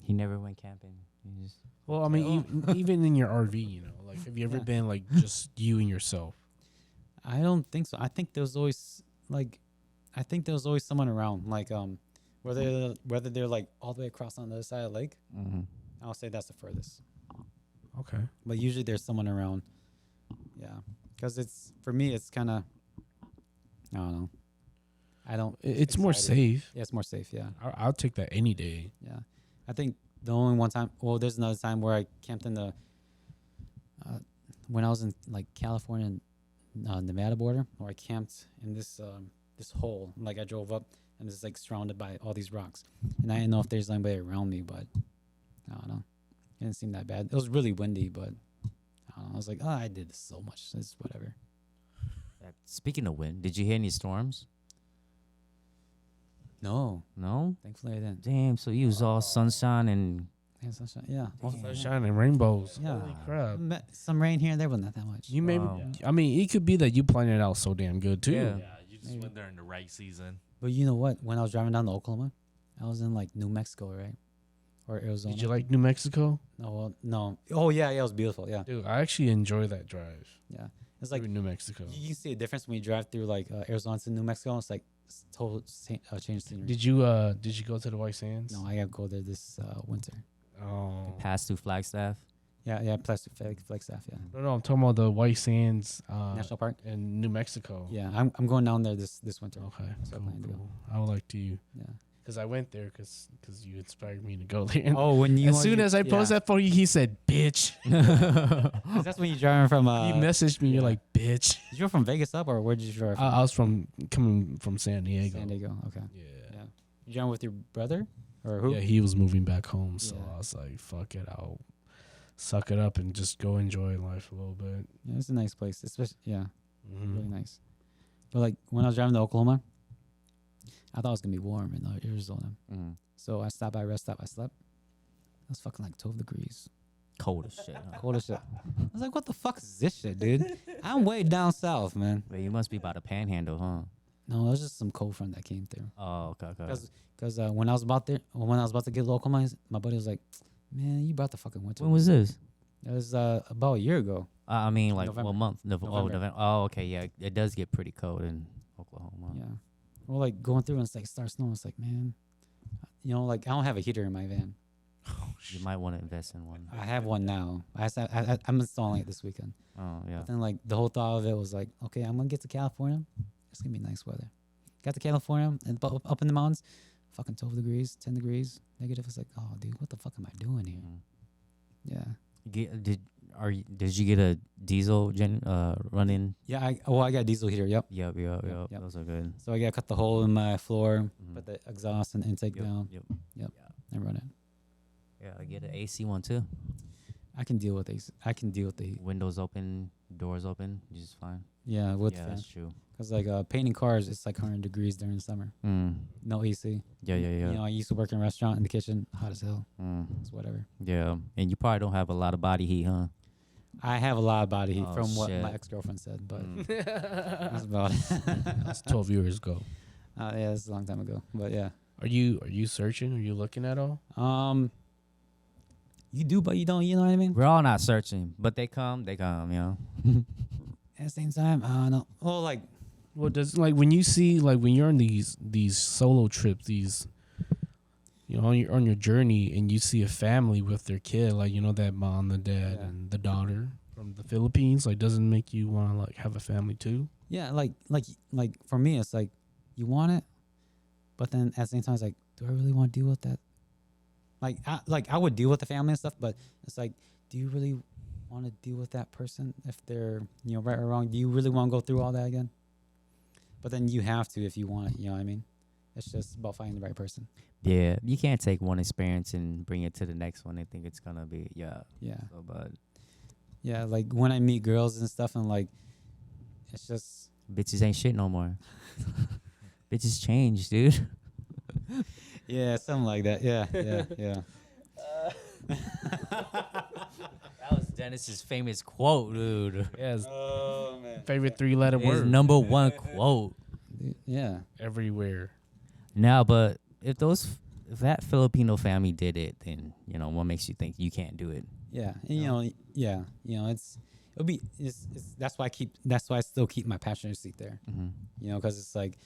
He never went camping. He just Well, I mean, even in your RV, like, have you ever Yeah. been like just you and yourself? I don't think so. I think there's always someone around. Like whether they're like all the way across on the other side of the lake. Mm-hmm. I'll say that's the furthest. Okay. But usually there's someone around. Yeah, because for me it's kind of I don't know. I don't. It's more excited. safe. Yeah, it's more safe. Yeah. I'll take that any day. Yeah, I think the only one time. Well, there's another time where I camped in the when I was in like California and Nevada border, where I camped in this hole. Like I drove up and it's like surrounded by all these rocks, and I didn't know if there's anybody around me, but I don't know. It didn't seem that bad. It was really windy, but I don't know. I was like, oh, I did this so much. It's whatever. Speaking of wind, did you hear any storms? No, No? thankfully I didn't. Damn, so you was all sunshine and Yeah, sunshine. Yeah. Sunshine and rainbows. Yeah. Holy crap. Some rain here and there, but not that much. You maybe. Wow. I mean, it could be that you planned it out so damn good too. Yeah. Yeah, you just Maybe. went there in the right season. But you know what? When I was driving down to Oklahoma, I was in like New Mexico, right? Or Arizona. Did you like New Mexico? No, well, no. Oh yeah, it was beautiful. Yeah, Dude, I actually enjoy that drive. yeah. It's like Through New Mexico. you can see a difference when you drive through like Arizona to New Mexico. It's like total change scenery. Did you go to the White Sands? No, I gotta go there this winter. Oh. Pass through Flagstaff. Yeah, plastic Flagstaff. Yeah, No, I'm talking about the White Sands National Park. in New Mexico. Yeah, I'm going down there this winter. Okay. So I Cool, plan to go. cool. I would like to, Yeah. because I went there because you inspired me to go there. And Oh, when you as soon as I posted that photo, he said, "Bitch." 'cause that's when you're driving from. He messaged me. You're yeah. like, "Bitch." You're from Vegas up, or where did you drive from? I was coming from San Diego. San Diego. Okay. Yeah. Yeah. You driving with your brother, or who? Yeah, he was moving back home, so Yeah. I was like, "Fuck it, I'll suck it up and just go enjoy life a little bit." Yeah, it's a nice place. Especially, yeah, Mhm. really nice. But like when I was driving to Oklahoma, I thought it was gonna be warm in Arizona. Mm. So I stopped by a rest stop. I slept. It was fucking like 12 degrees. Cold as shit. Huh? Cold as shit. I was like, what the fuck is this shit, dude? I'm way down south, man. But you must be by the Panhandle, huh? No, it was just some cold front that came through. Oh, okay. Because when I was about to get local, my buddy was like, "Man, you brought the fucking winter." When was this? It was about a year ago. I mean, like November. what month? Oh, November. November. Oh, okay. Yeah, it does get pretty cold in Oklahoma. Yeah. Well, like going through and it's like start snowing. It's like, man, like I don't have a heater in my van. You might want to invest in one. I have one now. I'm installing it this weekend. Oh, yeah. But then like the whole thought of it was like, okay, I'm gonna get to California. It's gonna be nice weather. Got to California and up in the mountains, fucking 12 degrees, 10 degrees negative. It's like, oh, dude, what the fuck am I doing here? Mhm. Yeah. Did you get a diesel running? Yeah. I got diesel heater. Yep. Yep. Yep. Those are good. So I gotta cut the hole in my floor, Mhm. put the exhaust and intake down, Yep. and run it. Yeah, I get an AC one too. I can deal with these. I can deal with the heat. Windows open, doors open, just fine. Yeah, with Yeah, fan. that's true. Cause like painting cars, it's like 100 degrees during the summer. Mm. No AC. Yeah. You know, I used to work in a restaurant in the kitchen, hot as hell. Mm. It's whatever. Yeah, and you probably don't have a lot of body heat, huh? I have a lot of body heat Oh, from what shit. my ex-girlfriend said, but Mm. that's about it. That's 12 years ago. Yeah, it's a long time ago, but yeah. Are you searching? Are you looking at all? You do, but you don't. You know what I mean? We're all not searching, but they come, you know. At the same time, no. Oh, like Well, does like when you see like when you're on these solo trips, these on your journey, and you see a family with their kid, like that mom, the dad, Yeah. and the daughter from the Philippines, like doesn't make you want to like have a family too? yeah, like for me, it's like you want it, but then at the same time, it's like, do I really want to deal with that? I would deal with the family and stuff, but it's like, do you really want to deal with that person if they're right or wrong? Do you really want to go through all that again? But then you have to if you want it. You know what I mean? It's just about finding the right person. Yeah, you can't take one experience and bring it to the next one and think it's gonna be Yeah. so bad. Yeah, like when I meet girls and stuff, and like, it's just Bitches ain't shit no more. Bitches change, dude. yeah, something like that. Yeah. That was Dennis's famous quote, dude. Yes. Oh man. Favorite 3-letter His word number one quote. Yeah. everywhere. Now, but if that Filipino family did it, then what makes you think you can't do it? Yeah. And, that's why I still keep my passenger seat there. Mm-hmm. Because it's like,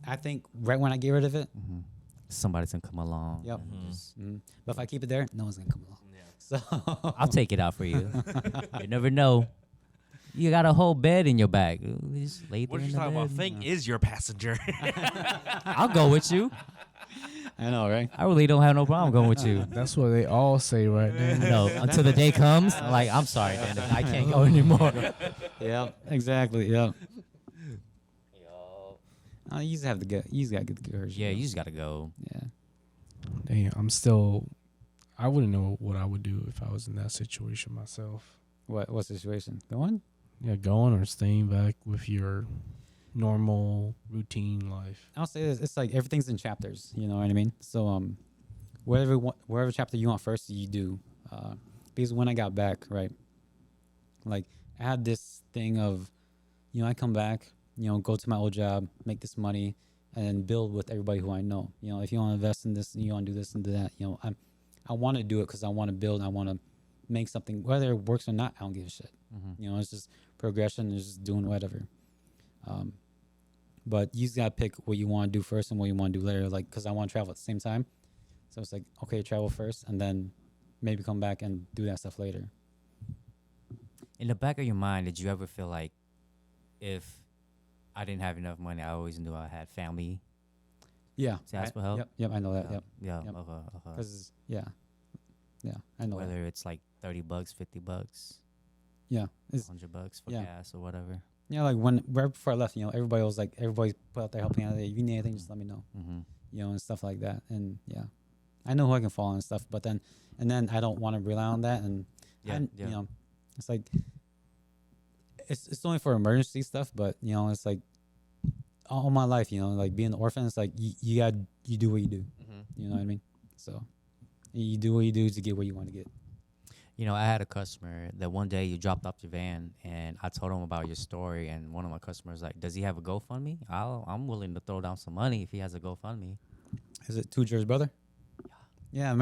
I think right when I get rid of it, Mm-hmm. Somebody's gonna come along. Yep. and just- but if I keep it there, no one's gonna come along. Yeah. So I'll take it out for you. You never know. You got a whole bed in your bag. Just lay What there you in the talking about? bed. Thing is your passenger. I'll go with you. I know, right? I really don't have no problem going with you. That's what they all say right now. No, until the day comes, I'm sorry, Dennis, I can't go anymore. Yeah, exactly. Yeah. You just have to get. You just gotta get the courage. Yeah, you just gotta go. Yeah. Damn, I wouldn't know what I would do if I was in that situation myself. What situation? Going? Yeah, going or staying back with your normal routine life. I'll say this: it's like everything's in chapters. You know what I mean? So wherever chapter you want first, you do. Because when I got back, right, like I had this thing of, I come back, go to my old job, make this money, and then build with everybody who I know. If you want to invest in this, and you want to do this and do that, I want to do it because I want to build. I want to make something, whether it works or not. I don't give a shit. It's just progression. It's just doing whatever. But you just gotta pick what you want to do first and what you want to do later. Like, because I want to travel at the same time, so it's like, okay, travel first, and then maybe come back and do that stuff later. In the back of your mind, did you ever feel like, if I didn't have enough money, I always knew I had family Yeah. to ask for help? Yep, I know that. Yep. Yeah. Yep. Okay. Because yeah, I know that. Whether it's like $30, $50, Yeah, it's $100 for yeah. gas or whatever. like right before I left, everybody was like, everybody put out there helping out. If you need anything, just let me know. And stuff like that. And yeah, I know who I can follow and stuff. But then I don't want to rely on that. And it's like it's only for emergency stuff. But it's like all my life, like being an orphan, it's like you do what you do. You know what I mean? So you do what you do to get where you want to get. I had a customer that one day you dropped off your van, and I told him about your story, and one of my customers like, does he have a GoFundMe? I'm willing to throw down some money if he has a GoFundMe. Is it Two Jer's brother? Yeah.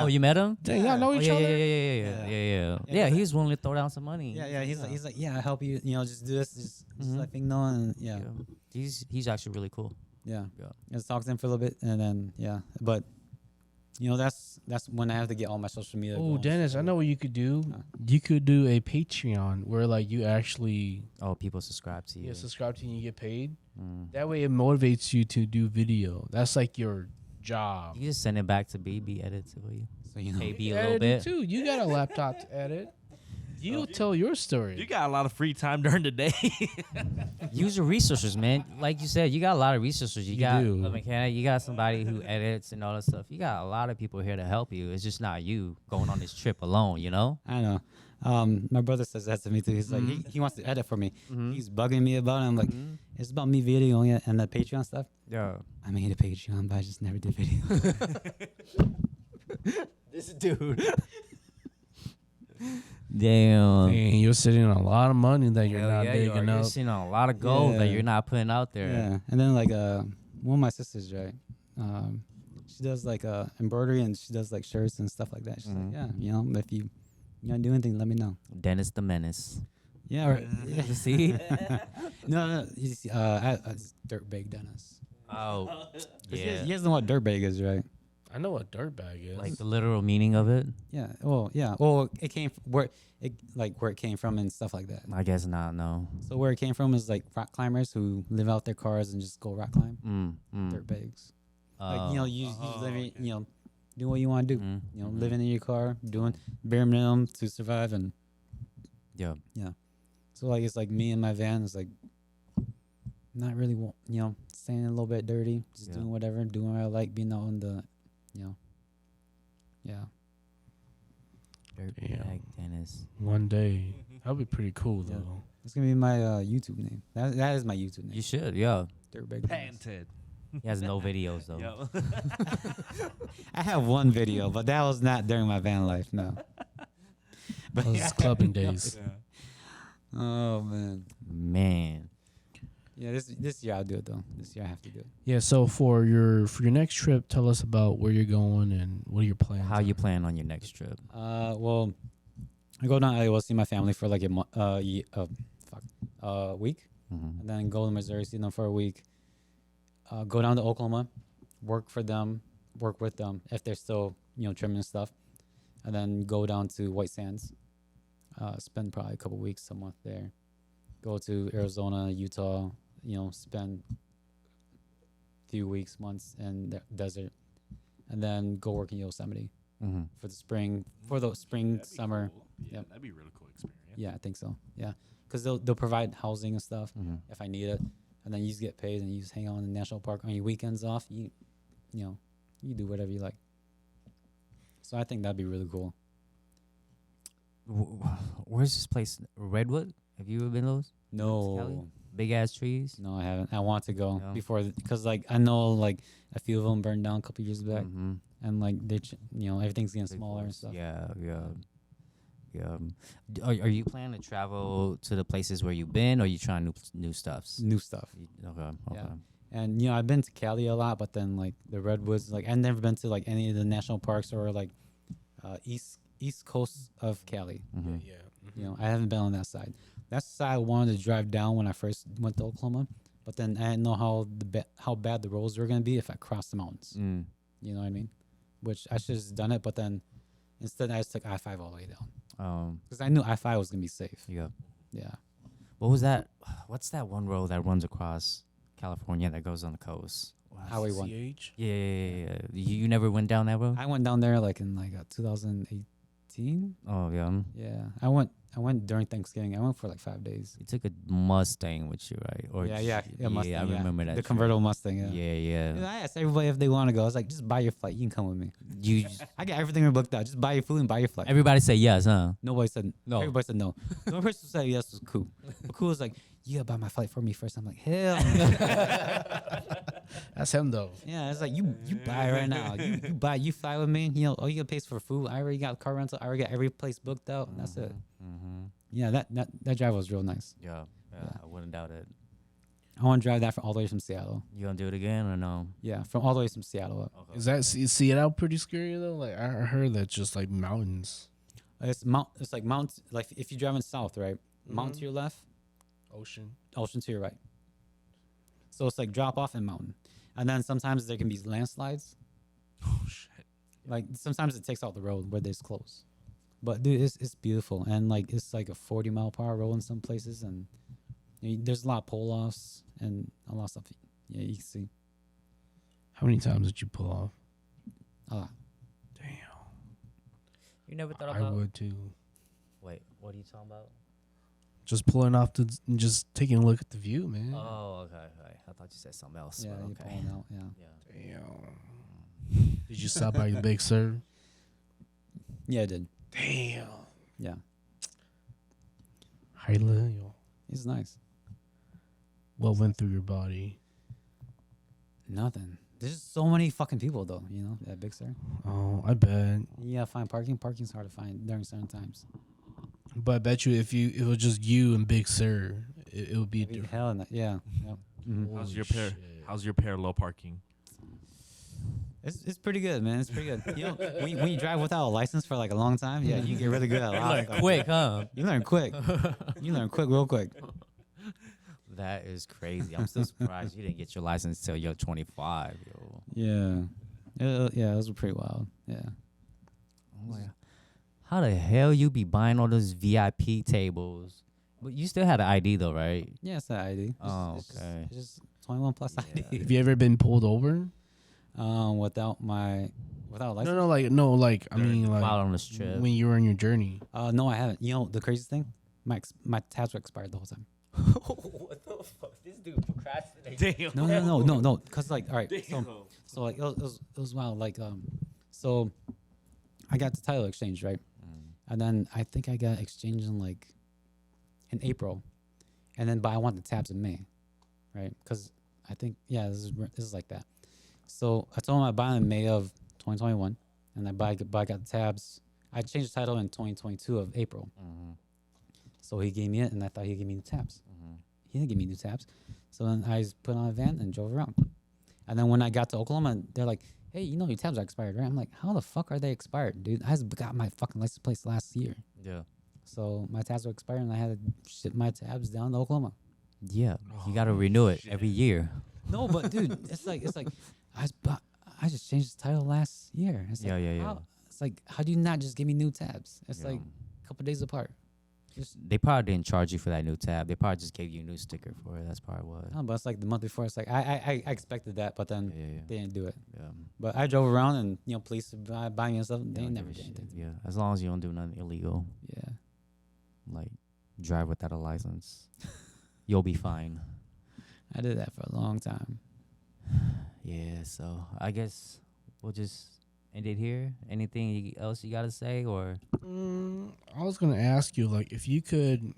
Oh, you met him? Dang, y'all know each other? Yeah, he was willing to throw down some money. Yeah. He's like, yeah, I help you. Just do this. Just let me know. And yeah. He's actually really cool. Yeah. Just talk to him for a little bit, and then but that's when I have to get all my social media. Oh, going. Dennis, I know what you could do. You could do a Patreon where like you actually People subscribe to you. subscribe to you and you get paid. That way it motivates you to do video. That's like your job. You just send it back to BB, edit it for you. So Pay B You a little edit bit. too. You got a laptop to edit. You tell your story. You got a lot of free time during the day. Use your resources, man. Like you said, you got a lot of resources. You got do. a mechanic. You got somebody who edits and all that stuff. You got a lot of people here to help you. It's just not you going on this trip alone, I know. My brother says that to me too. He's like, he wants to edit for me. He's bugging me about it. I'm like, it's about me videoing it and the Patreon stuff. Yeah. I made a Patreon, but I just never did video. This dude. Damn. Dang, you're sitting on a lot of money that you're not digging You're up. seeing a lot of gold that Yeah. you're not putting out there. Yeah. And then like one of my sisters, right? She does like embroidery, and she does like shirts and stuff like that. She's like, yeah, if you do anything, let me know. Dennis the Menace. Yeah. Right. See? No. He's Dirtbag Dennis. Oh, You yeah. guys know what Dirtbag is, right? I know what Dirtbag is. Like the literal meaning of it? Yeah. Well, yeah. Well, it came where it came from and stuff like that. I guess not, no. So where it came from is like rock climbers who live out their cars and just go rock climb. Dirtbags. Like you just living, doing what you want to do. Living in your car, doing bare minimum to survive, and yeah. so like it's like me and my van is like not really staying a little bit dirty, just doing whatever, doing what I like, being out on the, yeah. Dirtbag Dennis. One day. That'd be pretty cool Yeah. though. It's gonna be my YouTube name. That is my YouTube name. You should, yeah. Dirtbag Dennis. Patented. He has no videos though. Yo. I have one video, but that was not during my van life. No. But Those clubbing days. oh man. Man. Yeah, this year I'll do it though. This year I have to do it. Yeah, so for your next trip, tell us about where you're going and what are your plans. How you plan on your next trip? Well, I go down Iowa, see my family for like a week, and then go to Missouri, see them for a week. Go down to Oklahoma, work with them if they're still trimming stuff, and then go down to White Sands. Spend probably a couple weeks, a month there. Go to Arizona, Utah. Spend few weeks, months in the desert, and then go work in Yosemite for the spring, summer. Cool. Yeah, Yep. that'd be a really cool experience. Yeah, I think so. Yeah, because they'll provide housing and stuff if I need it, and then you just get paid and you just hang out in the national park on your weekends off. You do whatever you like. So I think that'd be really cool. Where's this place? Redwood? Have you ever been to those? Cali? No, Big ass trees. no, I haven't. I want to go Yeah. before because like I know like a few of them burned down a couple years back, and like they everything's getting Big smaller and forest. stuff. Yeah. Yeah. Are you planning to travel to the places where you've been, or you trying new stuffs? New stuff. Okay. Okay. Yeah. And I've been to Cali a lot, but then like the redwoods, like I've never been to like any of the national parks or like east coast of Cali. Mm-hmm. Yeah. I haven't been on that side. That's the side I wanted to drive down when I first went to Oklahoma, but then I didn't know how bad the roads were gonna be if I crossed the mountains. Mm. You know what I mean? Which I should have done it, but then instead I just took I-5 all the way down because I knew I-5 was gonna be safe. Yeah. Yeah. What was that? What's that one road that runs across California that goes on the coast? Highway 1. CH? Yeah. You never went down that road? I went down there like in 2018. Oh yeah. Yeah. I went during Thanksgiving. I went for like 5 days. You took a Mustang with you, right? Or Yeah, Mustang, I remember that. The trip. convertible Mustang. Yeah. Yeah. I asked everybody if they want to go. I was like, just buy your flight. You can come with me. You. I got everything booked out. Just buy your food and buy your flight. Everybody say yes, huh? Nobody said No. Everybody said no. The only person who said yes was Cool. But Cool was like, you gotta buy my flight for me first. I'm like, hell no. That's him though. Yeah, it's like you buy right now. You fly with me. All you gotta pay is for food. I already got car rental. I already got every place booked out. And that's it. Mm-hmm. Yeah, that drive was real nice. Yeah. I wouldn't doubt it. I want to drive that all the way from Seattle. You gonna do it again or no? Yeah, from all the way from Seattle up. Okay. Is that Seattle pretty scary though? Like I heard that's just like mountains, It's like mountains. Like if you're driving south, right? Mountain to your left, ocean to your right. So it's like drop off and mountain, and then sometimes there can be landslides. Oh shit. Like sometimes it takes out the road where there's close. But dude, it's beautiful, and like it's like a 40-mile-per-hour road in some places, and there's a lot of pull offs and a lot of stuff. Yeah, you can see. How many times did you pull off? A lot. Damn. You never thought I about? would too. Wait, what are you talking about? Just pulling off to just taking a look at the view, man. Oh, okay. I thought you said something else. Yeah, but you okay. pulling out. Yeah. Damn. Did you stop by the Big Sur? Yeah, I did. Damn. Yeah, Yo. it's nice. What went through your body? Nothing. There's just so many fucking people though. At Big Sur. Oh, I bet. You gotta find parking. Parking's hard to find during certain times. But I bet you if it was just you and Big Sur, it would be It'd be different. hell no. Yeah. Yep. Mhm. How's your parallel parking? It's pretty good, man. It's pretty good. When you drive without a license for like a long time, yeah, you get really good at a lot of stuff. Quick, huh? You learn quick. You learn quick, real quick. That is crazy. I'm still surprised you didn't get your license till you're 25, yo. Yeah. It was pretty wild. Yeah. Oh my God. How the hell you be buying all those VIP tables? But you still had an ID though, right? Yeah, it's that ID. Oh, It's okay. just 21 plus ID. Have you ever been pulled over? Without a license. No, like I During mean, like While on this trip. when you were on your journey. No, I haven't. The craziest thing, my tabs were expired the whole time. What the fuck? This dude procrastinating. Damn. No. Cause like, all right, so like it was wild. Like so I got the title exchange, right? And then I think I got exchanged in April, and then but I want the tabs in May, right? Cause I think this is like that. So I told him I buy in May of 2021, and I got the tabs. I changed the title in 2022 of April. So he gave me it, and I thought he'd give me new tabs. He didn't give me new tabs. So then I just put on a van and drove around. And then when I got to Oklahoma, they're like, hey, your tabs are expired, right? I'm like, how the fuck are they expired, dude? I just got my fucking license plate last year. Yeah. So my tabs were expired, and I had to ship my tabs down to Oklahoma. Yeah. You gotta renew it every year. No, but dude, it's like I just changed the title last year. It's like, Yeah. How, it's like, how do you not just give me new tabs? It's Yeah. like a couple days apart. They probably didn't charge you for that new tab. They probably just gave you a new sticker for it. That's probably what. No, but it's like the month before. It's like I expected that, but then Yeah. they didn't do it. Yeah. But I drove around and police buying and stuff. They Don't never give a did shit. anything. Yeah. As long as you don't do nothing illegal, Yeah. like drive without a license, you'll be fine. I did that for a long time. Yeah. So I guess we'll just end it here. Anything else you gotta say, or? I was gonna ask you, like, if you could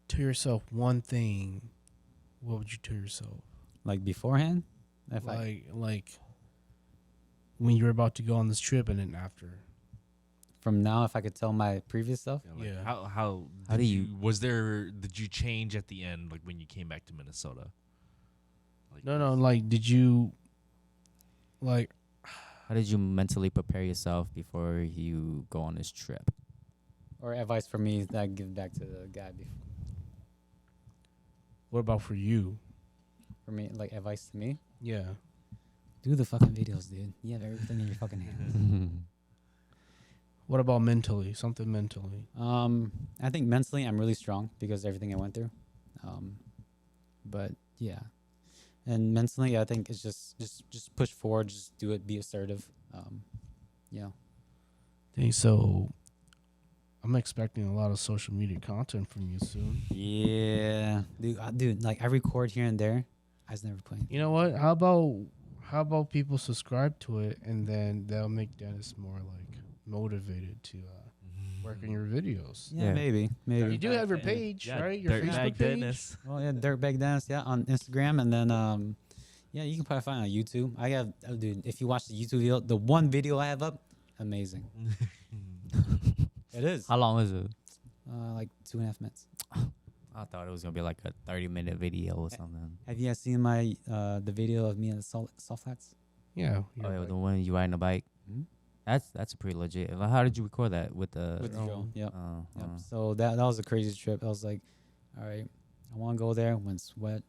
tell yourself one thing, what would you tell yourself? Like beforehand? Like when you were about to go on this trip and then after. from now, if I could tell my previous self. Yeah. How How did do you- did you change at the end, like when you came back to Minnesota? Like, No, like, did you, like, How did you mentally prepare yourself before you go on this trip? Or advice for me that I give back to the guy before. what about for you? For me, like advice to me. Yeah. Do the fucking videos, dude. You have everything in your fucking hands. What about mentally? Something mentally. I think mentally I'm really strong because of everything I went through. But yeah, and mentally I think it's just push forward, just do it, be assertive. Yeah. Dang, so I'm expecting a lot of social media content from you soon. Yeah, dude. Like I record here and there. I just never play. You know what? How about people subscribe to it and then they'll make Dennis more like motivated to work on your videos. Yeah, Yeah. maybe. You do have your page, Yeah, right? Your Dirtbag Facebook page. Dennis. Oh yeah, Dirtbag Dance. Yeah, on Instagram, and then yeah, you can probably find it on YouTube. I have, dude. If you watch the YouTube video, the one video I have up, amazing. It is. How long is it? Like 2.5 minutes. I thought it was gonna be like a 30-minute video or something. Have you guys seen my the video of me and the salt flats? Yeah. Oh, you're yeah, right. the one you riding a bike. Mm-hmm. That's pretty legit. Like, how did you record that with the? With the drone. Yep. Yep. uh. So that was a crazy trip. I was like, all right, I want to go there when it's wet.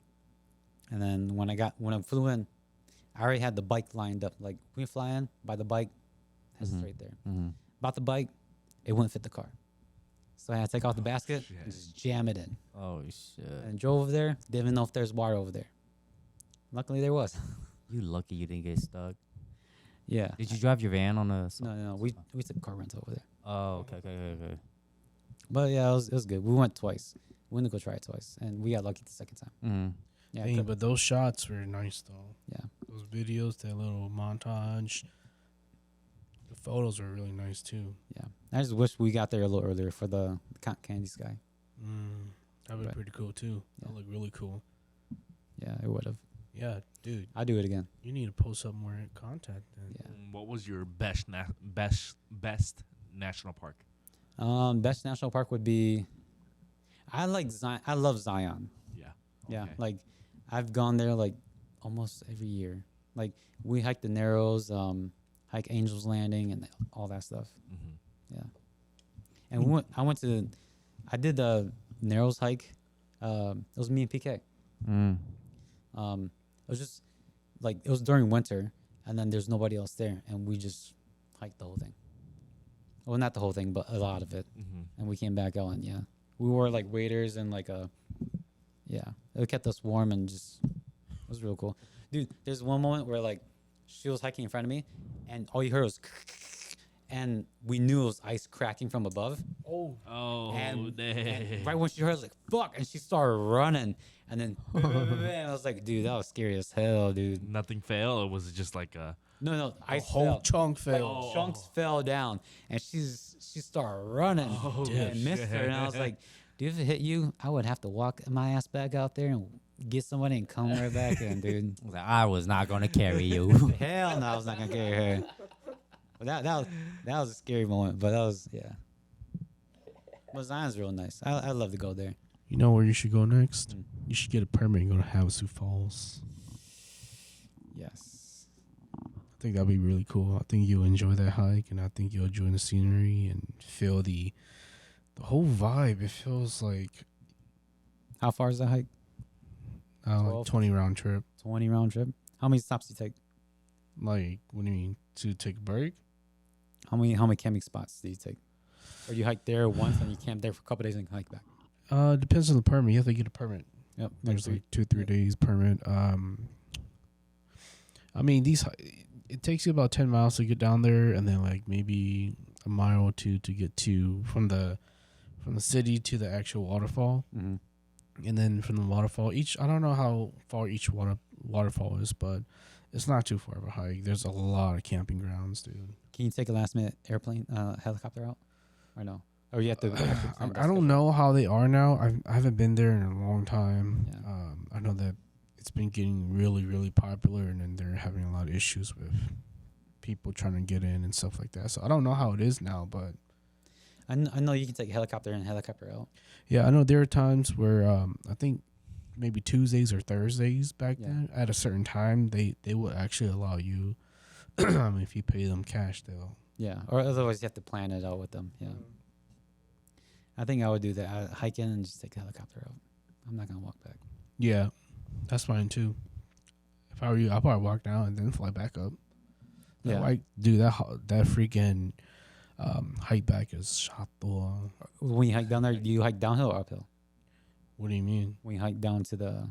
And then when I flew in, I already had the bike lined up. Like we fly in by the bike, that's Mhm. right there. Mm-hmm. About the bike, it wouldn't fit the car. So I had to take off the basket shit. and just jam it in. Oh shit! And drove over there, didn't even know if there's water over there. Luckily there was. You lucky you didn't get stuck. Yeah. Did you drive your van on a? No. We took car rental over there. Oh, okay. But yeah, it was good. We went twice. We went to go try it twice, and we got lucky the second time. Mm-hmm. Yeah. Dang, but those shots were nice though. Yeah. Those videos, that little montage, the photos were really nice too. Yeah. I just wish we got there a little earlier for the cotton candy sky. That would be But- pretty cool too. That Yeah. looked really cool. Yeah, it would have. Yeah, dude, I'd do it again. you need to post up more content then. Yeah. What was your best national park? Best national park would be. I like Zion. I love Zion. Yeah. Yeah, Okay. like I've gone there like almost every year. Like we hike the Narrows, hike Angel's Landing, and all that stuff. Mm-hmm. Yeah. And I did the Narrows hike. It was me and PK. Mm. It was just like it was during winter, and then there's nobody else there, and we just hiked the whole thing. Well, not the whole thing, but a lot of it, Mm-hmm. and we came back out, and yeah, we wore like waders and like it kept us warm and just it was real cool, dude. There's one moment where like she was hiking in front of me, and all you heard was, and we knew it was ice cracking from above. Oh, And dang. right when she heard, I was like, fuck. And she started running. And then I was like, dude, that was scary as hell, dude. Nothing fell, or was it just like a? No, a ice whole fell. chunk Like, fell. chunks fell down. And she started running. Oh, and missed her. And I was like, dude, if it hit you, I would have to walk my ass back out there and get somebody and come right back in, dude. I was like, I was not gonna carry you. Hell no, I was not going to carry her. But that was a scary moment. But that was, yeah. But Zion's real nice. I'd love to go there. You know where you should go next? Mm. You should get a permit and go to Havasu Falls. Yes. I think that'd be really cool. I think you'll enjoy that hike, and I think you'll enjoy the scenery and feel the whole vibe. It feels like How far is that hike? like 12? 20 round trip. 20 round trip. How many stops do you take? Like, what do you mean? To take a break? How many camping spots do you take? Or you hike there once and you camp there for a couple days and hike back? Depends on the permit. You have to get a permit. Yep. There's like 2-3 days permit. I mean, it takes you about 10 miles to get down there, and then like maybe a mile or two to get to from the city to the actual waterfall, Mm-hmm. and then from the waterfall I don't know how far each waterfall is, but it's not too far of a hike. There's a lot of camping grounds, dude. Can you take a last minute airplane, helicopter out? Or no? Or you have to. I don't know how they are now. I haven't been there in a long time. Yeah. I know that it's been getting really, really popular, and then they're having a lot of issues with people trying to get in and stuff like that. So I don't know how it is now, but I know you can take helicopter in and helicopter out. yeah, I know there are times where I think maybe Tuesdays or Thursdays back then at a certain time they will actually allow you. I mean, if you pay them cash, they'll. Yeah, or otherwise you have to plan it out with them. Yeah, I think I would do that. I hike in and just take the helicopter out. I'm not gonna walk back. Yeah, that's fine too. If I were you, I'll probably walk down and then fly back up. Yeah, Like, dude, that freaking hike back is shot. when you hike down there, do you hike downhill or uphill? What do you mean? When you hike down to the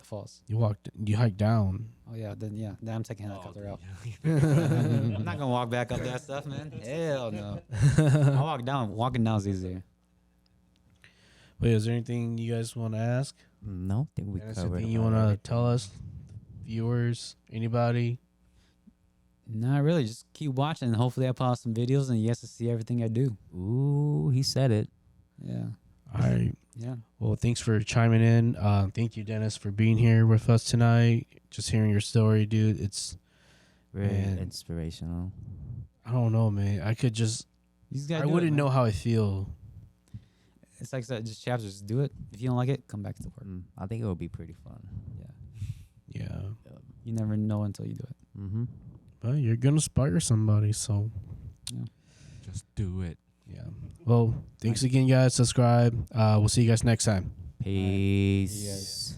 falls. You hike down. Oh yeah, then I'm taking helicopter out. yeah. I'm not gonna walk back up that stuff, man. Hell no. I'll walk down. Walking down is easier. Wait, is there anything you guys want to ask? No, I think we Is there covered. anything you want to tell us, viewers, anybody? Not really. Just keep watching. Hopefully, I put out some videos and you guys to see everything I do. Ooh, he said it. Yeah. All right. Yeah. Well, thanks for chiming in. Thank you, Dennis, for being here with us tonight. Just hearing your story, dude. It's Very Man. inspirational. I don't know, man. I could just. I wouldn't know how I feel. It's like I said, just chapters. Just do it. If you don't like it, come back to work. I think it will be pretty fun. Yeah. Yeah. You never know until you do it. Mm-hmm. But you're gonna inspire somebody, so. Just do it. Yeah. Well, thanks again, guys. Subscribe. We'll see you guys next time. Peace.